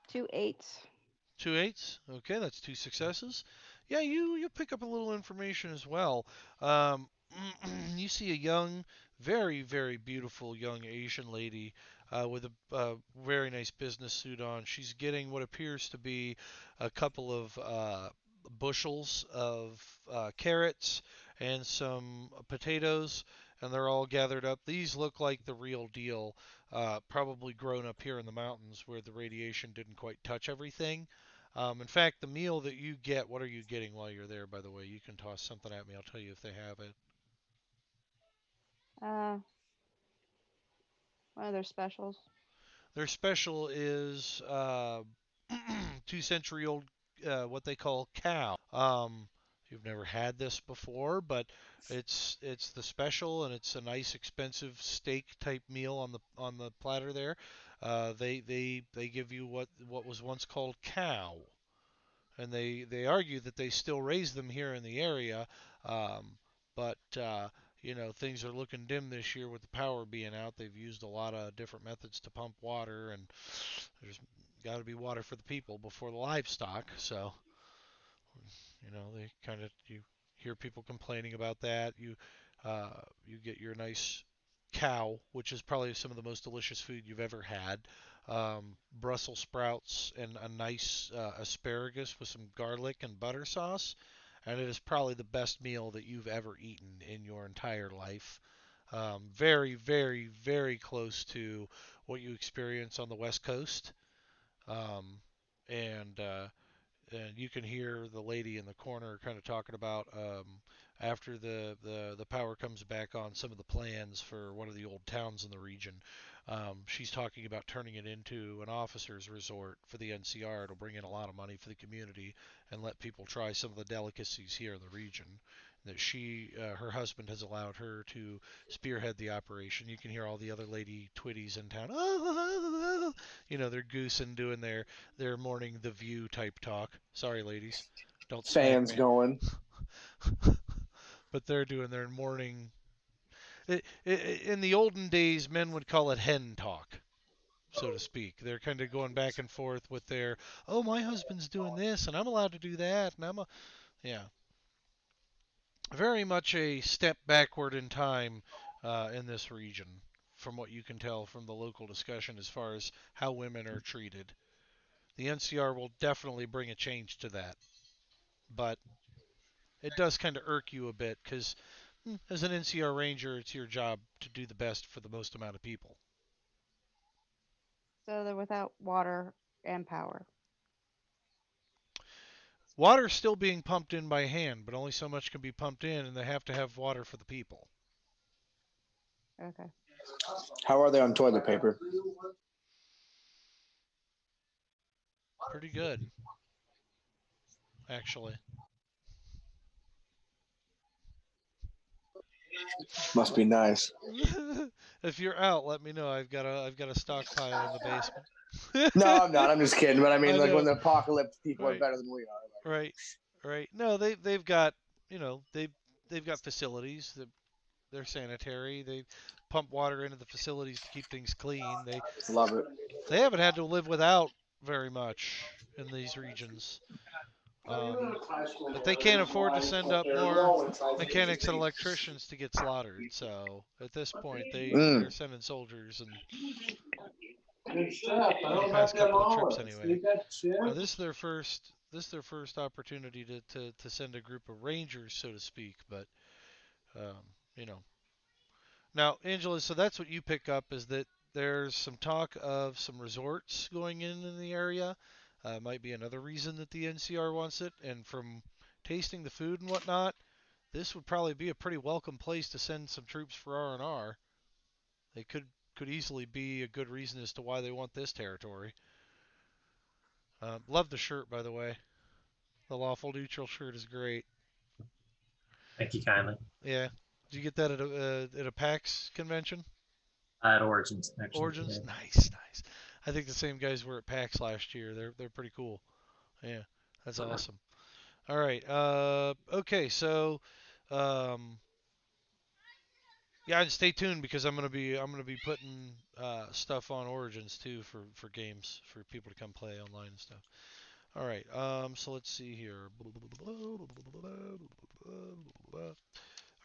F: Two eights.
B: 2 8s. Okay, that's 2 successes. Yeah, you pick up a little information as well. Um, you see a young, very beautiful young Asian lady with a very nice business suit on. She's getting what appears to be a couple of bushels of carrots and some potatoes, and they're all gathered up. These look like the real deal, probably grown up here in the mountains where the radiation didn't quite touch everything. In fact, the meal that you get, what are you getting while you're there, by the way? You can toss something at me. I'll tell you if they have it.
F: Uh, One of their specials.
B: Their special is 2 century old, what they call cow. You've never had this before, but it's the special, and it's a nice, expensive steak type meal on the platter there. They give you what was once called cow, and they argue that they still raise them here in the area, but things are looking dim this year with the power being out. They've used a lot of different methods to pump water, and there's got to be water for the people before the livestock. So they kind of you hear people complaining about that. You get your nice cow, which is probably some of the most delicious food you've ever had. Brussels sprouts and a nice asparagus with some garlic and butter sauce, and it is probably the best meal that you've ever eaten in your entire life. Very close to what you experience on the West Coast. Um, and you can hear the lady in the corner kind of talking about after the power comes back on, some of the plans for one of the old towns in the region. She's talking about turning it into an officers resort for the NCR. It'll bring in a lot of money for the community and let people try some of the delicacies here in the region. That her husband has allowed her to spearhead the operation. You can hear all the other lady twitties in town. They're goosing, doing their morning The View type talk. Sorry, ladies, don't smack
A: Fans
B: me.
A: going.
B: But they're doing their morning. In the olden days, men would call it hen talk, so to speak. They're kind of going back and forth with their, oh, my husband's doing this, and I'm allowed to do that, and yeah, very much a step backward in time in this region, from what you can tell from the local discussion as far as how women are treated. The NCR will definitely bring a change to that, but it does kind of irk you a bit because as an NCR ranger, it's your job to do the best for the most amount of people.
F: So they're without water and power.
B: Water's still being pumped in by hand, but only so much can be pumped in, and they have to have water for the people.
F: Okay.
A: How are they on toilet paper?
B: Pretty good, actually.
A: Must be nice.
B: If you're out, let me know. I've got a stockpile in the basement.
A: No, I'm not. I'm just kidding. But I mean,
B: I
A: like
B: know.
A: when the apocalypse, people are
B: Right.
A: better than we are.
B: Right. Right. No, they've got they've got facilities. They're sanitary. They pump water into the facilities to keep things clean.
A: Love it.
B: They haven't had to live without very much in these regions. But they can't afford to send up more mechanics and electricians to get slaughtered. So at this point, they're sending soldiers, and for the past couple of trips anyway. Now this is their first opportunity to send a group of rangers, so to speak. But um, you know, now Angela, so that's what you pick up is that there's some talk of some resorts going in the area. Might be another reason that the NCR wants it. And from tasting the food and whatnot, this would probably be a pretty welcome place to send some troops for R&R. They could easily be a good reason as to why they want this territory. Love the shirt, by the way. The Lawful Neutral shirt is great.
C: Thank you kindly.
B: Yeah. Did you get that at a PAX convention?
C: At Origins, actually.
B: Origins?
C: Yeah.
B: Nice. I think the same guys were at PAX last year. They're pretty cool. Yeah, that's awesome. All right. Okay, so yeah, and stay tuned because I'm gonna be putting stuff on Origins too for games for people to come play online and stuff. All right. So let's see here.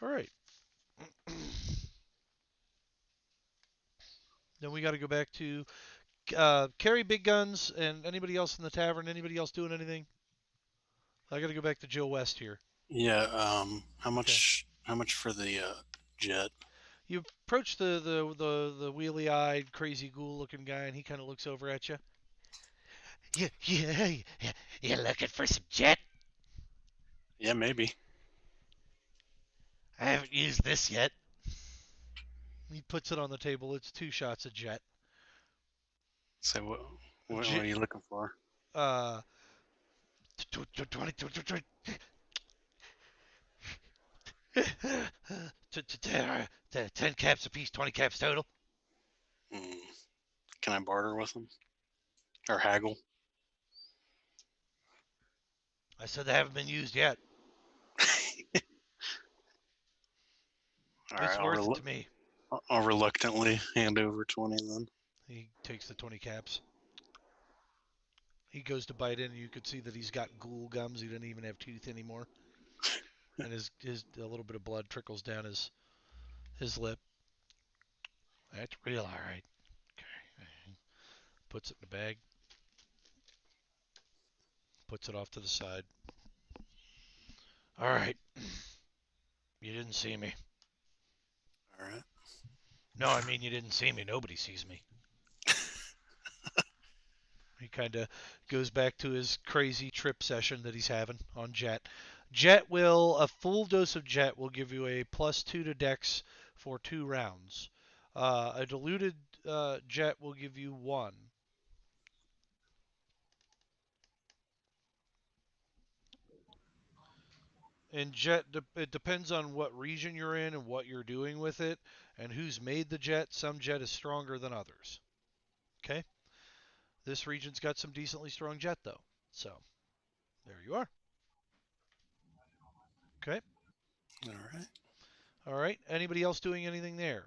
B: All right. Then we got to go back to carry big guns and anybody else in the tavern. Anybody else doing anything? I got to go back to Jill West here.
G: Yeah. How much? How much for the jet?
B: You approach the wheelie-eyed, crazy ghoul-looking guy, and he kind of looks over at you. You looking for some jet?
G: Yeah, maybe.
B: I haven't used this yet. He puts it on the table. It's 2 shots of jet.
G: So what are you looking for?
B: 10 caps apiece, 20 caps total.
G: Can I barter with them? Or haggle?
B: I said they haven't been used yet.
G: All right,
B: It's worth it to me.
G: I'll reluctantly hand over 20 then.
B: He takes the 20 caps. He goes to bite in, and you could see that he's got ghoul gums. He doesn't even have teeth anymore. And his a little bit of blood trickles down his lip. That's real, all right. Okay. Puts it in the bag. Puts it off to the side. All right. You didn't see me.
G: All right.
B: No, I mean you didn't see me. Nobody sees me. He kind of goes back to his crazy trip session that he's having on Jet. A full dose of Jet will give you a +2 to Dex for 2 rounds. A diluted Jet will give you 1. And Jet, it depends on what region you're in and what you're doing with it and who's made the Jet. Some Jet is stronger than others. Okay? This region's got some decently strong Jet, though. So, there you are. Okay?
G: All right.
B: All right. Anybody else doing anything there?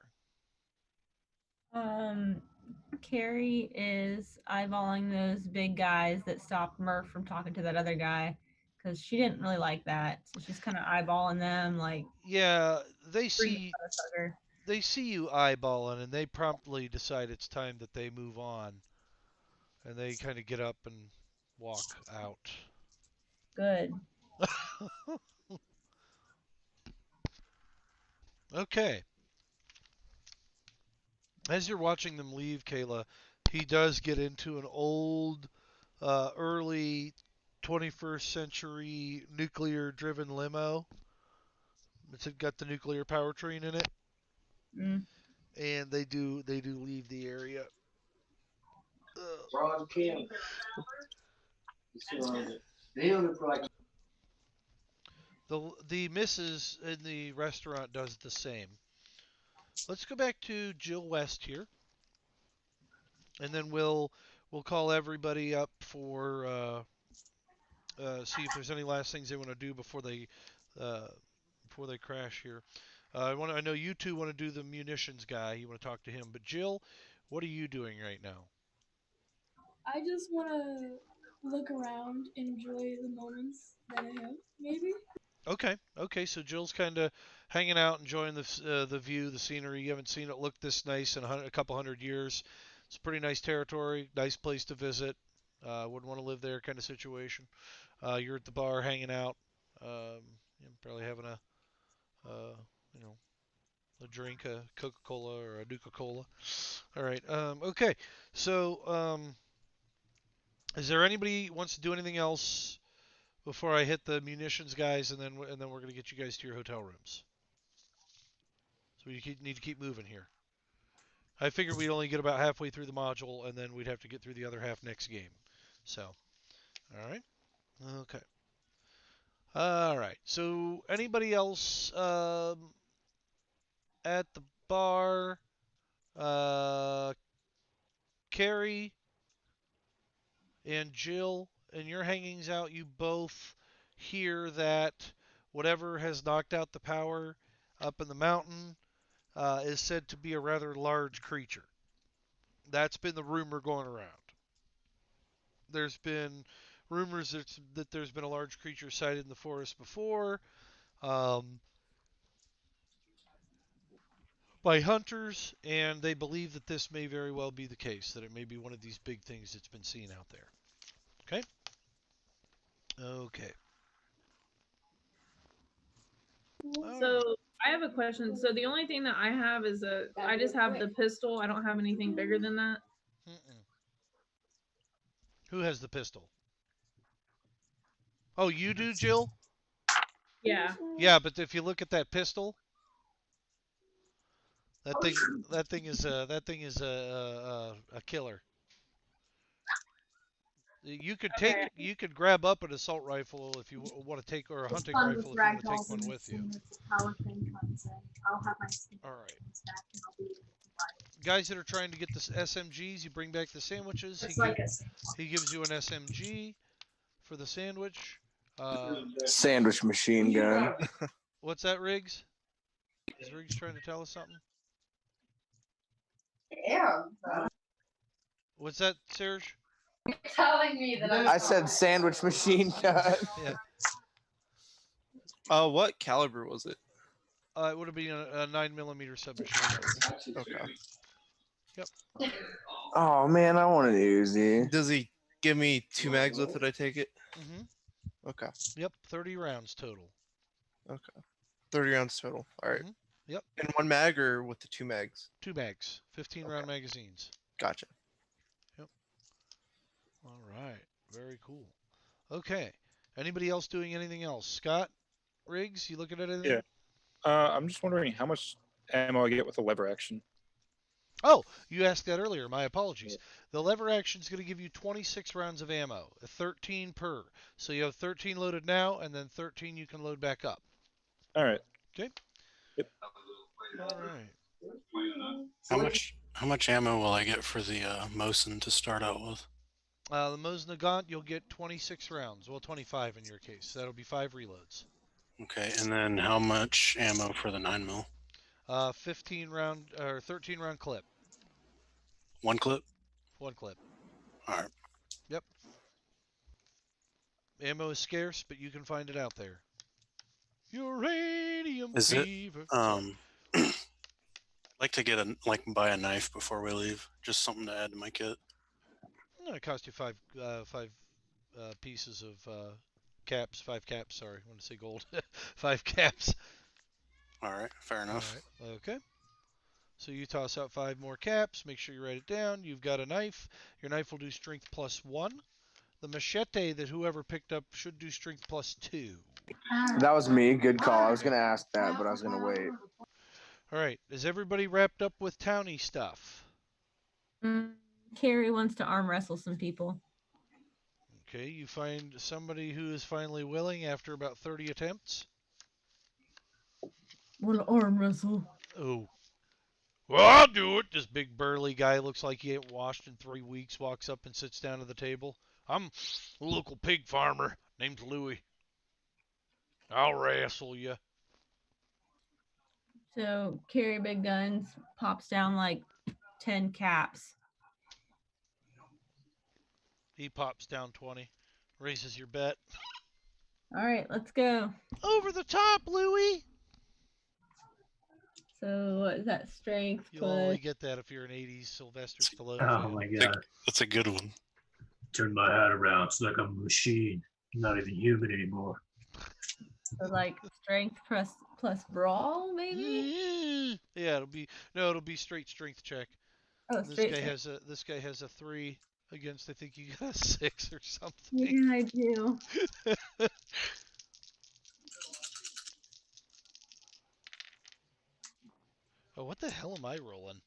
E: Carrie is eyeballing those big guys that stopped Murph from talking to that other guy because she didn't really like that. So she's kind of eyeballing them like.
B: Yeah, they see you eyeballing, and they promptly decide it's time that they move on, and they kind of get up and walk out.
E: Good.
B: Okay. As you're watching them leave, Kayla, he does get into an old, early 21st century nuclear-driven limo. It's got the nuclear powertrain in it, and they do leave the area. The missus in the restaurant does the same. Let's go back to Jill West here, and then we'll call everybody up for see if there's any last things they want to do before they crash here. I know you two want to do the munitions guy. You want to talk to him, but Jill, what are you doing right now?
H: I just want to look around, enjoy the moments that I have, maybe.
B: Okay. So Jill's kind of hanging out, enjoying the view, the scenery. You haven't seen it look this nice in a couple hundred years. It's a pretty nice territory, nice place to visit. Wouldn't want to live there kind of situation. You're at the bar hanging out, probably having a a drink, a Coca-Cola or a Nuka-Cola. All right. Okay. So Is there anybody who wants to do anything else before I hit the munitions guys, and then we're going to get you guys to your hotel rooms? So we need to keep moving here. I figured we'd only get about halfway through the module, and then we'd have to get through the other half next game. So, all right. Okay. All right. So, anybody else at the bar? Carrie and Jill, in your hangings out, you both hear that whatever has knocked out the power up in the mountain is said to be a rather large creature. That's been the rumor going around. There's been rumors that there's been a large creature sighted in the forest before by hunters, and they believe that this may very well be the case, that it may be one of these big things that's been seen out there. Okay? Okay.
O: So I have a question. So the only thing that I have is I just have the pistol. I don't have anything bigger than that.
B: Who has the pistol? Oh, you do, Jill?
O: Yeah.
B: Yeah, but if you look at that pistol, that thing is a killer. You could grab up an assault rifle if you want to take, or a hunting rifle if you want to take one with you. All right. Guys that are trying to get the SMGs, you bring back the sandwiches. He gives you an SMG for the sandwich.
A: Sandwich machine gun.
B: What's that, Riggs? Is Riggs trying to tell us something?
K: Yeah.
B: What's that, Serge?
K: You're telling me that
A: I said sandwich machine gun.
B: Yeah.
D: What caliber was it?
B: It would have been a 9mm submachine gun.
D: Okay.
B: Yep.
A: Oh man, I want an Uzi.
D: Does he give me 2 mags with it? I take it. Okay.
B: Yep. 30 rounds total.
D: Okay. 30 rounds total. All right.
B: Yep.
D: And 1 mag or with the 2 mags?
B: 2 mags. 15-round magazines.
D: Gotcha.
B: Yep. All right. Very cool. Okay. Anybody else doing anything else? Scott? Riggs? You looking at anything?
J: Yeah. I'm just wondering how much ammo I get with a lever action.
B: Oh, you asked that earlier. My apologies. The lever action is going to give you 26 rounds of ammo, 13 per. So you have 13 loaded now, and then 13 you can load back up.
J: All right.
B: Okay.
J: Yep.
B: All
G: right. How much ammo will I get for the Mosin to start out with?
B: The Mosin Nagant, you'll get 26 rounds. Well, 25 in your case. That'll be 5 reloads.
G: Okay, and then how much ammo for the 9mm?
B: 15 round or 13 round clip.
G: 1 clip?
B: 1 clip.
G: All right.
B: Yep. Ammo is scarce, but you can find it out there. Uranium
G: Is it?
B: fever.
G: I'd like to buy a knife before we leave. Just something to add to my kit.
B: It cost you 5 pieces of caps. 5 caps. Sorry, I want to say gold. 5 caps.
G: All right, fair enough.
B: All right. Okay. So you toss out 5 more caps. Make sure you write it down. You've got a knife. Your knife will do strength +1. The machete that whoever picked up should do strength +2.
A: That was me. Good call. I was going to ask that, but I was going to wait.
B: All right. Is everybody wrapped up with townie stuff?
E: Carrie wants to arm wrestle some people.
B: Okay. You find somebody who is finally willing after about 30 attempts.
E: Want to arm wrestle?
B: Oh. Well, I'll do it. This big burly guy looks like he ain't washed in 3 weeks, walks up and sits down at the table. I'm a local pig farmer named Louie. I'll wrestle you.
E: So Carrie Big Guns pops down like 10 caps.
B: He pops down 20. Raises your bet.
E: All right, let's go.
B: Over the top, Louie.
E: So what is that, strength?
B: You'll only get that if you're an 80s Sylvester Stallone
C: Oh
B: fan.
C: my god.
G: That's a good one.
C: Turn my hat around. It's like I'm a machine. I'm not even human anymore.
E: So like strength plus brawl, maybe?
B: Yeah, it'll be straight strength check.
E: Oh,
B: This
E: straight
B: guy
E: strength.
B: has a 3. against, I think you got a 6 or something.
O: Yeah, I do.
B: Oh, what the hell am I rolling?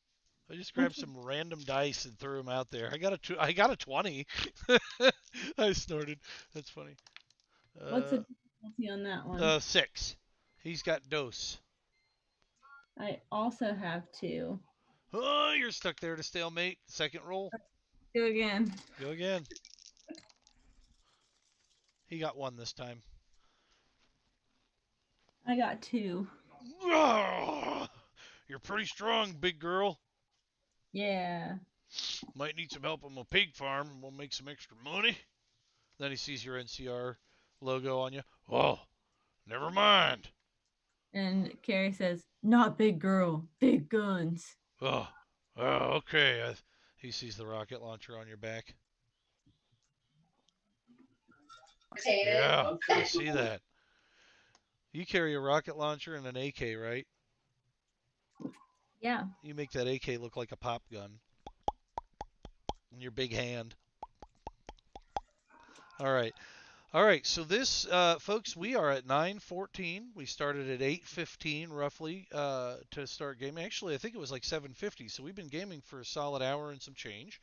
B: I just grabbed some random dice and threw them out there. I got a 20. I snorted. That's funny.
O: What's the difficulty on that one?
B: 6. He's got dose.
O: I also have 2.
B: Oh, you're stuck there to stalemate. Second roll.
O: Go again.
B: Go again. He got 1 this time.
O: I got 2.
B: Oh, you're pretty strong, big girl.
O: Yeah.
B: Might need some help on my pig farm and we'll make some extra money. Then he sees your NCR logo on you. Oh, never mind.
E: And Carrie says, "Not big girl, big guns."
B: Oh, okay. He sees the rocket launcher on your back. Yeah, I see that. You carry a rocket launcher and an AK, right?
E: Yeah.
B: You make that AK look like a pop gun. In your big hand. All right. All right, so this, folks, we are at 9:14. We started at 8:15 roughly to start gaming. Actually, I think it was like 7:50, so we've been gaming for a solid hour and some change.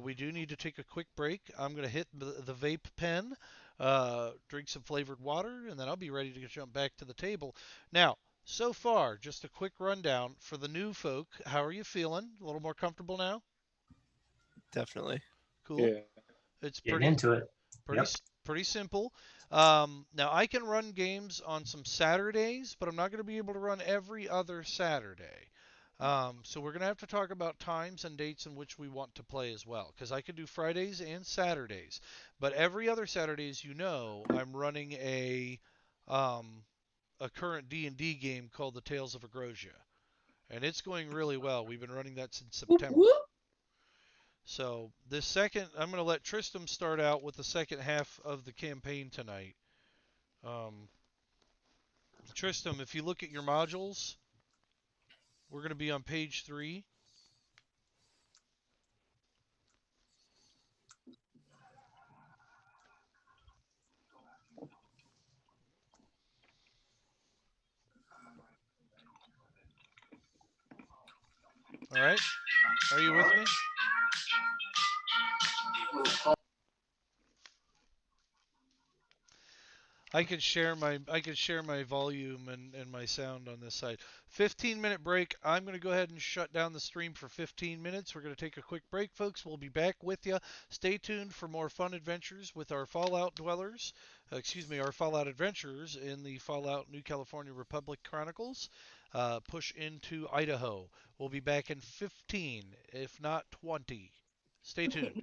B: We do need to take a quick break. I'm going to hit the vape pen, drink some flavored water, and then I'll be ready to jump back to the table. Now, so far, just a quick rundown for the new folk. How are you feeling? A little more comfortable now?
D: Definitely.
B: Cool.
J: Yeah.
B: It's
C: Getting into it.
B: pretty
C: Yep.
B: pretty simple. Now I can run games on some Saturdays, but I'm not going to be able to run every other Saturday. So we're going to have to talk about times and dates in which we want to play as well, because I can do Fridays and Saturdays, but every other Saturday, as you know, I'm running a current D&D game called The Tales of Agrosia, and it's going really well. We've been running that since September.
O: Whoop, whoop.
B: So this second, I'm going to let Tristram start out with the second half of the campaign tonight. Tristram, if you look at your modules, we're going to be on page 3. All right. Are you with me? I can share my volume and my sound on this side. 15-minute break. I'm going to go ahead and shut down the stream for 15 minutes. We're going to take a quick break, folks. We'll be back with you. Stay tuned for more fun adventures with our Fallout dwellers. Our Fallout adventurers in the Fallout New California Republic Chronicles. Push into Idaho. We'll be back in 15, if not 20. Stay tuned.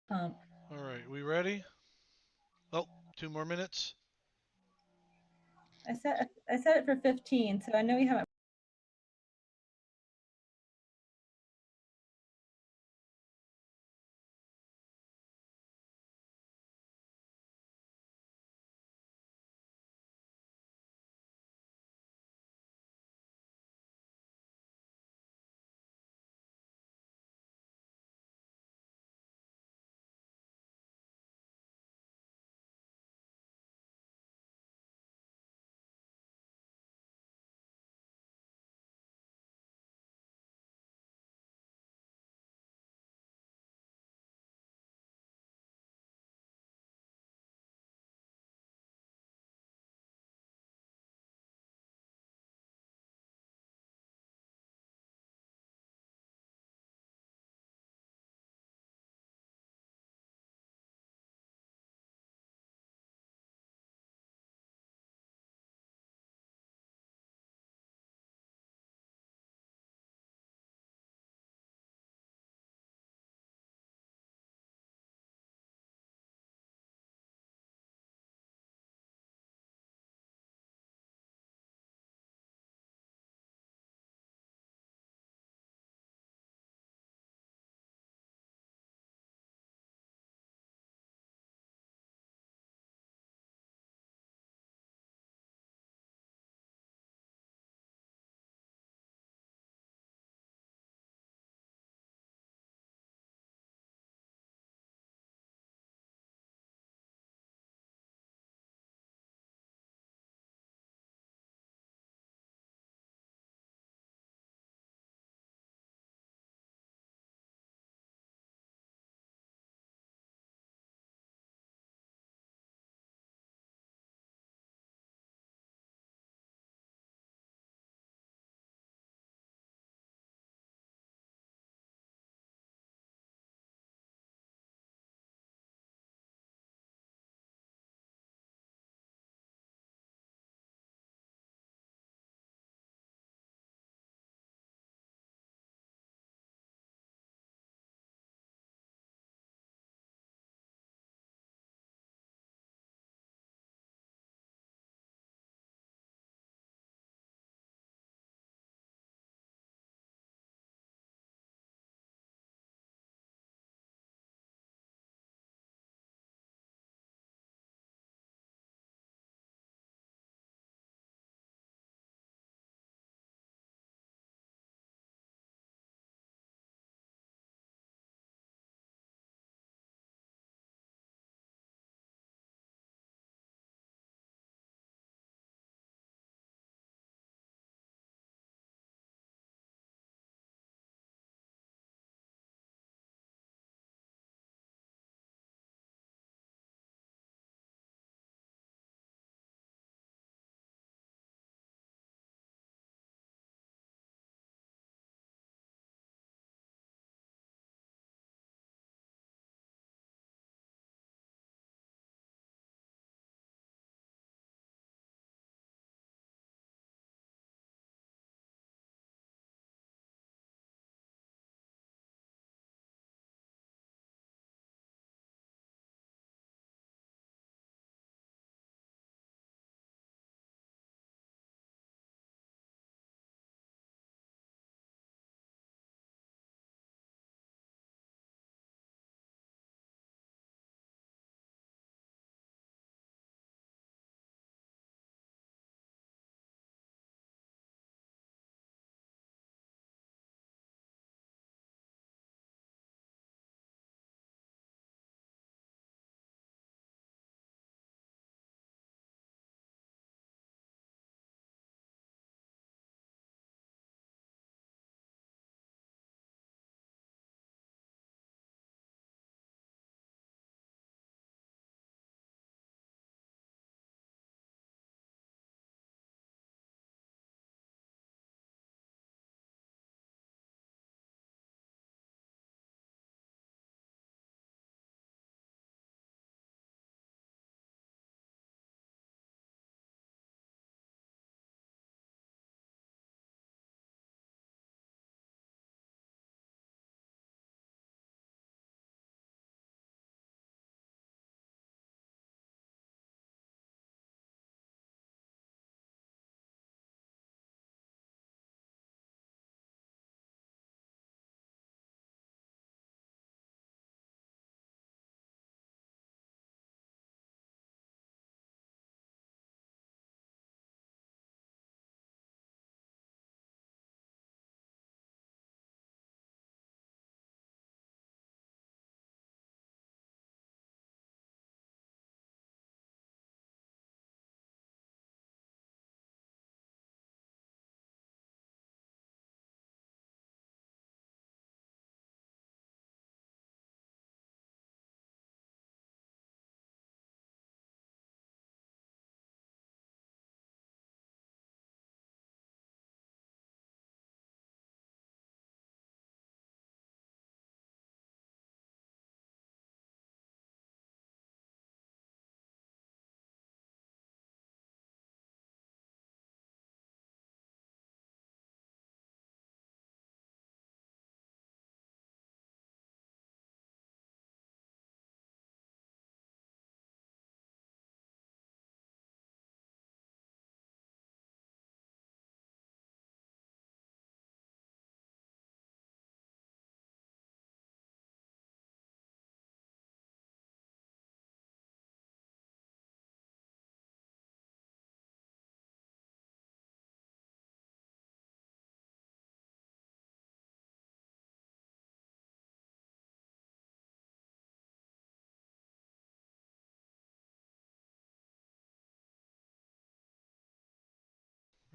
E: Pump.
B: All right, we ready? Oh, 2 more minutes.
E: I set it for 15, so I know you haven't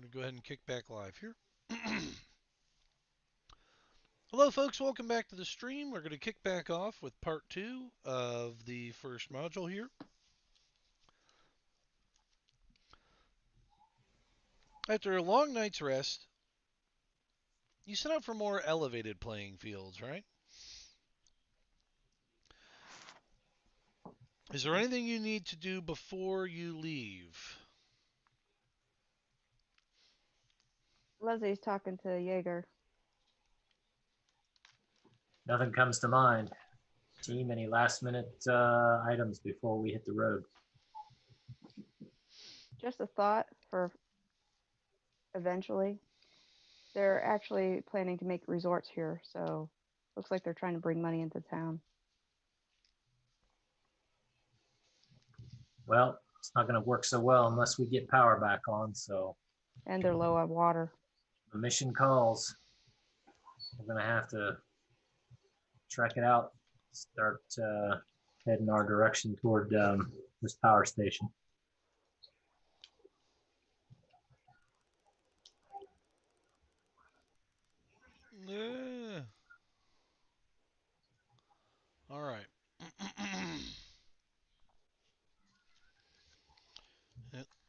B: We're going to go ahead and kick back live here. Hello, folks. Welcome back to the stream. We're going to kick back off with part 2 of the first module here. After a long night's rest, you set out for more elevated playing fields, right? Is there anything you need to do before you leave?
F: Leslie's talking to Jaeger.
C: Nothing comes to mind. Team, any last minute items before we hit the road?
F: Just a thought for eventually. They're actually planning to make resorts here, so looks like they're trying to bring money into town.
C: Well, it's not going to work so well unless we get power back on, so.
F: And they're low on water.
C: The mission calls. We're going to have to trek it out, start heading our direction toward this power station.
B: All right.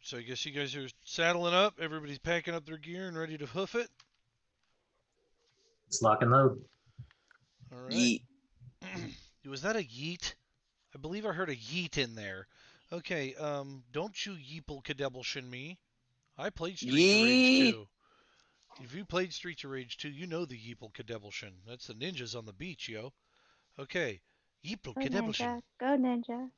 B: So I guess you guys are saddling up. Everybody's packing up their gear and ready to hoof it.
C: Let's lock and load.
B: All right. Was that a yeet? I believe I heard a yeet in there. Okay, don't you yeeple kadebbleshin me. I played Streets of Rage 2. If you played Streets of Rage 2, you know the yeeple kadebbleshin. That's the ninjas on the beach, yo. Okay, yeeple kadebbleshin.
F: Go ninja.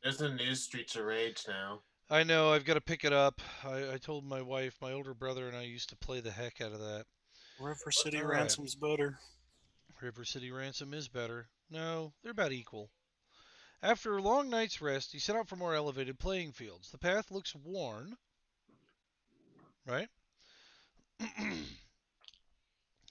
L: There's a new Streets of Rage now.
B: I know, I've got to pick it up. I told my wife, my older brother and I used to play the heck out of that.
G: River City Ransom's better.
B: River City Ransom is better. No, they're about equal. After a long night's rest, you set out for more elevated playing fields. The path looks worn, right?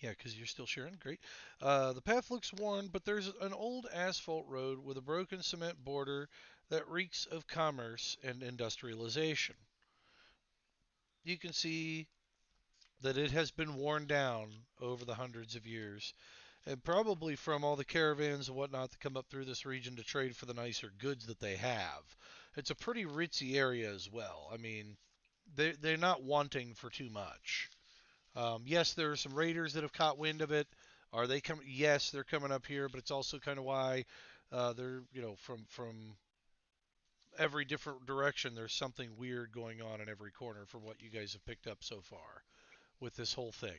B: Yeah, because you're still sharing. Great. The path looks worn, but there's an old asphalt road with a broken cement border that reeks of commerce and industrialization. You can see that it has been worn down over the hundreds of years, and probably from all the caravans and whatnot that come up through this region to trade for the nicer goods that they have. It's a pretty ritzy area as well. I mean, they're not wanting for too much. Yes, there are some raiders that have caught wind of it. Are they coming? Yes, they're coming up here, but it's also kind of why they're, from every different direction, there's something weird going on in every corner from what you guys have picked up so far with this whole thing.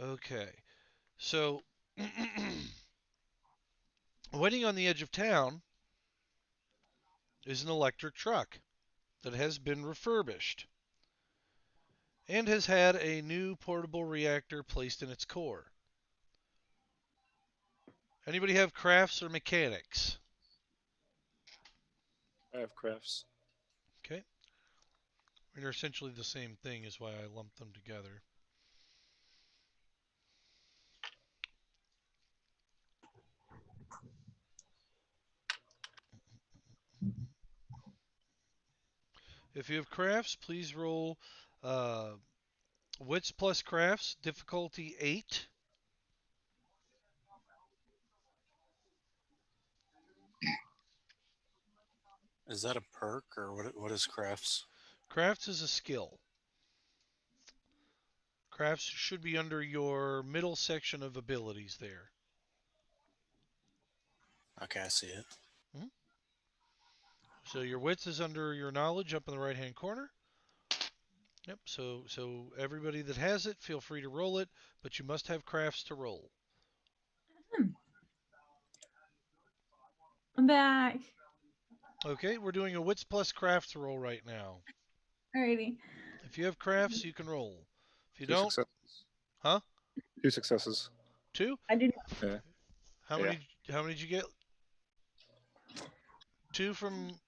B: Okay, so waiting on the edge of town is an electric truck that has been refurbished and has had a new portable reactor placed in its core. Anybody have crafts or mechanics?
J: I have crafts.
B: Okay. They're essentially the same thing, is why I lumped them together. If you have crafts, please roll Wits plus crafts, difficulty 8.
G: Is that a perk or what is crafts?
B: Crafts is a skill. Crafts should be under your middle section of abilities there.
G: Okay, I see it.
B: Hmm? So your wits is under your knowledge up in the right-hand corner. Yep, so everybody that has it, feel free to roll it, but you must have crafts to roll.
E: I'm back.
B: Okay, we're doing a wits plus crafts roll right now.
E: Alrighty.
B: If you have crafts, you can roll. If you
J: 2
B: don't,
J: successes.
B: huh?
J: 2 successes.
B: 2?
E: I did.
J: Yeah.
B: How many did you get? 2 from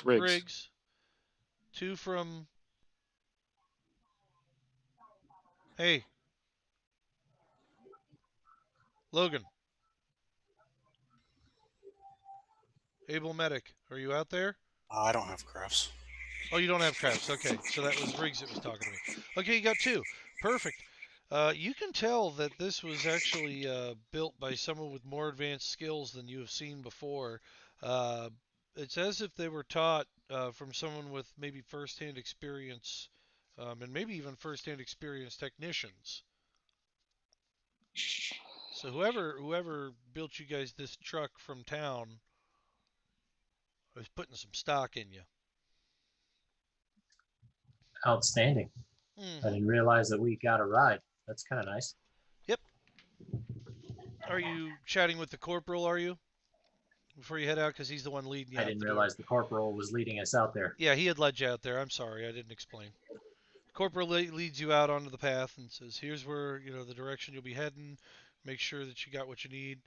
B: Riggs. 2 from. Hey. Logan. Able Medic, are you out there?
G: I don't have crafts.
B: Oh, you don't have crafts. Okay, so that was Riggs that was talking to me. Okay, you got 2. Perfect. You can tell that this was actually built by someone with more advanced skills than you have seen before. Uh, it's as if they were taught from someone with maybe first-hand experience, and maybe even first-hand experienced technicians. So whoever built you guys this truck from town is putting some stock in you.
C: Outstanding. I
B: Mm-hmm.
C: didn't realize that we got a ride. That's kind of nice.
B: Yep. Are you chatting with the corporal, are you? Before you head out, because he's the one leading you
C: I
B: out
C: didn't
B: the door.
C: realize the corporal was leading us out there.
B: Yeah, he had led you out there. I'm sorry, I didn't explain. Corporal leads you out onto the path and says, here's where, the direction you'll be heading. Make sure that you got what you need.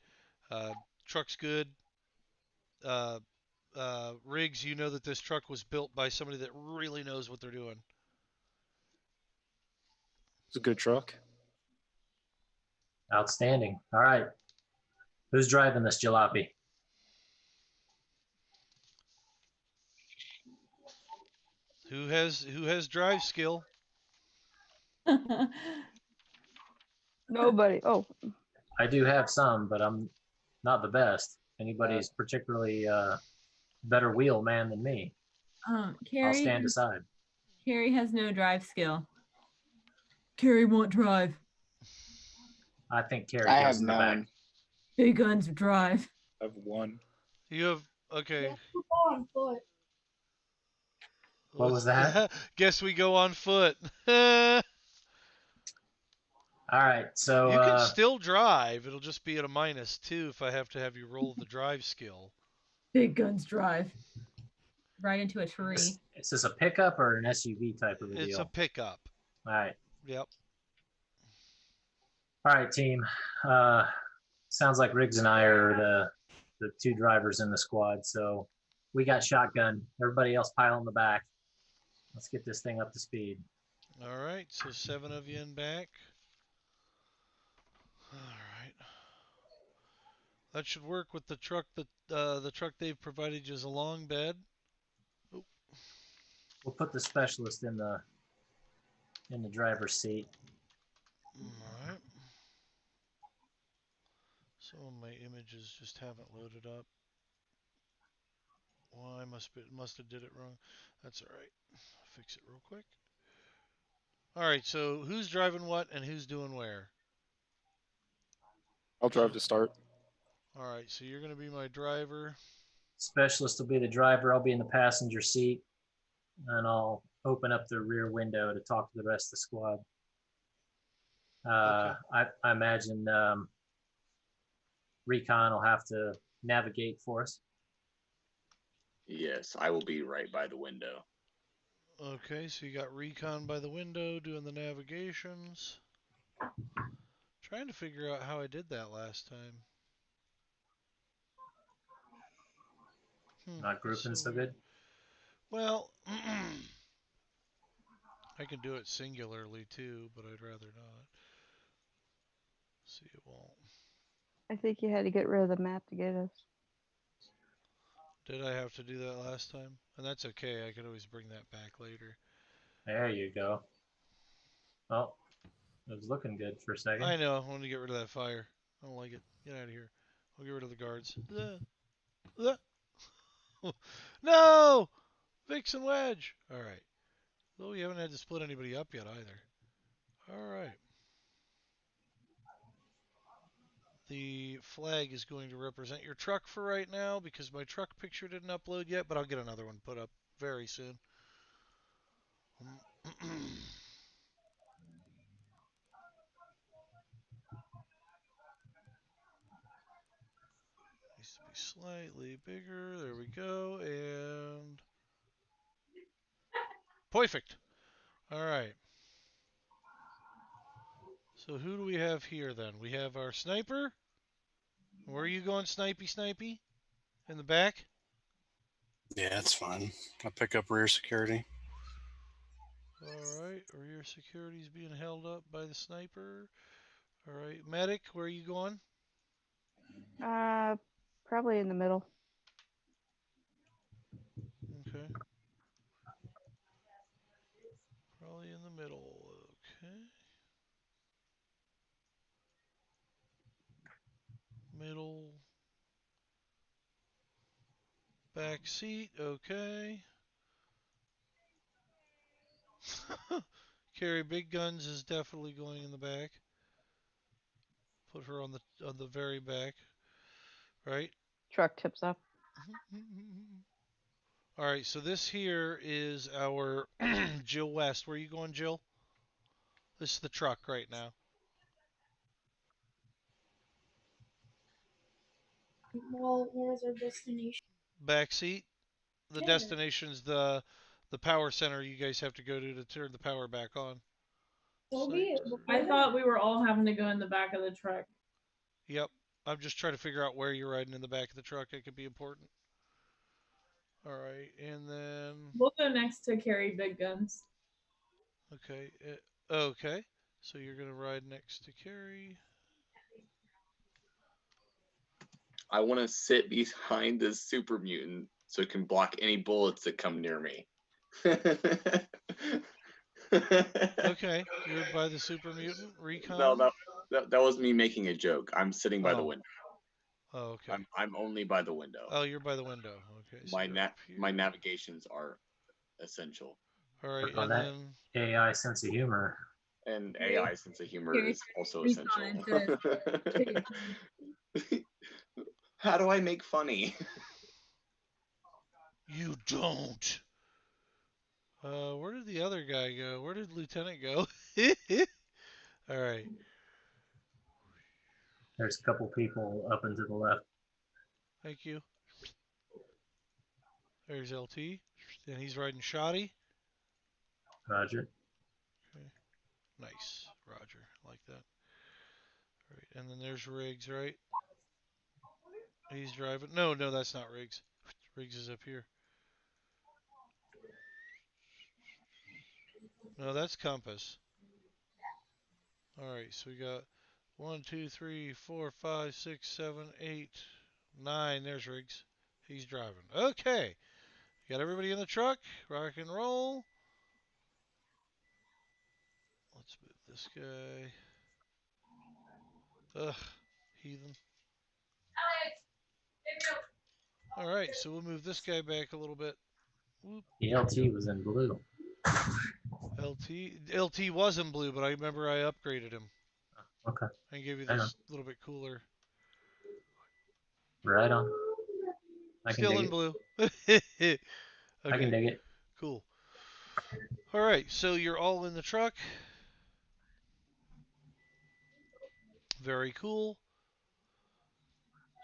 B: Truck's good. Riggs, you know that this truck was built by somebody that really knows what they're doing.
J: It's a good truck.
C: Outstanding. All right. Who's driving this jalopy?
B: Who has drive skill?
F: Nobody. Oh,
C: I do have some, but I'm not the best. Anybody's particularly better wheel man than me, I'll
E: Carrie.
C: stand aside.
E: Carrie has no drive skill. Carrie won't drive.
C: I think Carrie
A: I
C: goes
A: have
C: in the back.
A: none.
E: Big guns drive.
J: I have 1.
B: You have okay.
H: On foot.
C: What was that?
B: Guess we go on foot.
C: All right, so
B: you can still drive. It'll just be at a -2 if I have to have you roll the drive skill.
E: Big guns drive. Right into a tree.
C: Is this a pickup or an SUV type of a deal?
B: It's a pickup.
C: All right.
B: Yep.
C: All right, team. Sounds like Riggs and I are the 2 drivers in the squad. So we got shotgun. Everybody else pile in the back. Let's get this thing up to speed.
B: All right, so 7 of you in back. All right. That should work with the truck that the truck they've provided you as a long bed. Oop.
C: We'll put the specialist in the driver's seat.
B: All right. Some of my images just haven't loaded up. Well, I must have did it wrong. That's all right. I'll fix it real quick. All right, so who's driving what and who's doing where?
J: I'll drive to start.
B: All right, so you're going to be my driver.
C: Specialist will be the driver. I'll be in the passenger seat, and I'll open up the rear window to talk to the rest of the squad.
B: Okay.
C: I imagine Recon will have to navigate for us.
I: Yes, I will be right by the window.
B: Okay, so you got Recon by the window doing the navigations. Trying to figure out how I did that last time.
C: Not grouping so good.
B: Well, I can do it singularly too, but I'd rather not. See, it won't.
F: I think you had to get rid of the map to get us.
B: Did I have to do that last time? And that's okay. I could always bring that back later.
C: There you go. Well, it was looking good for a second.
B: I know. I want to get rid of that fire. I don't like it. Get out of here. I'll get rid of the guards. No! Vixen Wedge! Alright. Though we haven't had to split anybody up yet either. Alright. The flag is going to represent your truck for right now because my truck picture didn't upload yet, but I'll get another one put up very soon. Needs to be slightly bigger. There we go. And perfect. All right. So who do we have here then? We have our sniper. Where are you going, snipey? In the back?
G: Yeah, that's fine. I'll pick up rear security.
B: All right. Rear security is being held up by the sniper. All right. Medic, where are you going?
F: Probably in the middle.
B: Okay. Okay. Probably in the middle. Okay. Middle. Back seat. Okay. Carry big guns is definitely going in the back. Put her on the very back. Right?
P: Truck tips up.
B: All right, so this here is our Jill West. Where are you going, Jill? This is the truck right now.
H: Well, where's our destination?
B: Back seat. The
H: Yeah.
B: destination's the power center you guys have to go to turn the power back on.
O: I thought we were all having to go in the back of the truck.
B: Yep. I'm just trying to figure out where you're riding in the back of the truck. It could be important. All right, and then
O: We'll go next to carry big guns.
B: okay, okay. So you're gonna ride next to Carrie.
I: I want to sit behind this super mutant so it can block any bullets that come near me.
B: Okay, you're by the super mutant recon.
I: No, that was me making a joke. I'm sitting by the window.
B: Oh, okay.
I: I'm only by the window.
B: Oh, you're by the window. Okay. So
I: my navigations are essential.
B: All right,
C: and then AI sense of humor.
I: And AI sense of humor is also essential. How do I make funny?
B: You don't. Where did the other guy go? Where did Lieutenant go? All right.
C: There's a couple people up and to the left.
B: Thank you. There's LT, and he's riding Shoddy.
C: Roger.
B: Okay. Nice, Roger. Like that. All right, and then there's Riggs, right? He's driving. No, that's not Riggs. Riggs is up here. No, that's Compass. All right, so we got 1, 2, 3, 4, 5, 6, 7, 8, 9. There's Riggs. He's driving. Okay. Got everybody in the truck. Rock and roll. Let's move this guy. Ugh, heathen. All right, so we'll move this guy back a little bit. Whoop.
C: The LT was in blue.
B: LT was in blue, but I remember I upgraded him.
C: Okay.
B: I gave you this little bit cooler.
C: Right on.
B: Still in blue. Okay.
C: I can dig it.
B: Cool. All right, so you're all in the truck. Very cool.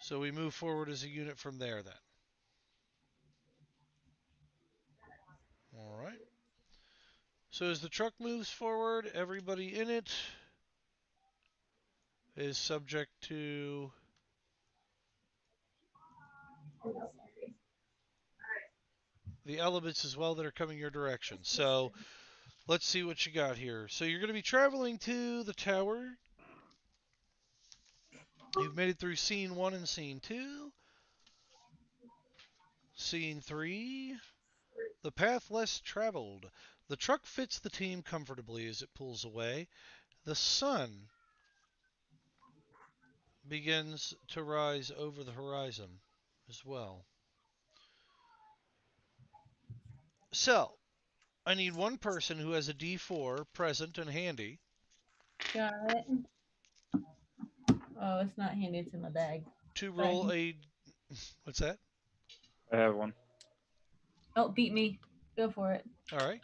B: So we move forward as a unit from there then. All right. So as the truck moves forward, everybody in it is subject to the elements as well that are coming your direction. So let's see what you got here. So you're going to be traveling to the tower. You've made it through scene 1 and scene 2. Scene 3. The path less traveled. The truck fits the team comfortably as it pulls away. The sun begins to rise over the horizon as well. So, I need one person who has a D4 present and handy.
E: Got it. Oh, it's not handy. It's in my bag.
B: To roll a... What's that?
J: I have one.
E: Oh, beat me. Go for it.
B: All right.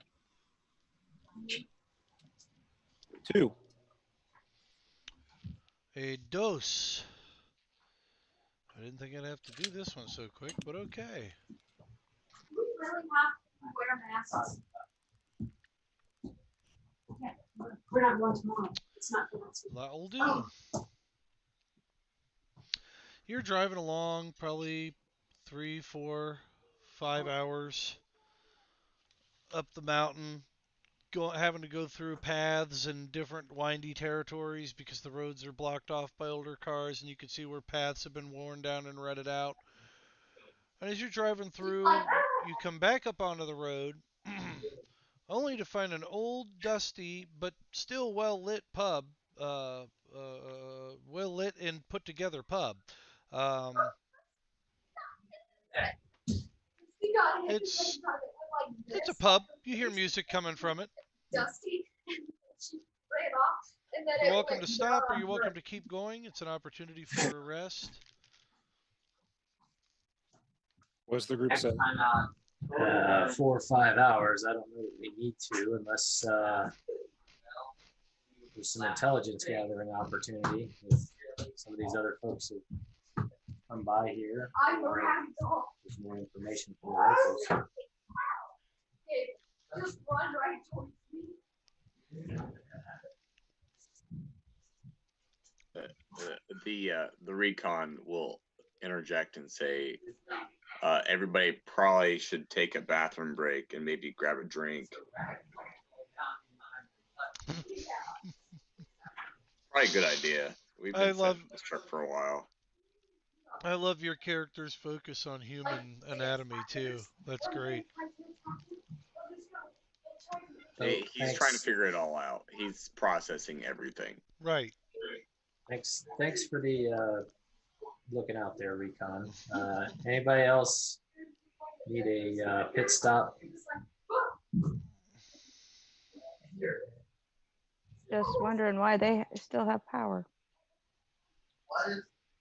J: 2.
B: A dose. I didn't think I'd have to do this one so quick, but okay.
K: We really have to wear masks. Okay. We're not going tomorrow. It's not for us.
B: That'll do. You're driving along probably 3, 4, 5 hours up the mountain, having to go through paths and different windy territories because the roads are blocked off by older cars, and you can see where paths have been worn down and rutted out. And as you're driving through, you come back up onto the road, only to find an old, dusty, but still well-lit pub, well-lit and put-together pub. It's a pub. You hear music coming from it.
K: Dusty. She ran off, and then
B: You're
K: it
B: welcome to
K: went
B: stop or
K: down.
B: you're welcome to keep going. It's an opportunity for a rest.
J: What's the group say?
C: 4 or 5 hours. I don't know that we need to unless there's some intelligence gathering opportunity. If some of these other folks have come by here, or there's more information from the locals.
K: Okay, just run right towards me.
I: The recon will interject and say, everybody probably should take a bathroom break and maybe grab a drink. Probably a good idea. We've been sitting in this truck for a while.
B: I love your character's focus on human anatomy too. That's great.
I: He's trying to figure it all out. He's processing everything.
B: Right.
C: Thanks for the looking out there, Recon. Anybody else need a pit stop?
F: Just wondering why they still have power.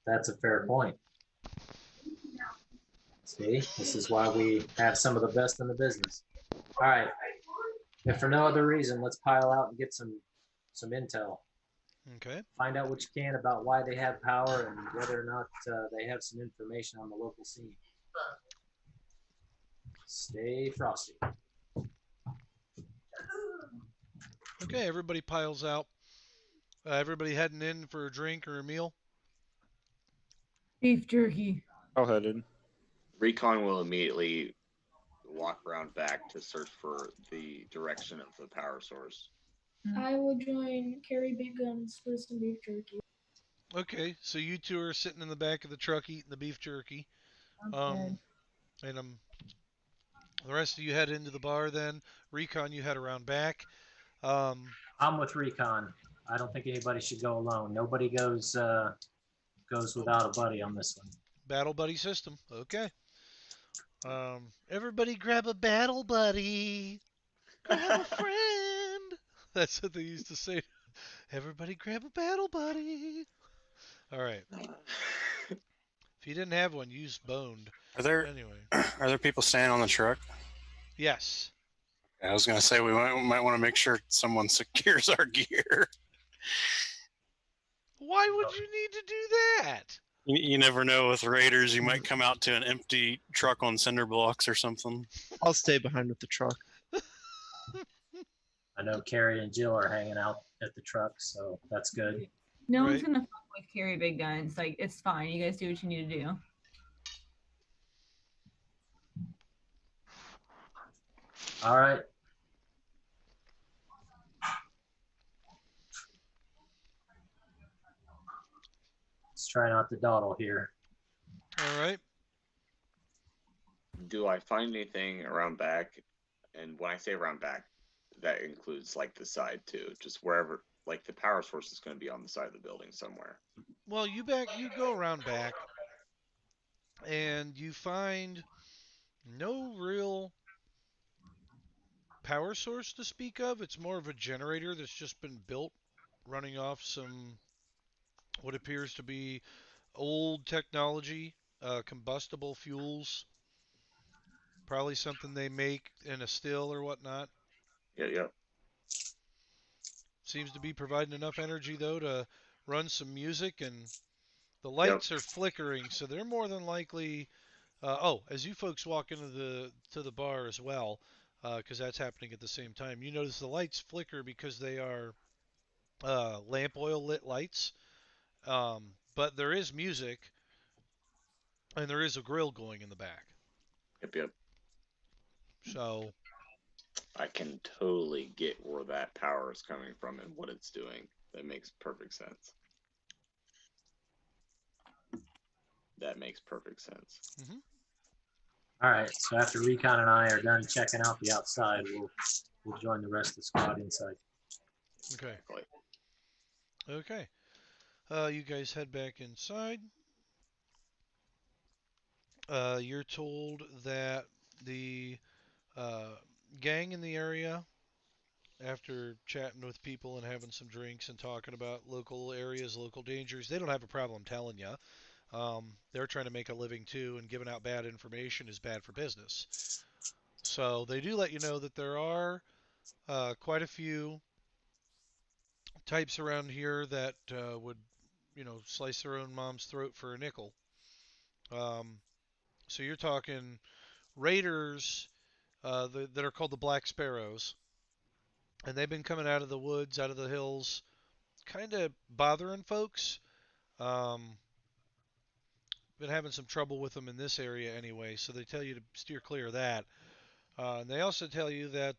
C: That's a fair point. See, this is why we have some of the best in the business. All right. If for no other reason, let's pile out and get some intel.
B: Okay.
C: Find out what you can about why they have power and whether or not they have some information on the local scene. Stay frosty.
B: Okay, everybody piles out. Everybody heading in for a drink or a meal?
E: Beef jerky.
J: I'll head in.
I: Recon will immediately walk around back to search for the direction of the power source.
H: I will join Carrie Big Guns for some beef jerky.
B: Okay, so you two are sitting in the back of the truck eating the beef jerky. And the rest of you head into the bar then. Recon, you head around back.
C: I'm with Recon. I don't think anybody should go alone. Nobody goes without a buddy on this one.
B: Battle buddy system. Okay. Everybody grab a battle buddy. Grab a friend. That's what they used to say. Everybody grab a battle buddy. All right. If you didn't have one, use boned.
G: Are there people staying on the truck?
B: Yes.
G: I was gonna say we might want to make sure someone secures our gear.
B: Why would you need to do that?
G: You never know with raiders. You might come out to an empty truck on cinder blocks or something.
D: I'll stay behind with the truck.
C: I know Carrie and Jill are hanging out at the truck, so that's good.
E: No one's gonna fuck with Carrie Big Guns. Like, it's fine. You guys do what you need to do.
C: All right. Let's try not to dawdle here.
B: All right.
I: Do I find anything around back? And when I say around back, that includes like the side too, just wherever, like the power source is going to be on the side of the building somewhere.
B: Well, you go around back, and you find no real power source to speak of. It's more of a generator that's just been built, running off some what appears to be old technology, combustible fuels. Probably something they make in a still or whatnot.
I: Yeah.
B: Seems to be providing enough energy though to run some music, and the lights are flickering, so they're more than likely. As you folks walk into the bar as well, because that's happening at the same time, you notice the lights flicker because they are lamp oil lit lights. But there is music, and there is a grill going in the back.
I: Yep.
B: So
I: I can totally get where that power is coming from and what it's doing. That makes perfect sense. That makes perfect sense.
B: Mm-hmm.
C: All right. So after Recon and I are done checking out the outside, we'll join the rest of the squad inside.
B: Okay. Okay. You guys head back inside. You're told that the gang in the area, after chatting with people and having some drinks and talking about local areas, local dangers, they don't have a problem telling you. They're trying to make a living too, and giving out bad information is bad for business. So they do let you know that there are quite a few types around here that would, slice their own mom's throat for a nickel. Um, so you're talking raiders that are called the Black Sparrows, and they've been coming out of the woods, out of the hills, kind of bothering folks. Um, been having some trouble with them in this area anyway, so they tell you to steer clear of that. And they also tell you that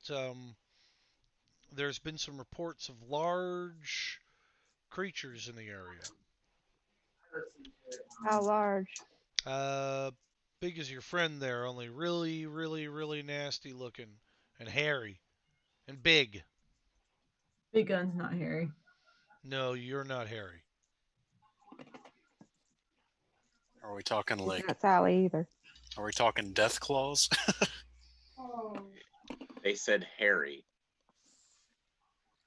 B: there's been some reports of large creatures in the area.
F: How large?
B: Big as your friend there, only really, really, really nasty looking and hairy and big.
E: Big Gun's not hairy.
B: No, you're not hairy.
G: Are we talking
F: He's
G: like?
F: not Sally either.
G: Are we talking death claws?
I: They said hairy.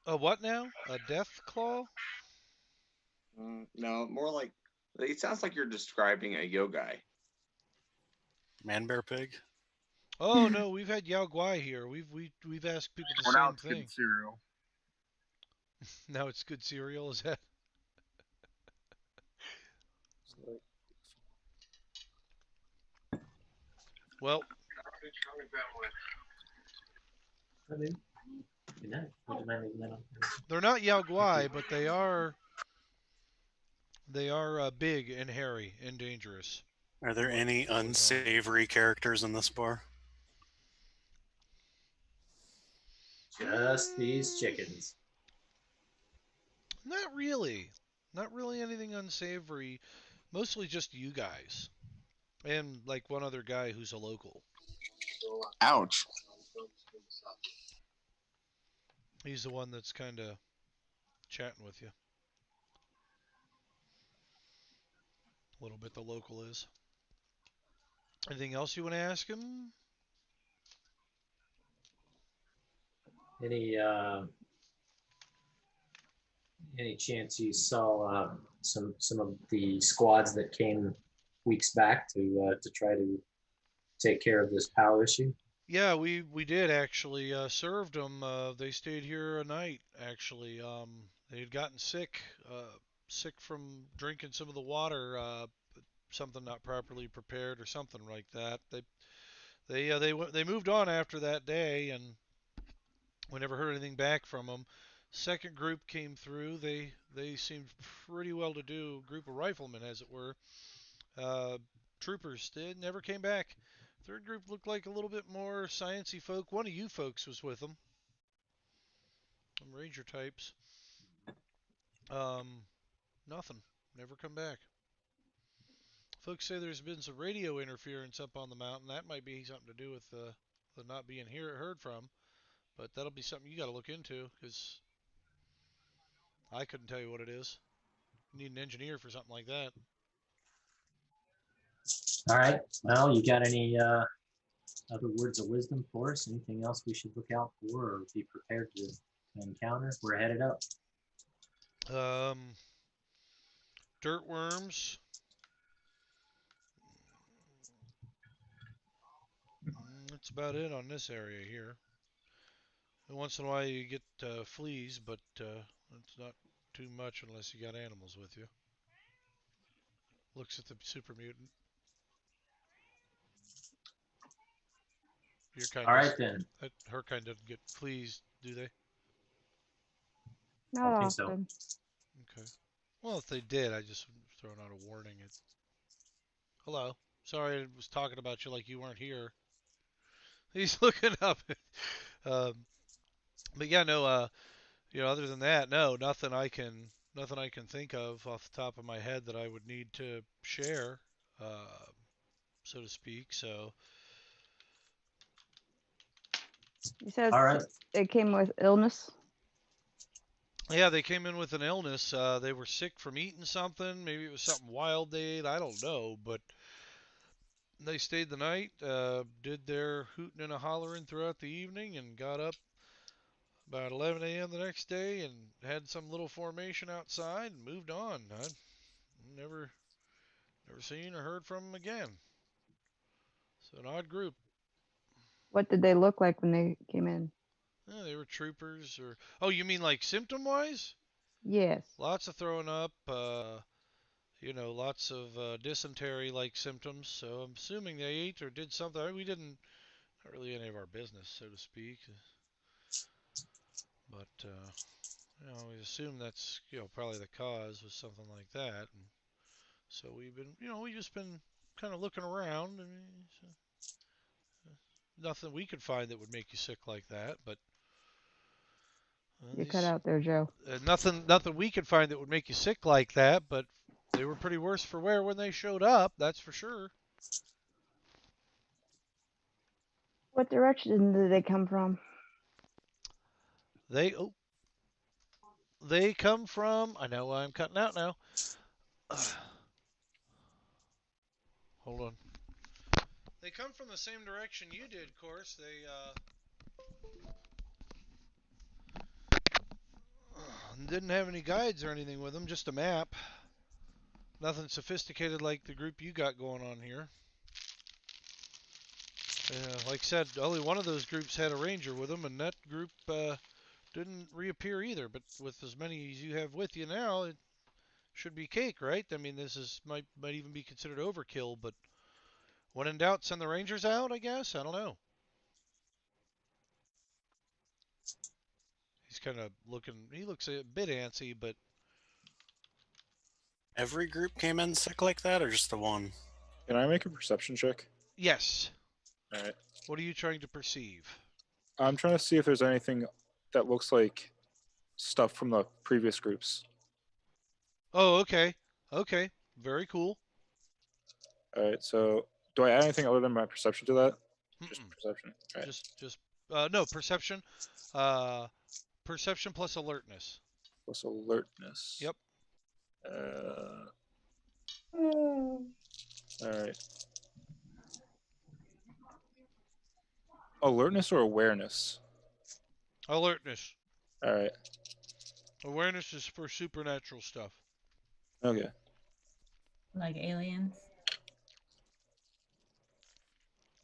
B: A what now? A death claw?
I: No, more like it sounds like you're describing a yogai.
G: Man bear pig?
B: Oh no, we've had Yao Guai here. We've asked people the
P: now
B: same
P: it's
B: thing.
P: good cereal.
B: Now it's good cereal, is that? Well, they're not Yao Guai, but they are big and hairy and dangerous.
G: Are there any unsavory characters in this bar?
C: Just these chickens.
B: Not really. Not really anything unsavory. Mostly just you guys. And like one other guy who's a local.
P: Ouch.
B: He's the one that's kind of chatting with you. A little bit, the local is. Anything else you want to ask him?
C: Any chance you saw some of the squads that came weeks back to try to take care of this POW issue?
B: Yeah, we did actually. Served them. They stayed here a night actually. They had gotten sick, sick from drinking some of the water. Something not properly prepared or something like that. They moved on after that day, and we never heard anything back from them. Second group came through. They seemed pretty well to do. Group of riflemen, as it were. Troopers did never came back. Third group looked like a little bit more sciencey folk. One of you folks was with them. Some ranger types. Nothing. Never come back. Folks say there's been some radio interference up on the mountain. That might be something to do with the not being heard from. But that'll be something you got to look into, because I couldn't tell you what it is. You need an engineer for something like that.
C: All right. Well, you got any other words of wisdom for us? Anything else we should look out for or be prepared to encounter? We're headed up.
B: Dirt worms. That's about it on this area here. And once in a while you get fleas, but it's not too much unless you got animals with you. Looks at the super mutant. Your kind.
C: All right then.
B: Her kind doesn't get fleas, do they?
F: Not often.
B: Okay. Well, if they did, I just throwing out a warning. Hello. Sorry, I was talking about you like you weren't here. He's looking up. But yeah, no. Other than that, no, nothing I can think of off the top of my head that I would need to share, so to speak. So,
F: You said
C: All right.
F: it came with illness.
B: Yeah, they came in with an illness. They were sick from eating something. Maybe it was something wild they ate. I don't know. But they stayed the night, did their hooting and a hollering throughout the evening, and got up about 11 a.m. the next day and had some little formation outside and moved on. I never seen or heard from them again. So an odd group.
F: What did they look like when they came in?
B: Yeah, they were troopers or oh, you mean like symptom wise?
F: Yes.
B: Lots of throwing up, lots of dysentery like symptoms. So I'm assuming they ate or did something. We didn't not really any of our business, so to speak. But we assume that's probably the cause was something like that. And so we've been we just been kind of looking around. I mean, nothing we could find that would make you sick like that, but
F: You cut out there, Joe.
B: nothing we could find that would make you sick like that, but they were pretty worse for wear when they showed up, that's for sure.
F: What direction did they come from?
B: They come from, I know I'm cutting out now. Hold on. They come from the same direction you did, of course. They didn't have any guides or anything with them, just a map. Nothing sophisticated like the group you got going on here. Like I said, only one of those groups had a ranger with them, and that group didn't reappear either. But with as many as you have with you now, it should be cake, right? I mean, this might even be considered overkill. But when in doubt, send the rangers out, I guess. I don't know. He's kind of looking. He looks a bit antsy, but
G: Every group came in sick like that, or just the one?
J: Can I make a perception check?
B: yes.
J: All right.
B: What are you trying to perceive?
J: I'm trying to see if there's anything that looks like stuff from the previous groups.
B: Oh, okay. Okay. Very cool.
J: All right. So, do I add anything other than my perception to that? Just
B: Mm-mm.
J: perception. All right.
B: Just no perception. Perception plus alertness.
J: Plus alertness.
B: Yep.
J: All right. Alertness or awareness?
B: Alertness.
J: All right.
B: Awareness is for supernatural stuff.
J: Okay.
E: Like aliens.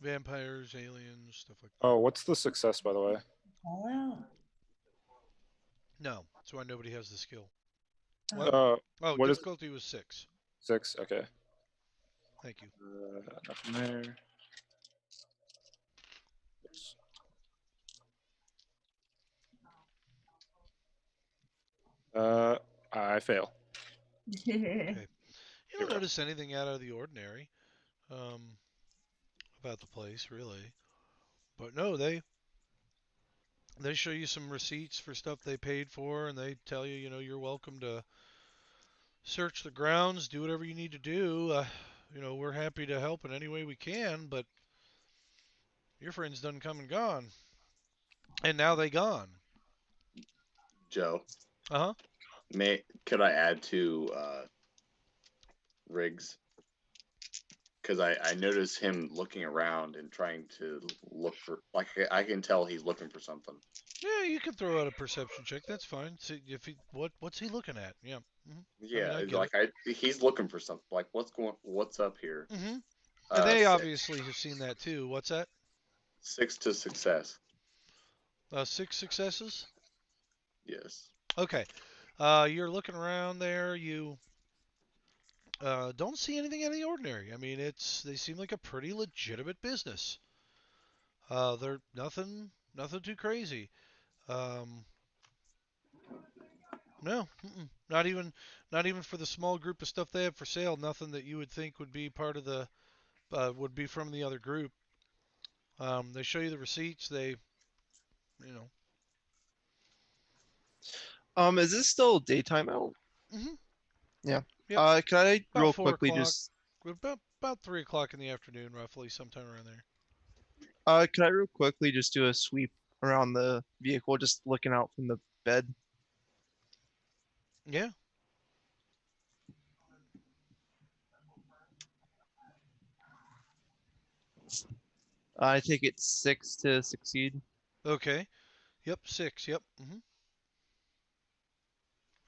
B: Vampires, aliens, stuff like that.
J: Oh, what's the success, by the way?
E: All out.
B: No, that's why nobody has the skill.
J: What
B: difficulty was 6.
J: 6. Okay.
B: Thank you.
J: Nothing there. Oops. I fail.
B: Okay. You don't notice anything out of the ordinary about the place, really. But no, they show you some receipts for stuff they paid for, and they tell you, you're welcome to search the grounds, do whatever you need to do. We're happy to help in any way we can, but your friends done come and gone. And now they gone.
I: Joe.
B: Uh-huh.
I: Could I add to Riggs? Because I noticed him looking around and trying to look for, like, I can tell he's looking for something.
B: Yeah, you can throw out a perception check. That's fine. See if what's he looking at? Yeah. Mm-hmm.
I: Yeah, he's looking for something. Like, what's up here?
B: Mm-hmm. And they obviously have seen that too. What's that?
I: 6 to success.
B: 6 successes?
I: Yes.
B: Okay. You're looking around there. You don't see anything out of the ordinary. I mean, they seem like a pretty legitimate business. They're nothing too crazy. No, not even for the small group of stuff they have for sale. Nothing that you would think would be part of the would be from the other group. They show you the receipts. They,
D: Is this still daytime out?
B: Mm-hmm.
D: Yeah.
B: Yep.
D: Can I
B: about
D: real
B: 4
D: quickly
B: o'clock,
D: just
B: about 3 o'clock in the afternoon, roughly, sometime around there.
D: can I real quickly just do a sweep around the vehicle, just looking out from the bed.
B: Yeah.
D: I take it 6 to succeed.
B: Okay. Yep, 6. Yep.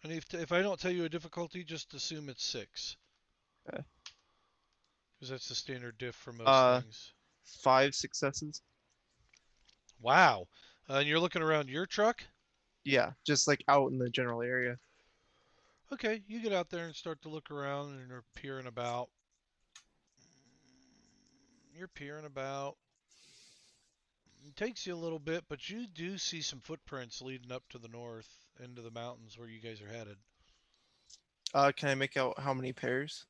B: And if I don't tell you a difficulty, just assume it's 6.
D: Okay.
B: Because that's the standard diff for most things.
D: 5 successes.
B: Wow. And you're looking around your truck?
D: Yeah, just like out in the general area.
B: Okay, you get out there and start to look around and you're peering about. You're peering about. It takes you a little bit, but you do see some footprints leading up to the north into the mountains where you guys are headed.
D: Can I make out how many pairs?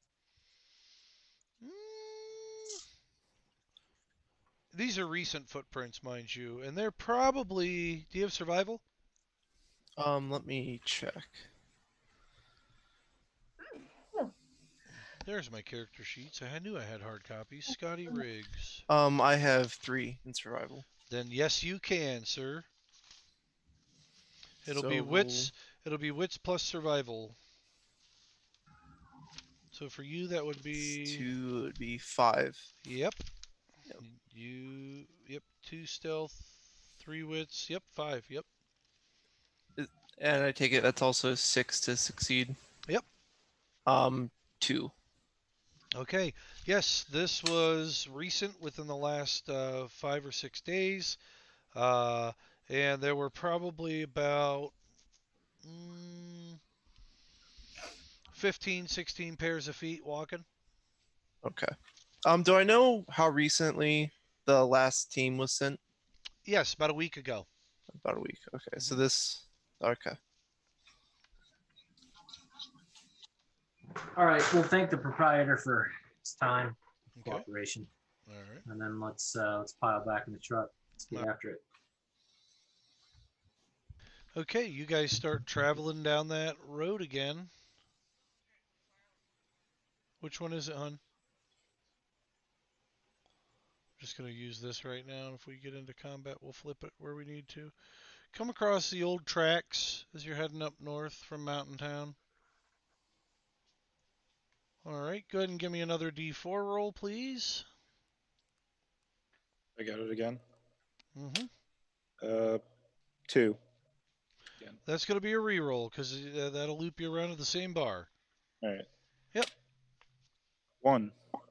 B: These are recent footprints, mind you, and they're probably. Do you have survival?
D: Let me check.
B: There's my character sheets. I knew I had hard copies. Scotty Riggs.
D: I have 3 in survival.
B: Then yes, you can, sir. It'll be
D: So-
B: wits. It'll be wits plus survival. So for you, that would be
D: 2 would be 5.
B: Yep. Yep. 2 stealth, 3 wits. Yep. 5. Yep.
D: And I take it that's also 6 to succeed.
B: Yep.
D: 2.
B: Okay. Yes, this was recent, within the last 5 or 6 days, and there were probably about 15, 16 pairs of feet walking.
D: Okay. Do I know how recently the last team was sent?
B: Yes, about a week ago.
D: About a week. Okay. So this. Okay.
C: All right, we'll thank the proprietor for his time,
B: Okay.
C: cooperation.
B: All right.
C: And then let's pile back in the truck. Let's get after it.
B: Okay, you guys start traveling down that road again. Which one is it, hon? Just going to use this right now, and if we get into combat, we'll flip it where we need to. Come across the old tracks as you're heading up north from Mountain Town. All right, go ahead and give me another D4 roll, please.
J: I got it again.
B: Mm-hmm.
J: 2.
B: Again. That's going to be a reroll, because that'll loop you around to the same bar.
J: All right.
B: Yep.
J: 1.
B: All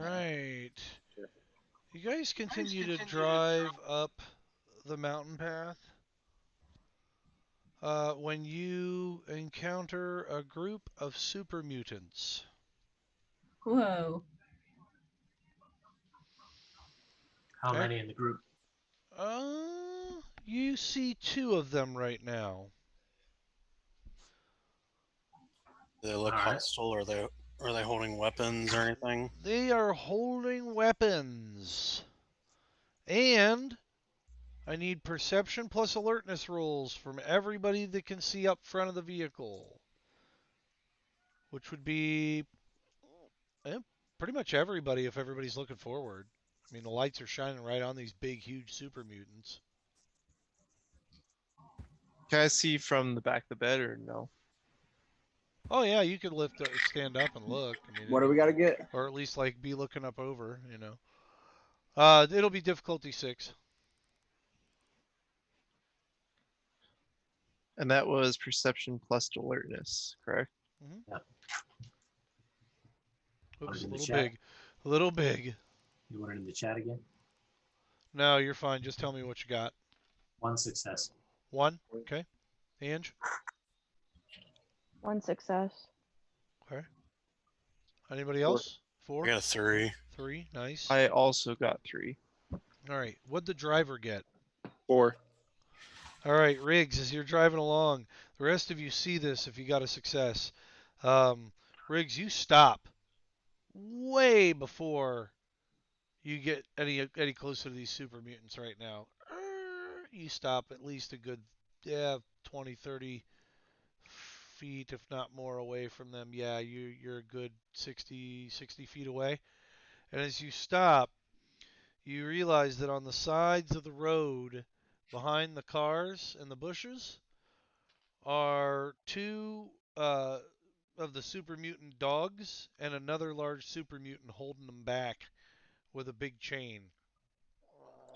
B: right. You guys continue to drive up the mountain path. When you encounter a group of super mutants.
E: Whoa.
C: How many in the group?
B: You see 2 of them right now.
G: Do they look hostile? Are they holding weapons or anything?
B: They are holding weapons. And I need perception plus alertness rolls from everybody that can see up front of the vehicle. Which would be pretty much everybody if everybody's looking forward. I mean, the lights are shining right on these big, huge super mutants.
D: Can I see from the back of the bed or no?
B: Oh yeah, you could stand up and look. I mean,
A: What do we got to get?
B: Or at least like be looking up over, you know. It'll be difficulty 6.
D: And that was perception plus alertness, correct?
B: Mm-hmm.
C: Yep.
B: Oops, a little big. A little big.
C: You want it in the chat again?
B: No, you're fine. Just tell me what you got.
C: 1 success.
B: 1? Okay. Ange?
F: 1 success.
B: Okay. Anybody else? 4?
G: I got a 3.
B: 3, nice.
D: I also got 3.
B: All right. What'd the driver get?
J: 4.
B: All right, Riggs, as you're driving along, the rest of you see this if you got a success. Riggs, you stop way before you get any closer to these super mutants right now. You stop at least a good 20, 30 feet, if not more, away from them. Yeah, you're a good 60 feet away. And as you stop, you realize that on the sides of the road, behind the cars and the bushes, are two of the super mutant dogs and another large super mutant holding them back with a big chain.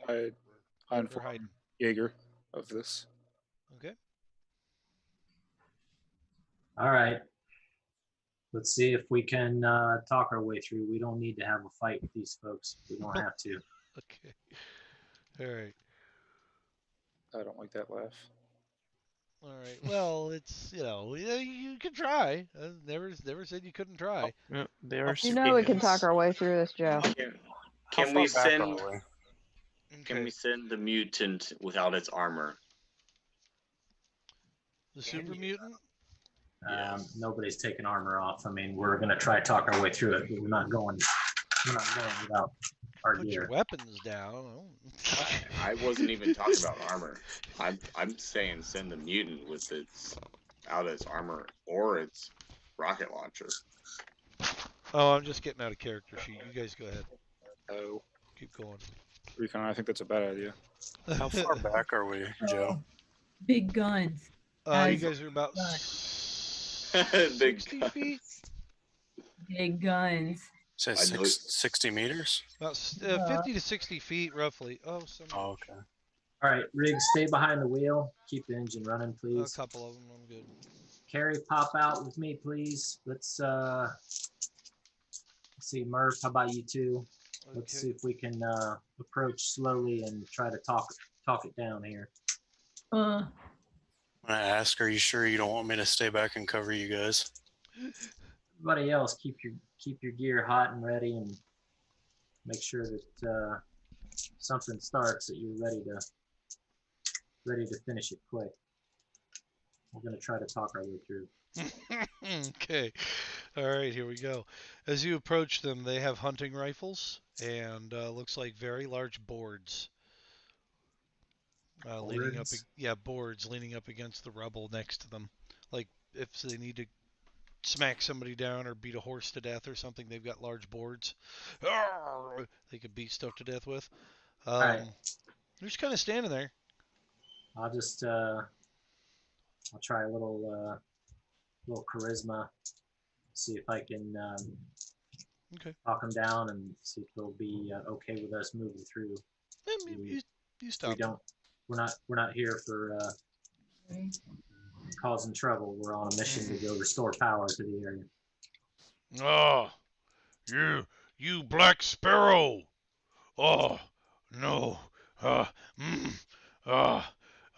J: I
B: They're
J: inform
B: hiding.
J: Jaeger of this.
B: Okay.
C: All right. Let's see if we can talk our way through. We don't need to have a fight with these folks. We don't have to.
B: Okay. All right.
J: I don't like that laugh.
B: All right. Well, it's you can try. Never said you couldn't try.
D: They are
F: You know we can talk
D: civilians.
F: our way through this, Joe.
I: Can
G: far
I: we
G: back are
I: send?
G: we?
I: Can we send the mutant without its armor?
B: The super mutant?
C: Nobody's taking armor off. I mean, we're gonna try to talk our way through it, but we're not going without our
B: Put your
C: gear.
B: weapons down.
I: I wasn't even talking about armor. I'm saying send the mutant with its armor or its rocket launcher.
B: Oh, I'm just getting out of character sheet. You guys go ahead.
J: Oh.
B: Keep going.
J: Recon, I think that's a bad idea.
G: How far back are we, Joe?
E: Big guns.
B: You guys are about
I: Big
B: 60 feet?
E: Big guns.
G: Say 60 meters?
B: About 50 to 60 feet, roughly. Oh,
G: okay.
C: All right, Riggs, stay behind the wheel. Keep the engine running,
B: A
C: please.
B: couple of them. I'm good.
C: Carrie, pop out with me, please. Let's see, Murph, how about you two? Let's see if we can approach slowly and try to talk it down here.
G: When I ask, are you sure you don't want me to stay back and cover you guys?
C: Everybody else, keep your gear hot and ready, and make sure that something starts that you're ready to finish it quick. We're gonna try to talk our way through.
B: Okay. All right, here we go. As you approach them, they have hunting rifles and looks like very large boards. Leaning up, boards leaning up against the rubble next to them. Like if they need to smack somebody down or beat a horse to death or something, they've got large boards. They could beat stuff to death with.
C: Right.
B: They're just kind of standing there.
C: I'll just I'll try a little charisma. See if I can talk them down and see if they'll be okay with us moving through.
B: You stop.
C: We're not here for causing trouble. We're on a mission to go restore power to the area.
B: Oh, you Black Sparrow. Oh, no.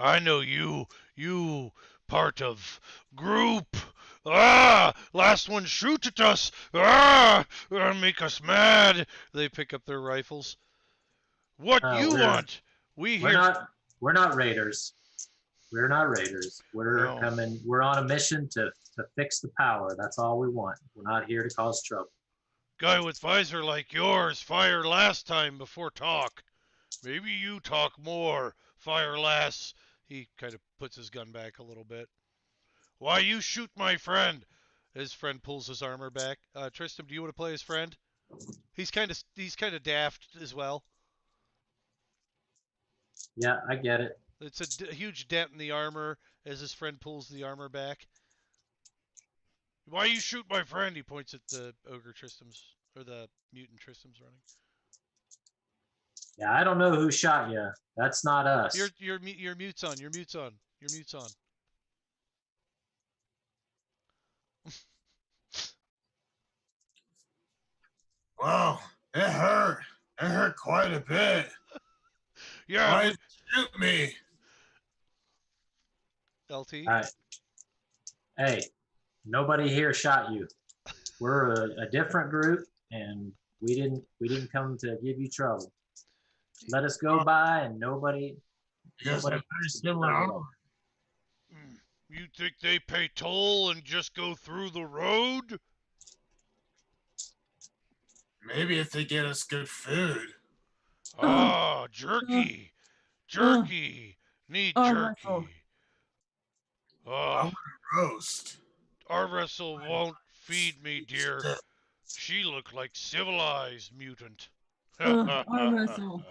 B: I know you part of group. Last one shoot at us. Make us mad. They pick up their rifles. What you want?
C: We're not raiders. We're not raiders. We're coming. We're on a mission to fix the power. That's all we want. We're not here to cause trouble.
B: Guy with visor like yours fired last time before talk. Maybe you talk more, fire less. He kind of puts his gun back a little bit. Why you shoot my friend? His friend pulls his armor back. Tristram, do you want to play his friend? He's kind of daft as well.
C: Yeah, I get it.
B: It's a huge dent in the armor as his friend pulls the armor back. Why you shoot my friend? He points at the ogre Tristram's, or the mutant Tristram's running.
C: Yeah, I don't know who shot you. That's not us.
B: Your mute's on. Your mute's on. Your mute's on.
L: Wow, it hurt. It hurt quite a bit.
B: Yeah.
L: Why did you shoot me?
B: LT.
C: All right. Hey, nobody here shot you. We're a different group, and we didn't come to give you trouble. Let us go by, and nobody.
L: You
B: think they pay toll and just go through the road?
L: Maybe if they get us good food.
B: Jerky. Jerky. Need jerky.
L: I want to roast.
B: Our vessel won't feed me, dear. She looked like civilized mutant.
E: Arm wrestle.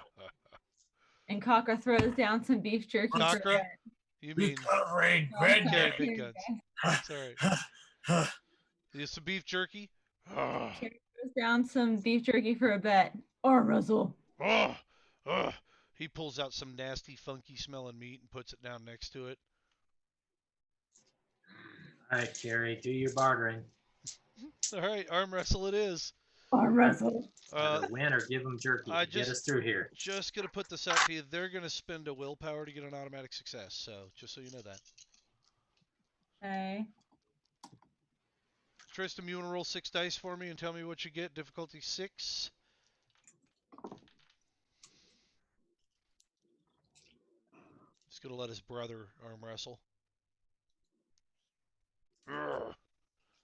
E: And Cocker throws down some beef jerky for
B: Cockra?
E: that.
B: You mean
L: Recovering
B: you carry
L: redneck.
B: big guns. It's all right. Is some beef jerky?
E: Carrie throws down some beef jerky for a bet. Arm wrestle.
B: He pulls out some nasty, funky smelling meat and puts it down next to it.
C: All right, Carrie, do your bartering.
B: All right, arm wrestle it is.
E: Arm wrestle.
C: Either win or give them jerky. Get us through here.
B: Just gonna put this out to you. They're gonna spend a willpower to get an automatic success. So just so you know that.
E: Okay.
B: Tristan, you wanna roll 6 dice for me and tell me what you get? Difficulty 6. He's gonna let his brother arm wrestle.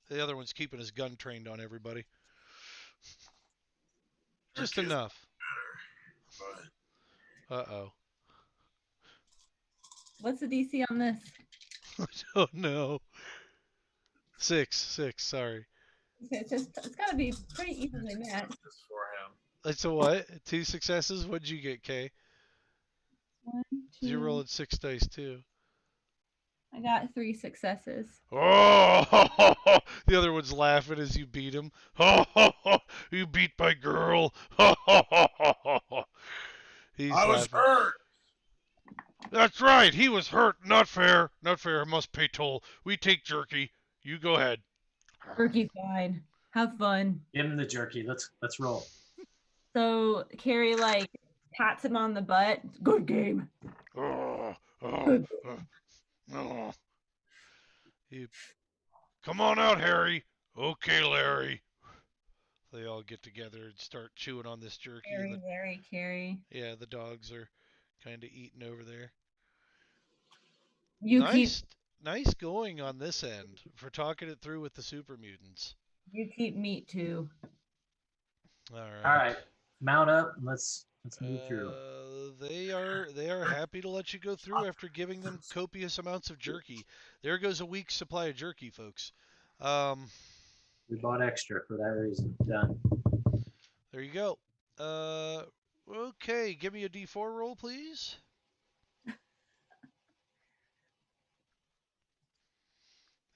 B: The other one's keeping his gun trained on everybody. Just enough. Uh-oh.
E: What's the DC on this?
B: I don't know. 6, sorry.
E: Okay, it's gotta be pretty evenly matched.
B: It's a what? 2 successes? What'd you get, Kay?
E: 1, 2.
B: You rolled 6 dice too.
E: I got 3 successes.
B: Oh! The other one's laughing as you beat him. You beat my girl. He's
L: I was
B: laughing.
L: hurt.
B: That's right. He was hurt. Not fair. Not fair. I must pay toll. We take jerky. You go ahead.
E: Jerky fine. Have fun.
C: Give him the jerky. Let's roll.
E: So Carrie pats him on the butt. Good game. Good.
B: Come on out, Harry. Okay, Larry. They all get together and start chewing on this jerky.
E: Carrie.
B: Yeah, the dogs are kind of eating over there. Nice going on this end for talking it through with the super mutants.
E: You keep meat too.
B: All
C: right. Mount up. Let's move through.
B: They are happy to let you go through after giving them copious amounts of jerky. There goes a week's supply of jerky, folks.
C: We bought extra for that reason. Done.
B: There you go. Okay, give me a D4 roll, please.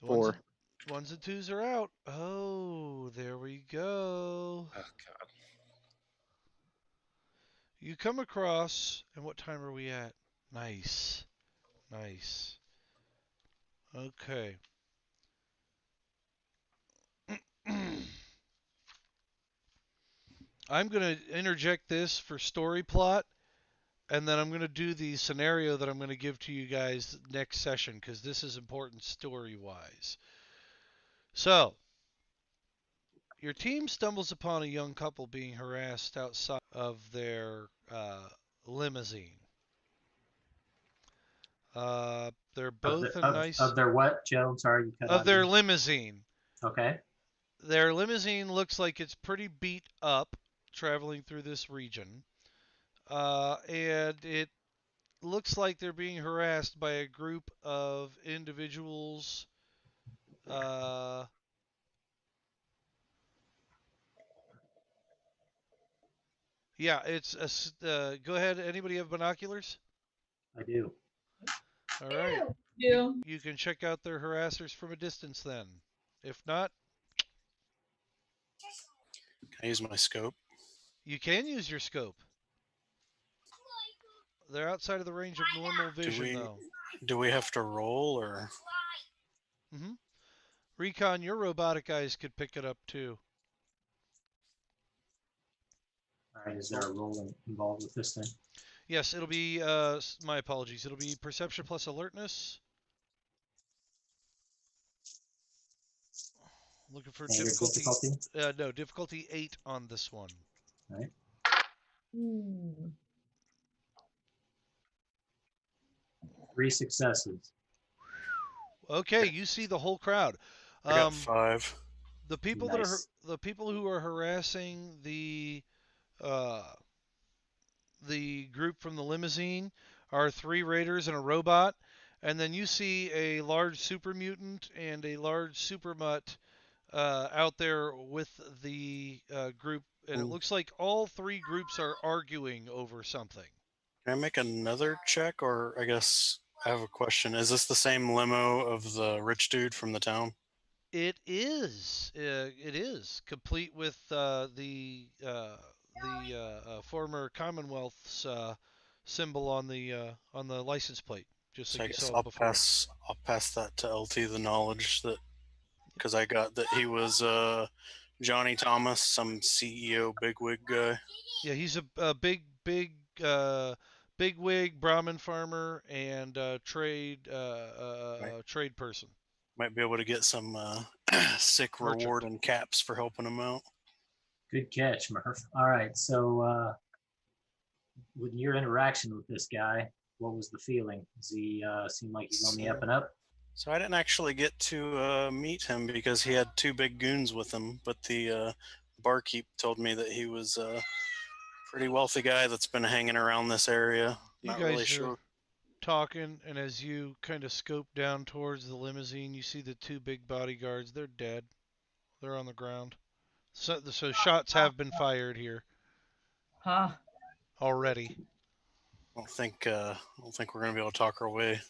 J: Four.
B: Ones and twos are out. Oh, there we go.
G: Oh, God.
B: You come across, and what time are we at? Nice. Okay. I'm going to interject this for story plot, and then I'm going to do the scenario that I'm going to give to you guys next session, because this is important story-wise. So, your team stumbles upon a young couple being harassed outside of their limousine. They're both
C: of their what, Joe? I'm sorry, you cut out.
B: Of their limousine.
C: Okay.
B: Their limousine looks like it's pretty beat up traveling through this region. And it looks like they're being harassed by a group of individuals. Yeah, it's a. Go ahead. Anybody have binoculars?
C: I do.
B: All right.
O: Do.
B: You can check out their harassers from a distance then. If not,
G: Can I use my scope?
B: you can use your scope. They're outside of the range of normal vision, though.
G: Do we have to roll or?
B: Mm-hmm. Recon, your robotic eyes could pick it up too.
C: All right. Is there a roll involved with this thing?
B: Yes, it'll be. My apologies. It'll be perception plus alertness. Looking for difficulty. No, difficulty 8 on this one.
C: All right.
E: Ooh.
C: 3 successes.
B: Okay, you see the whole crowd.
G: I got 5.
B: The people who are harassing the group from the limousine are 3 raiders and a robot, and then you see a large super mutant and a large super mutt out there with the group and it looks like all three groups are arguing over something.
G: Can I make another check, or I guess I have a question. Is this the same limo of the rich dude from the town?
B: It is. It is complete with the former Commonwealth's symbol on the license plate, just
G: So
B: like
G: I
B: you
G: guess
B: saw
G: I'll
B: before.
G: pass that to LT, the knowledge that, because I got that he was Johnny Thomas, some CEO bigwig guy.
B: Yeah, he's a bigwig Brahmin farmer and trade person.
G: Might be able to get some sick reward and caps for helping him out.
C: Good catch, Murph. All right, so with your interaction with this guy, what was the feeling? Does he seem like he's on the up and up?
G: So I didn't actually get to meet him because he had two big goons with him, but the barkeep told me that he was a pretty wealthy guy that's been hanging around this area.
B: You
G: Not
B: guys
G: really
B: are
G: sure.
B: talking, and as you kind of scope down towards the limousine, you see the two big bodyguards. They're dead. They're on the ground. So shots have been fired here.
E: Huh.
B: Already.
G: I don't think we're gonna be able to talk our way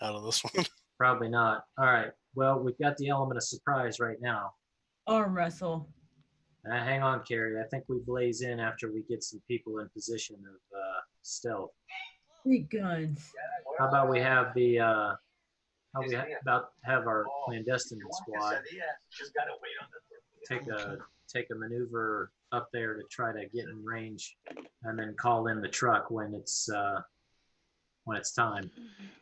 G: out of this one.
C: Probably not. All right. Well, we've got the element of surprise right now.
E: Arm wrestle.
C: Hang on, Carrie. I think we blaze in after we get some people in position of stealth.
E: Big guns.
C: How about we have the have our clandestine squad take a maneuver up there to try to get in range, and then call in the truck when it's time.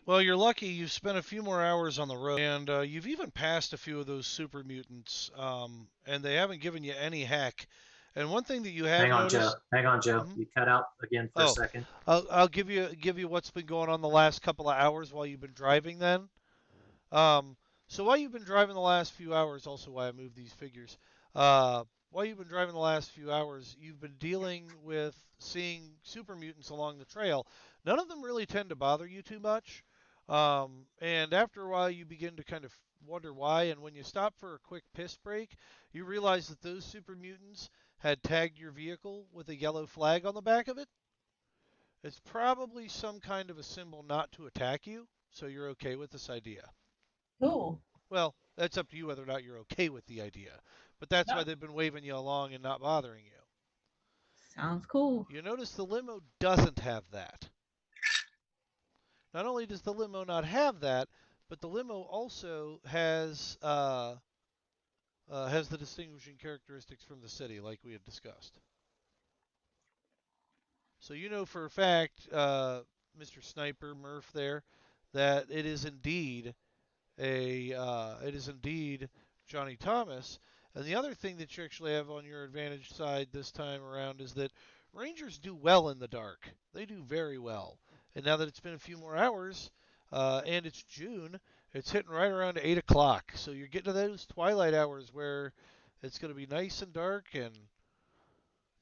B: Well, you're lucky. You've spent a few more hours on the road, and you've even passed a few of those super mutants, and they haven't given you any heck. And one thing that you have noticed.
C: Hang on, Joe. You cut out again for a second.
B: I'll give you what's been going on the last couple of hours while you've been driving. Then, so while you've been driving the last few hours, also why I moved these figures. While you've been driving the last few hours, you've been dealing with seeing super mutants along the trail. None of them really tend to bother you too much. And after a while, you begin to kind of wonder why. And when you stop for a quick piss break, you realize that those super mutants had tagged your vehicle with a yellow flag on the back of it. It's probably some kind of a symbol not to attack you, so you're okay with this idea.
E: Cool.
B: Well, that's up to you whether or not you're okay with the idea. But that's why they've been waving you along and not bothering you.
E: Sounds cool.
B: You notice the limo doesn't have that. Not only does the limo not have that, but the limo also has the distinguishing characteristics from the city, like we had discussed. So you know for a fact, Mr. Sniper Murph there, that it is indeed Johnny Thomas. And the other thing that you actually have on your advantage side this time around is that Rangers do well in the dark. They do very well. And now that it's been a few more hours, and it's June, it's hitting right around 8 o'clock. So you're getting to those twilight hours where it's going to be nice and dark, and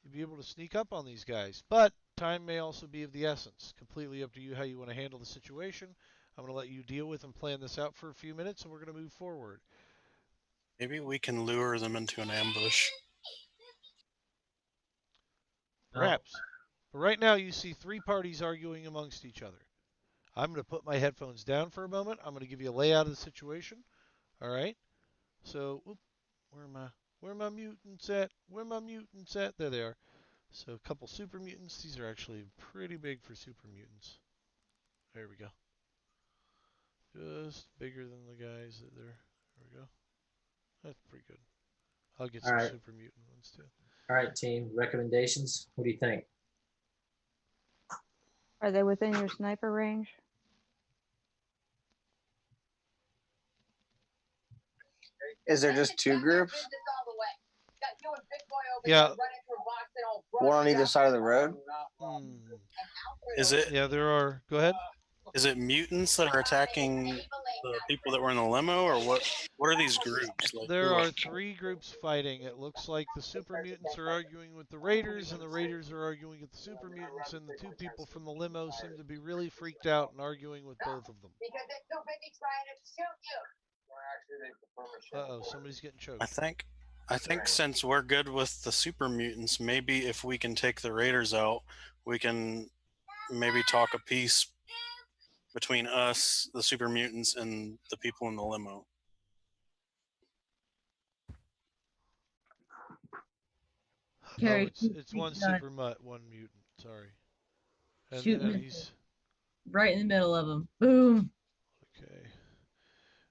B: you'll be able to sneak up on these guys. But time may also be of the essence. Completely up to you how you want to handle the situation. I'm going to let you deal with and plan this out for a few minutes, and we're going to move forward.
G: Maybe we can lure them into an ambush.
B: Perhaps. But right now you see three parties arguing amongst each other. I'm going to put my headphones down for a moment. I'm going to give you a layout of the situation. All right? So, where are my mutants at? Where are my mutants at? There they are. So a couple super mutants. These are actually pretty big for super mutants. There we go. Just bigger than the guys that they're. There we go. That's pretty good. I'll get some super mutant ones too.
C: All right, team. Recommendations. What do you think?
F: Are they within your sniper range?
A: Is there just two groups?
B: Yeah.
A: One on either side of the road?
G: Is it?
B: Yeah, there are. Go ahead.
G: Is it mutants that are attacking the people that were in the limo, or what? What are these groups? Like,
B: there are three groups fighting. It looks like the super mutants are arguing with the raiders, and the raiders are arguing with the super mutants, and the two people from the limo seem to be really freaked out and arguing with both of them. Uh-oh, somebody's getting choked.
G: I think I think since we're good with the super mutants, maybe if we can take the raiders out, we can maybe talk a piece between us, the super mutants, and the people in the limo.
E: Carrie,
B: it's one super mutt, one mutant. Sorry.
E: Shoot
B: And
E: him
B: he's
E: right in the middle of them. Boom.
B: okay.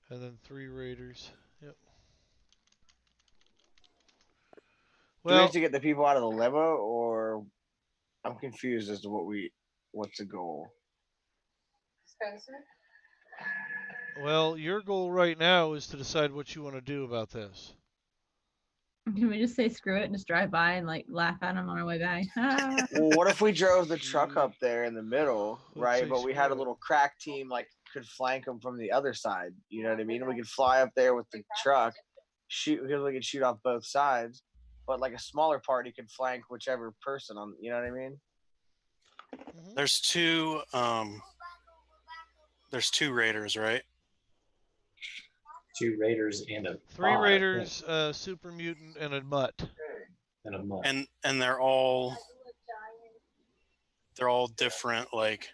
B: And then 3 raiders. Yep.
Q: Do we have
B: Well,
Q: to get the people out of the limo, or I'm confused as to what's the goal?
K: Spencer?
B: well, your goal right now is to decide what you want to do about this.
E: Can we just say screw it and just drive by and like laugh at them on our way back?
Q: Well, what if we drove the truck up there in the middle, right? But we had a little crack team like could flank them from the other side. You know what I mean? We could fly up there with the truck, shoot because we could shoot off both sides. But like a smaller party could flank whichever person on. You know what I mean?
G: There's two raiders, right?
C: 2 raiders and a
B: 3
C: bot,
B: raiders, super mutant, and a mutt.
C: and a mutt.
G: And they're all different, like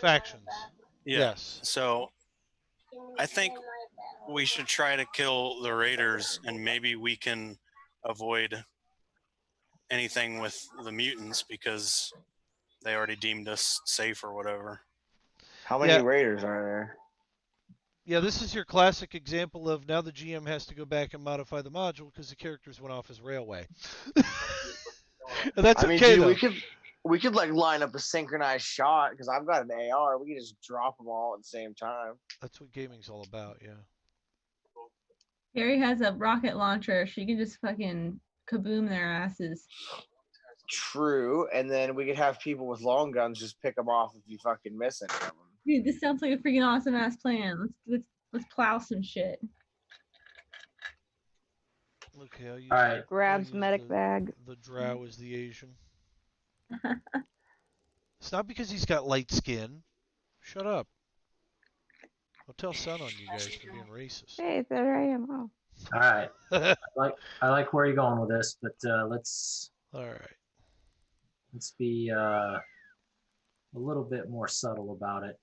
B: factions.
G: Yeah.
B: Yes.
G: So I think we should try to kill the raiders, and maybe we can avoid anything with the mutants because they already deemed us safe or whatever.
Q: How many raiders are there?
B: Yeah, this is your classic example of now the GM has to go back and modify the module because the characters went off his railway. And that's okay,
Q: dude,
B: though.
Q: we could like line up a synchronized shot because I've got an AR. We can just drop them all at the same time.
B: That's what gaming's all about, yeah.
E: Carrie has a rocket launcher. She can just fucking kaboom their asses.
Q: True, and then we could have people with long guns just pick them off if you fucking miss any of them.
E: Dude, this sounds like a freaking awesome ass plan. Let's plow some shit.
B: Okay, I'll use
C: All right.
F: Grabs medic bag.
B: The drow is the Asian. It's not because he's got light skin. Shut up. I'll tell Son on you guys for being racist.
F: Hey, there I am. Oh.
C: All right. I like where you're going with this, but let's be a little bit more subtle about it.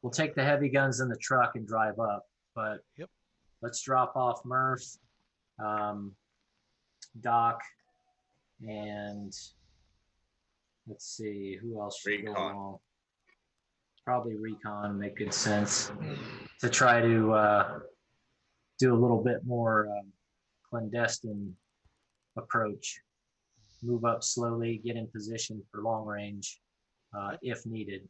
C: We'll take the heavy guns in the truck and drive up, but let's drop off Murph, Doc, and let's see who else should go along. Probably Recon make good sense to try to do a little bit more clandestine approach. Move up slowly, get in position for long range if needed.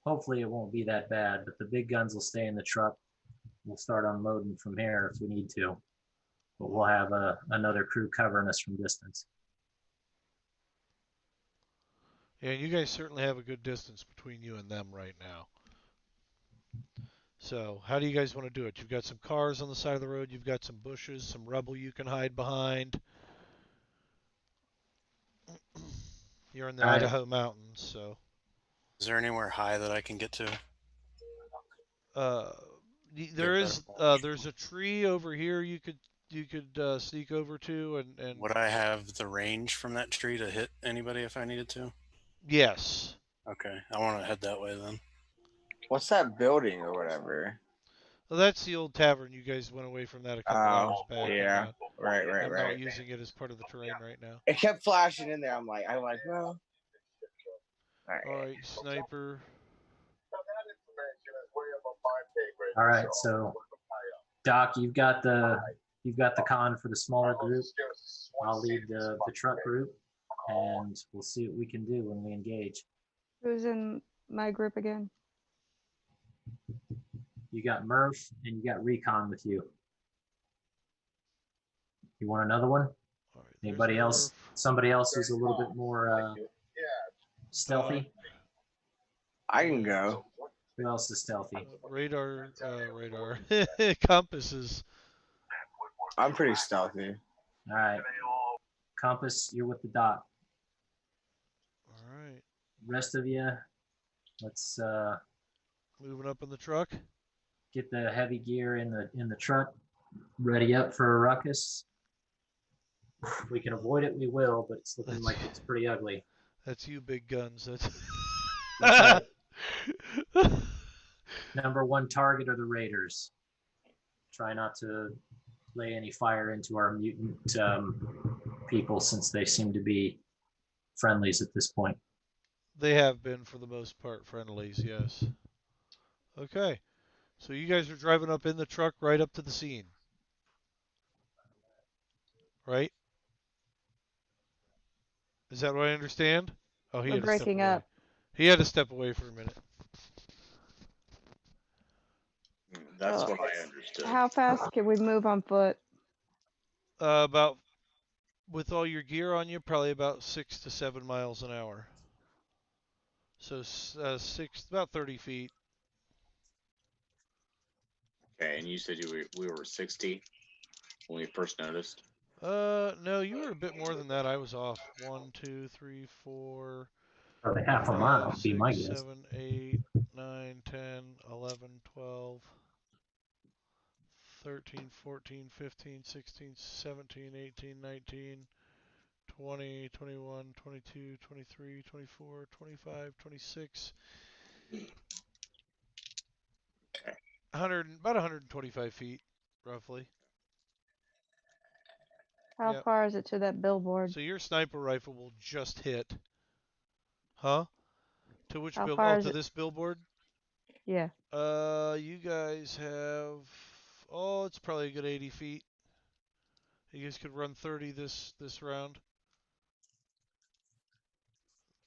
C: Hopefully it won't be that bad, but the big guns will stay in the truck. We'll start unloading from here if we need to, but we'll have another crew covering us from distance.
B: Yeah, you guys certainly have a good distance between you and them right now. So, how do you guys want to do it? You've got some cars on the side of the road, you've got some bushes, some rubble you can hide behind. You're in the Idaho mountains, so.
G: Is there anywhere high that I can get to?
B: There's a tree over here you could sneak over to and.
G: Would I have the range from that tree to hit anybody if I needed to?
B: Yes.
G: Okay, I want to head that way then.
Q: What's that building or whatever?
B: Well, that's the old tavern. You guys went away from that a couple hours back.
Q: Yeah, right.
B: I'm not using it as part of the terrain right now.
Q: It kept flashing in there. I'm like, well.
B: All right, sniper.
C: All right, so Doc, you've got the con for the smaller group. I'll lead the truck group, and we'll see what we can do when we engage.
F: Who's in my group again?
C: You got Murph and you got Recon with you. You want another one?
B: All right,
C: anybody else?
B: Murph.
C: Somebody else who's a little bit more stealthy?
Q: I can go.
C: Who else is stealthy?
B: Radar. Compasses.
Q: I'm pretty stealthy.
C: All right. Compass, you're with the Doc.
B: All right.
C: Rest of you, let's
B: moving up in the truck.
C: Get the heavy gear in the truck. ready up for a ruckus. If we can avoid it, we will, but it's looking like it's pretty ugly.
B: That's you, big guns.
C: That's right. Number one target are the Raiders. Try not to lay any fire into our mutant people, since they seem to be friendlies at this point.
B: They have been, for the most part, friendlies, yes. Okay. So you guys are driving up in the truck right up to the scene. Right? Is that what I understand? Oh, he
F: We're
B: had to step
F: breaking
B: away.
F: up.
B: He had to step away for a minute.
I: That's
F: So,
I: what I understood.
F: how fast can we move on foot?
B: About, with all your gear on you, probably about 6 to 7 miles an hour. So about 30 feet.
I: Okay, and you said we were 60 when we first noticed.
B: No, you were a bit more than that. I was off. 1, 2, 3, 4,
C: Probably half a mile,
B: 5,
C: would be my
B: 6,
C: guess.
B: 7, 8, 9, 10, 11, 12, 13, 14, 15, 16, 17, 18, 19, 20, 21, 22, 23, 24, 25, 26. 100, about 125 feet, roughly.
F: How
B: Yep.
F: far is it to that billboard?
B: So your sniper rifle will just hit. Huh? To which
F: How
B: bill?
F: far
B: Oh,
F: is
B: to
F: it?
B: this billboard?
F: Yeah.
B: You guys have. Oh, it's probably a good 80 feet. You guys could run 30 this round.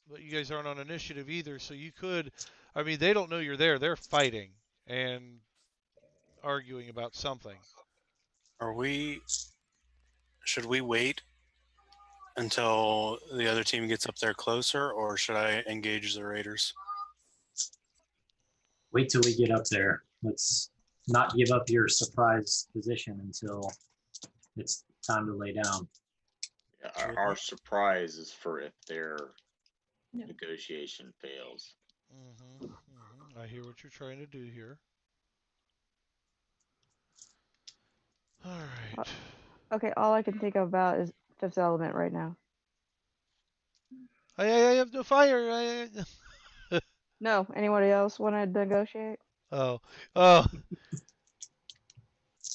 B: But you guys aren't on initiative either, so you could. I mean, they don't know you're there. They're fighting and arguing about something.
G: Should we wait until the other team gets up there closer, or should I engage the Raiders?
C: Wait till we get up there. Let's not give up your surprise position until it's time to lay down.
I: Yeah, our surprise is for if their negotiation fails.
B: I hear what you're trying to do here. All right.
F: Okay, all I can think about is Fifth Element right now.
B: I have no fire.
F: No, anybody else want to negotiate?
B: Oh.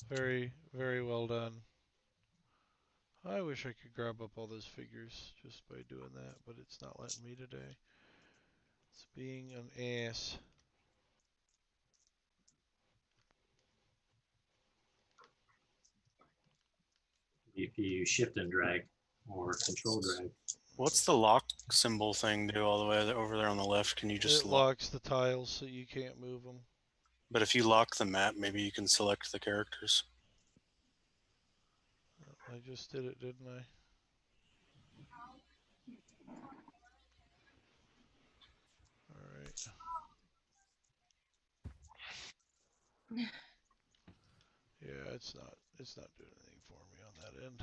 B: Very, very well done. I wish I could grab up all those figures just by doing that, but it's not letting me today. It's being an ass.
C: If you shift and drag or control drag.
G: What's the lock symbol thing do all the way over there on the left? Can you just
B: It locks the tiles so you can't move them.
G: But if you lock the map, maybe you can select the characters.
B: I just did it, didn't I? Alright. Yeah, it's not doing anything for me on that end.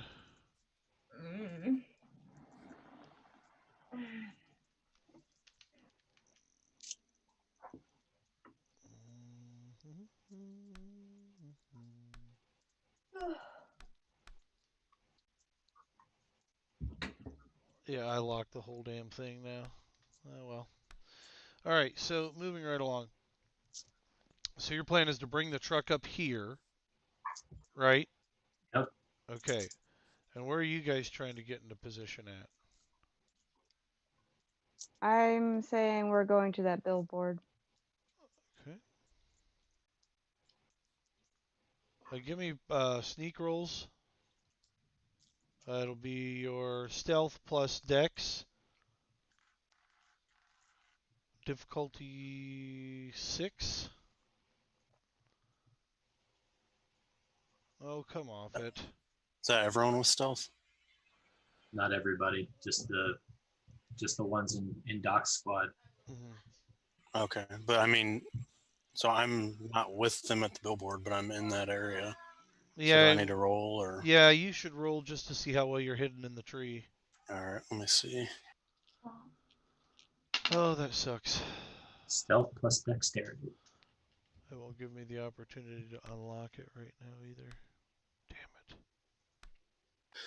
B: Yeah, I locked the whole damn thing now. Oh well. Alright, so moving right along. So your plan is to bring the truck up here, right?
C: Yep.
B: Okay. And where are you guys trying to get into position at?
F: I'm saying we're going to that billboard.
B: Okay. Give me sneak rolls. It'll be your stealth plus dex. Difficulty 6. Oh, come off it.
G: Is that everyone with stealth?
C: Not everybody, just the ones in Doc's squad.
G: Okay, but I mean, so I'm not with them at the billboard, but I'm in that area.
B: Yeah.
G: So do I need to roll or?
B: Yeah, you should roll just to see how well you're hidden in the tree.
G: All right, let me see.
B: Oh, that sucks.
C: Stealth plus dexterity.
B: It won't give me the opportunity to unlock it right now either.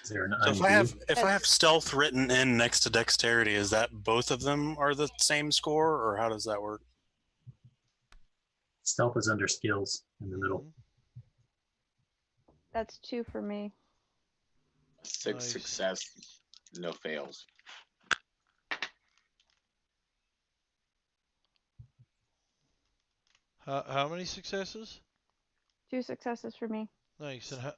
C: Is there an
G: So
C: undo?
G: if I have stealth written in next to dexterity, is that both of them are the same score, or how does that work?
C: Stealth is under skills in the middle.
F: That's 2 for me.
I: 6
B: Nice.
I: success, no fails.
B: How many successes?
F: 2 successes for me.
B: Nice. And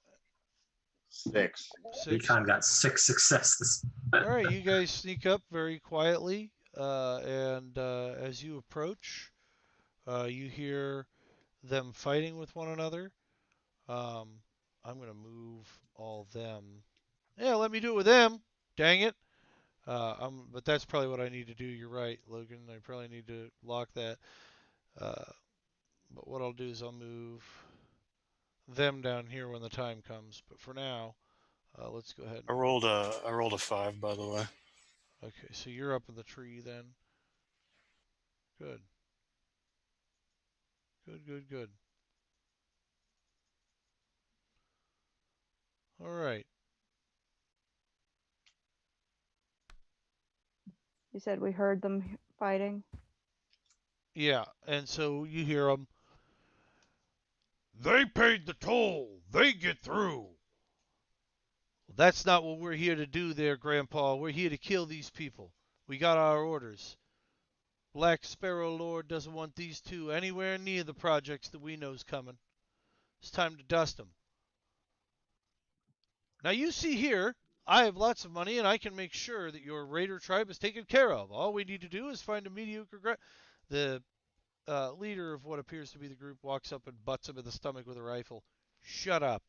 I: 6.
C: Recon got 6 successes.
B: All right, you guys sneak up very quietly, and as you approach, you hear them fighting with one another. I'm going to move all them. Yeah, let me do it with them. Dang it. But that's probably what I need to do. You're right, Logan. I probably need to lock that. But what I'll do is I'll move them down here when the time comes. But for now, let's go ahead.
G: I rolled a 5, by the way.
B: Okay, so you're up in the tree then. Good. Good. All right.
F: You said we heard them fighting.
B: Yeah, and so you hear them. They paid the toll. They get through. Well, that's not what we're here to do there, Grandpa. We're here to kill these people. We got our orders. Black Sparrow Lord doesn't want these two anywhere near the projects that we know's coming. It's time to dust them. Now you see here, I have lots of money and I can make sure that your raider tribe is taken care of. All we need to do is find a mediocre The leader of what appears to be the group walks up and butts him in the stomach with a rifle. Shut up.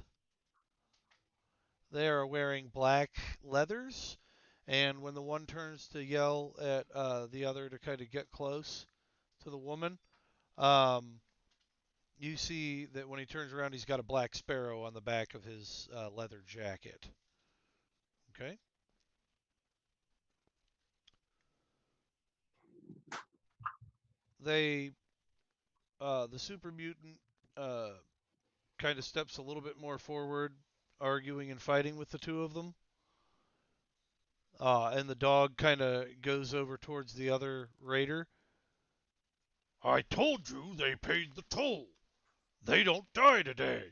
B: They are wearing black leathers, and when the one turns to yell at the other to kind of get close to the woman, you see that when he turns around, he's got a black sparrow on the back of his leather jacket. Okay? The super mutant kind of steps a little bit more forward, arguing and fighting with the two of them. And the dog kind of goes over towards the other raider. I told you they paid the toll. They don't die today.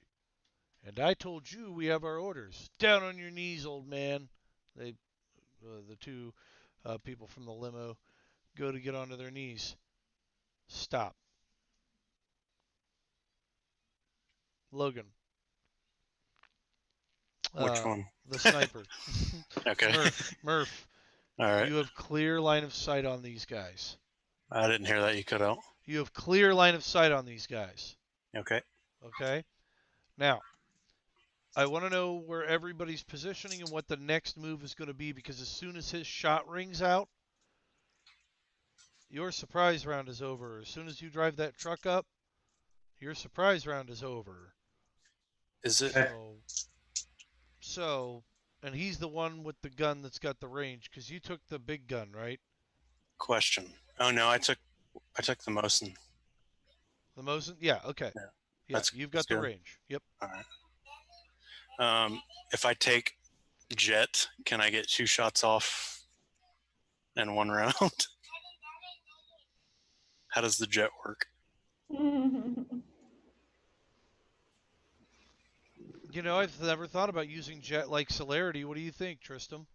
B: And I told you we have our orders. Down on your knees, old man. The two people from the limo go to get onto their knees. Stop. Logan.
G: Which one?
B: The sniper.
G: Okay.
B: Murph.
G: All right.
B: You have clear line of sight on these guys.
G: I didn't hear that. You cut out.
B: You have clear line of sight on these guys.
G: Okay.
B: Okay. Now, I want to know where everybody's positioning and what the next move is going to be, because as soon as his shot rings out, your surprise round is over. As soon as you drive that truck up, your surprise round is over.
G: Is it?
B: So, and he's the one with the gun that's got the range, because you took the big gun, right?
G: Question. Oh no, I took the Mosin.
B: The Mosin? Yeah. Okay. Yeah. You've got the
G: good.
B: range. Yep.
G: All right. If I take Jet, can I get 2 shots off in 1 round? How does the Jet work?
B: You know, I've never thought about using Jet like celerity. What do you think, Tristram?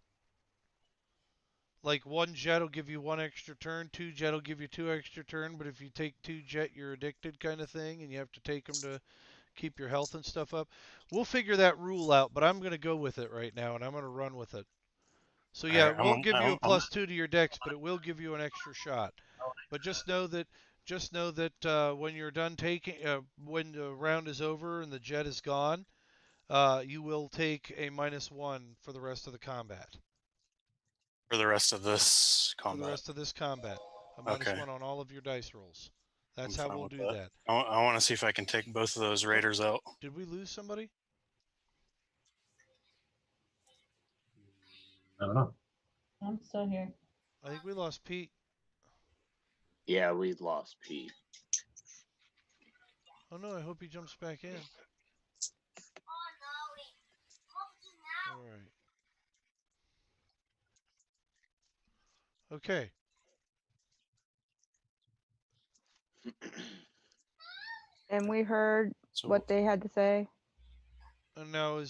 B: Like 1 Jet will give you 1 extra turn, 2 Jet will give you 2 extra turn, but if you take 2 Jet, you're addicted kind of thing, and you have to take them to keep your health and stuff up. We'll figure that rule out, but I'm going to go with it right now, and I'm going to run with it. So yeah, it won't give you a +2 to your dex, but it will give you an extra shot. But just know that when you're done taking, when the round is over and the Jet is gone, you will take a -1 for the rest of the combat.
G: For the rest of this combat.
B: For the rest of this combat, a -1 on all of your dice rolls. That's how we'll do that.
G: I want to see if I can take both of those raiders out.
B: Did we lose somebody?
C: I don't know.
E: I'm still here.
B: I think we lost Pete.
I: Yeah, we lost Pete.
B: Oh no, I hope he jumps back in. All right. Okay.
F: And we heard what they had to say.
B: And now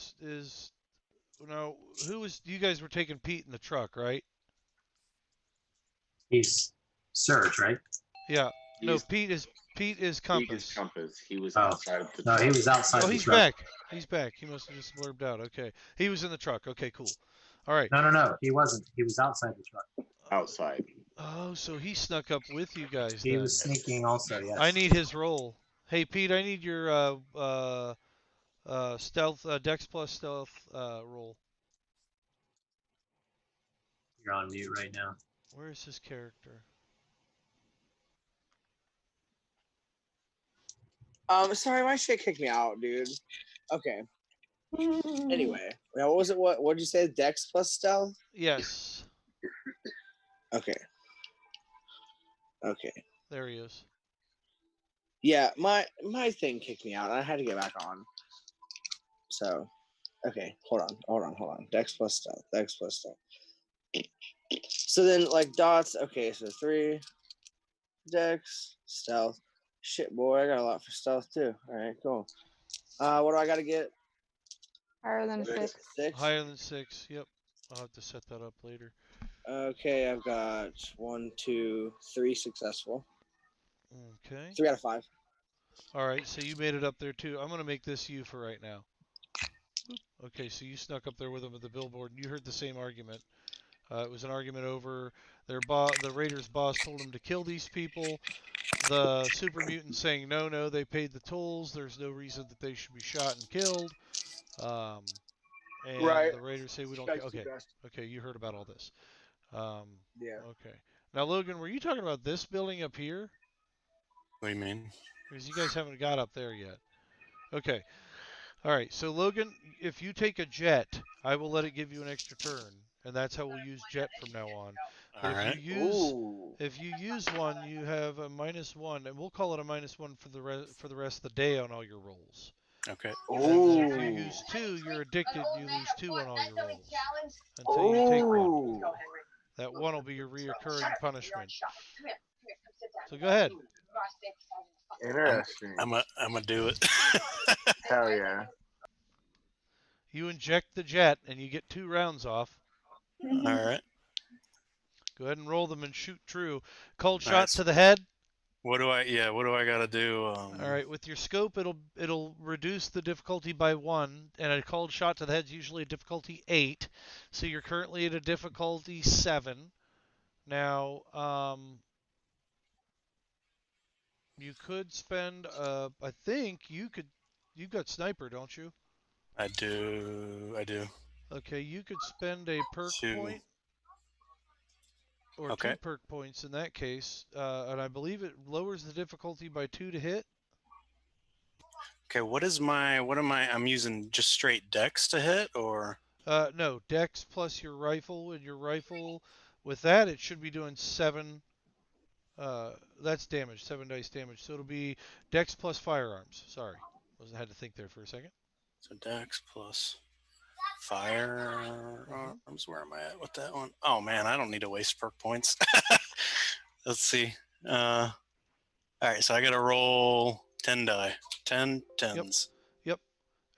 B: now who was you guys were taking Pete in the truck, right?
C: He's Surge, right?
B: Yeah. No,
I: He's
B: Pete is
I: Pete is
B: Compass.
I: Compass. He was
C: Oh.
I: outside of the
C: No,
I: truck.
C: he was outside
B: Oh,
C: the
B: he's
C: truck.
B: back. He's back. He must have just blurbed out. Okay. He was in the truck. Okay, cool. All right.
C: No. He wasn't. He was outside the truck.
I: Outside.
B: Oh, so he snuck up with you guys
C: He
B: then.
C: was sneaking also, yes.
B: I need his roll. Hey, Pete, I need your stealth Dex plus stealth roll.
C: You're on mute right now.
B: Where is his character?
Q: Sorry, my shit kicked me out, dude. Okay. Anyway, now what was it? What did you say? Dex plus stealth?
B: Yes.
Q: Okay. Okay.
B: There he is.
Q: Yeah, my thing kicked me out. I had to get back on. So, okay, hold on. Dex plus stealth. Dex plus stealth. So then, like dots. Okay, so 3 Dex stealth. Shit, boy, I got a lot for stealth too. All right, cool. What do I got to get?
F: Higher than 6.
Q: 6.
B: Higher than 6. Yep. I'll have to set that up later.
Q: Okay, I've got 1, 2, 3 successful.
B: Okay.
Q: 3 out of 5.
B: All right, so you made it up there too. I'm gonna make this you for right now. Okay, so you snuck up there with them at the billboard, and you heard the same argument. It was an argument over the Raiders' boss told him to kill these people. The super mutants saying no, they paid the tolls. There's no reason that they should be shot and killed. And
Q: Right.
B: the Raiders say we don't care. Okay, you heard about all this.
Q: Yeah.
B: Okay. Now, Logan, were you talking about this building up here?
G: What do you mean?
B: Because you guys haven't got up there yet. Okay. All right. So, Logan, if you take a jet, I will let it give you an extra turn, and that's how we'll use jet from now on. But
G: All right.
B: if you use one, you have a -1, and we'll call it a -1 for the rest of the day on all your rolls.
G: Okay.
B: And then if you use 2, you're addicted, and you lose 2 on all your rolls until you take 1. That 1 will be your reoccurring punishment. So go ahead.
Q: Interesting.
G: I'm gonna do it.
Q: Hell yeah.
B: You inject the jet, and you get 2 rounds off.
G: All right.
B: Go ahead and roll them and shoot true. Cold
G: All
B: shot
G: right,
B: to the head.
G: What do I gotta do?
B: All right, with your scope, it'll reduce the difficulty by 1, and a cold shot to the head is usually a difficulty 8. So you're currently at a difficulty 7. Now, you could spend. I think you've got sniper, don't you?
G: I do.
B: Okay, you could spend a perk
G: 2.
B: point. Or
G: Okay.
B: 2 perk points in that case, and I believe it lowers the difficulty by 2 to hit.
G: Okay, what am I? I'm using just straight dex to hit, or?
B: No, dex plus your rifle, and your rifle, with that, it should be doing 7. That's damage, 7 dice damage. So it'll be dex plus firearms. Sorry, I had to think there for a second.
G: So dex plus firearms. Where am I at with that one? Oh man, I don't need to waste perk points. Let's see. All right, so I got to roll 10 die. 10 tens.
B: Yep.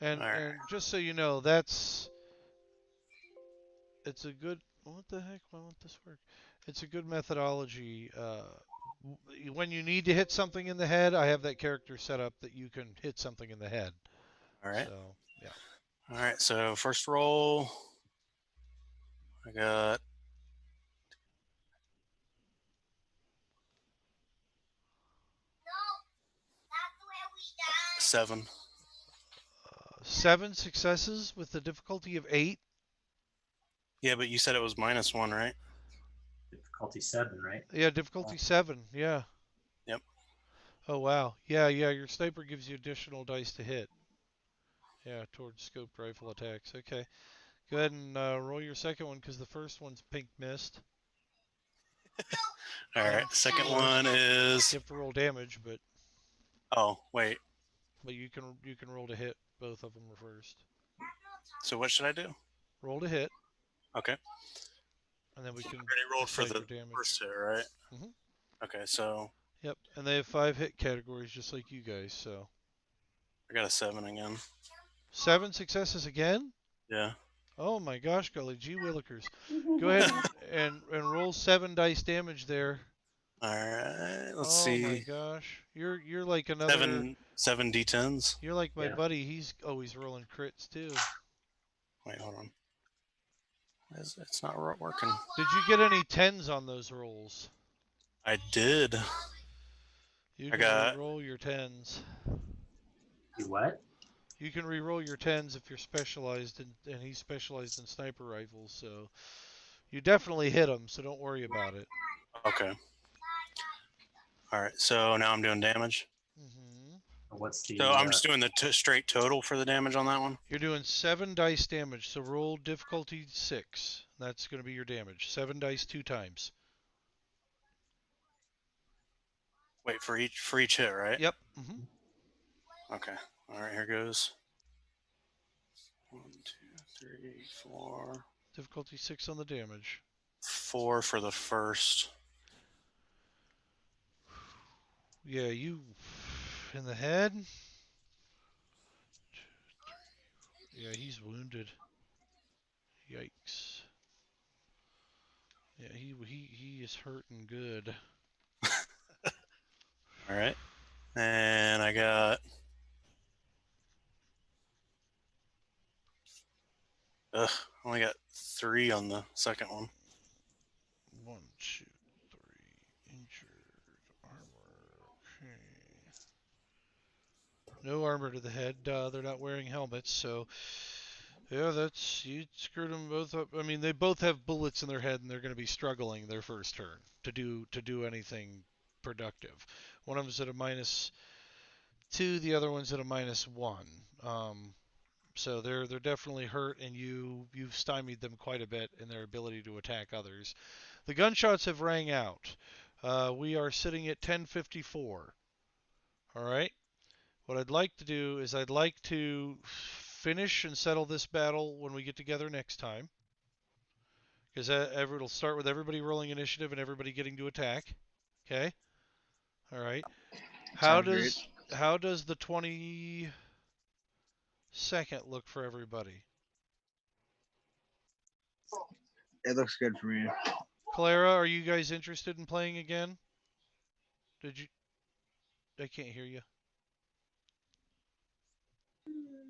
B: And just so you know, it's a good. What the heck? Why won't this work? It's a good methodology. When you need to hit something in the head, I have that character set up that you can hit something in the head.
G: All right.
B: So, yeah.
G: All right, so first roll, I got 7.
B: 7 successes with the difficulty of 8.
G: Yeah, but you said it was -1, right?
C: Difficulty 7, right?
B: Yeah, difficulty 7. Yeah.
G: Yep.
B: Oh wow. Yeah. Your sniper gives you additional dice to hit. Yeah, towards scoped rifle attacks. Okay. Go ahead and roll your second one because the first one's pink mist.
G: All right. Second one is.
B: You have to roll damage, but.
G: Oh wait.
B: But you can roll to hit. Both of them are first.
G: So what should I do?
B: Roll to hit.
G: Okay.
B: and then we can
G: already rolled for
B: decide
G: the
B: your damage.
G: first hit, right?
B: Mhm.
G: Okay, so
B: Yep, and they have 5 hit categories just like you guys. So
G: I got a 7 again.
B: 7 successes again.
G: Yeah.
B: Oh my gosh, golly gee willikers! Go ahead and roll 7 dice damage there.
G: All right. Let's
B: Oh
G: see.
B: my gosh, you're like another.
G: Seven d10s.
B: You're like my
C: Yeah.
B: buddy. He's always rolling crits too.
G: Wait, hold on. It's not working.
B: Did you get any 10s on those rolls?
G: I did.
B: You
G: I
B: can
G: got.
B: re-roll your 10s.
C: You what?
B: You can re-roll your 10s if you're specialized in, and he's specialized in sniper rifles, so you definitely hit him, so don't worry about it.
G: Okay. All right, so now I'm doing damage.
B: Mm-hmm.
C: What's the?
G: So I'm just doing the straight total for the damage on that one.
B: You're doing 7 dice damage, so roll difficulty 6. That's going to be your damage. 7 dice 2 times.
G: Wait for each hit, right?
B: Yep. Mm-hmm.
G: Okay. All right, here goes. 1, 2, 3, 4.
B: Difficulty 6 on the damage.
G: 4 for the first.
B: Yeah, you in the head. 2, 3. Yeah, he's wounded. Yikes. Yeah, he is hurting good.
G: All right. And I got. Ugh, only got 3 on the second one.
B: 1, 2, 3. Injured. Armor. Okay. No armor to the head. They're not wearing helmets, so yeah, you screwed them both up. I mean, they both have bullets in their head, and they're going to be struggling their first turn to do anything productive. One of them's at a -2, the other one's at a -1. So they're definitely hurt, and you've stymied them quite a bit in their ability to attack others. The gunshots have rang out. We are sitting at 10:54. All right. What I'd like to do is I'd like to finish and settle this battle when we get together next time. Because it'll start with everybody rolling initiative and everybody getting to attack. Okay? All right. How does the 22nd look for everybody?
Q: It looks good for me.
B: Clara, are you guys interested in playing again? Did you? I can't hear you.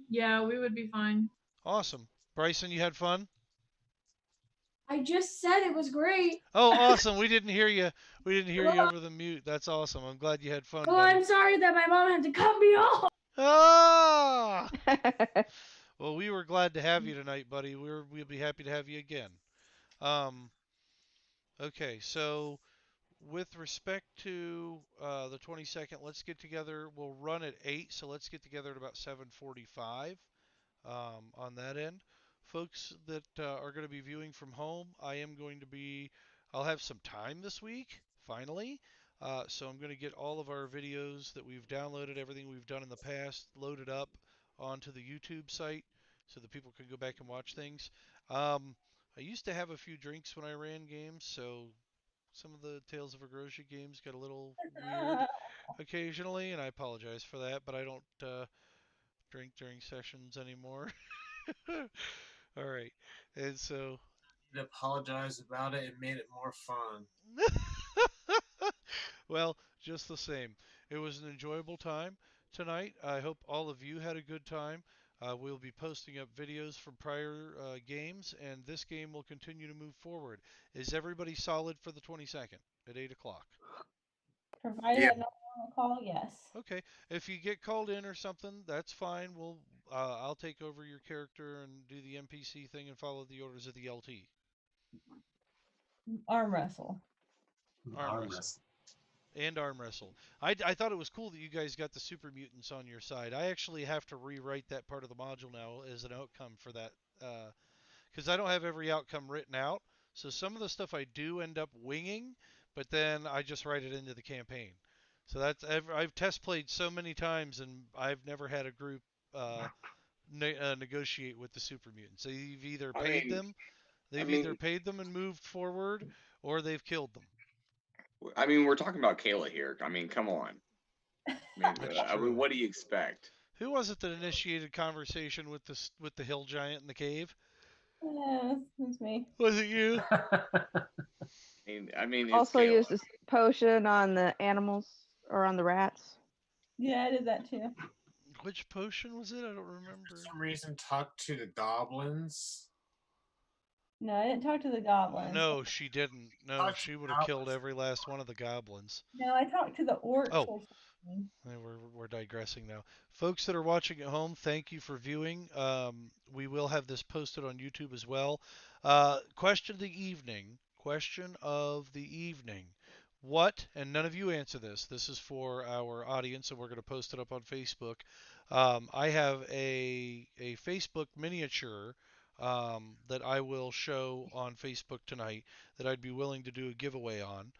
O: Yeah, we would be fine.
B: Awesome. Bryson, you had fun?
H: I just said it was great.
B: Oh, awesome. We didn't hear you. We didn't hear you over the mute. That's awesome. I'm glad you had fun.
H: Well,
B: buddy.
H: I'm sorry that my mom had to cut me off.
B: Ah! Well, we were glad to have you tonight, buddy. We'll be happy to have you again. Okay, so with respect to the 22nd, let's get together. We'll run at 8, so let's get together at about 7:45 on that end. Folks that are going to be viewing from home, I'll have some time this week, finally. So I'm going to get all of our videos that we've downloaded, everything we've done in the past, loaded up onto the YouTube site so that people can go back and watch things. I used to have a few drinks when I ran games, so some of the Tales of Agrosia games got a little weird occasionally, and I apologize for that, but I don't drink during sessions anymore. All right. And so
L: You apologize about it. It made it more fun.
B: well, just the same. It was an enjoyable time tonight. I hope all of you had a good time. We'll be posting up videos from prior games, and this game will continue to move forward. Is everybody solid for the 22nd at 8 o'clock?
E: Provided
G: Yeah.
E: I don't want to call, yes.
B: Okay. If you get called in or something, that's fine. I'll take over your character and do the NPC thing and follow the orders of the LT.
E: Arm wrestle.
B: Arm wrestle. And arm wrestle. I thought it was cool that you guys got the super mutants on your side. I actually have to rewrite that part of the module now as an outcome for that, because I don't have every outcome written out. So some of the stuff I do end up winging, but then I just write it into the campaign. So I've test played so many times, and I've never had a group negotiate with the super mutants. So you've either paid them They've either paid them and moved forward, or they've killed them.
I: I mean, we're talking about Kayla here. I mean, come on. I mean, what do you expect?
B: Who was it that initiated conversation with the hill giant in the cave?
E: That's me.
B: Was it you?
I: I mean,
F: Also
I: Kayla.
F: used this potion on the animals or on the rats.
E: Yeah, I did that too.
B: Which potion was it? I don't remember.
L: For some reason, talk to the goblins.
E: No, I didn't talk to the goblins.
B: No, she didn't. No, she would have killed every last one of the goblins.
E: No, I talked to the orcs.
B: Oh.
E: Or something.
B: We're digressing now. Folks that are watching at home, thank you for viewing. We will have this posted on YouTube as well. Question of the evening. What, and none of you answer this. This is for our audience, and we're going to post it up on Facebook. I have a Facebook miniature that I will show on Facebook tonight that I'd be willing to do a giveaway on.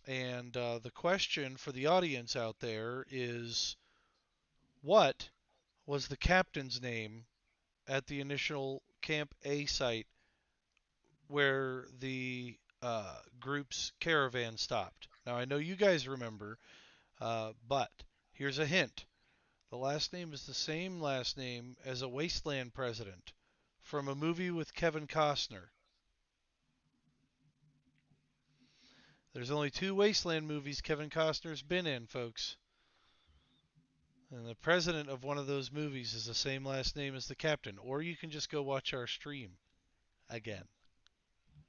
B: And the question for the audience out there is, what was the captain's name at the initial Camp A site where the group's caravan stopped? Now, I know you guys remember, but here's a hint. The last name is the same last name as a Wasteland president from a movie with Kevin Costner. There's only 2 Wasteland movies Kevin Costner's been in, folks. And the president of one of those movies is the same last name as the captain. Or you can just go watch our stream again.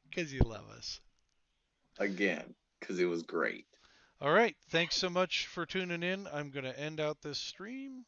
B: Because you love us.
I: Again, because it was great.
B: All right. Thanks so much for tuning in. I'm going to end out this stream.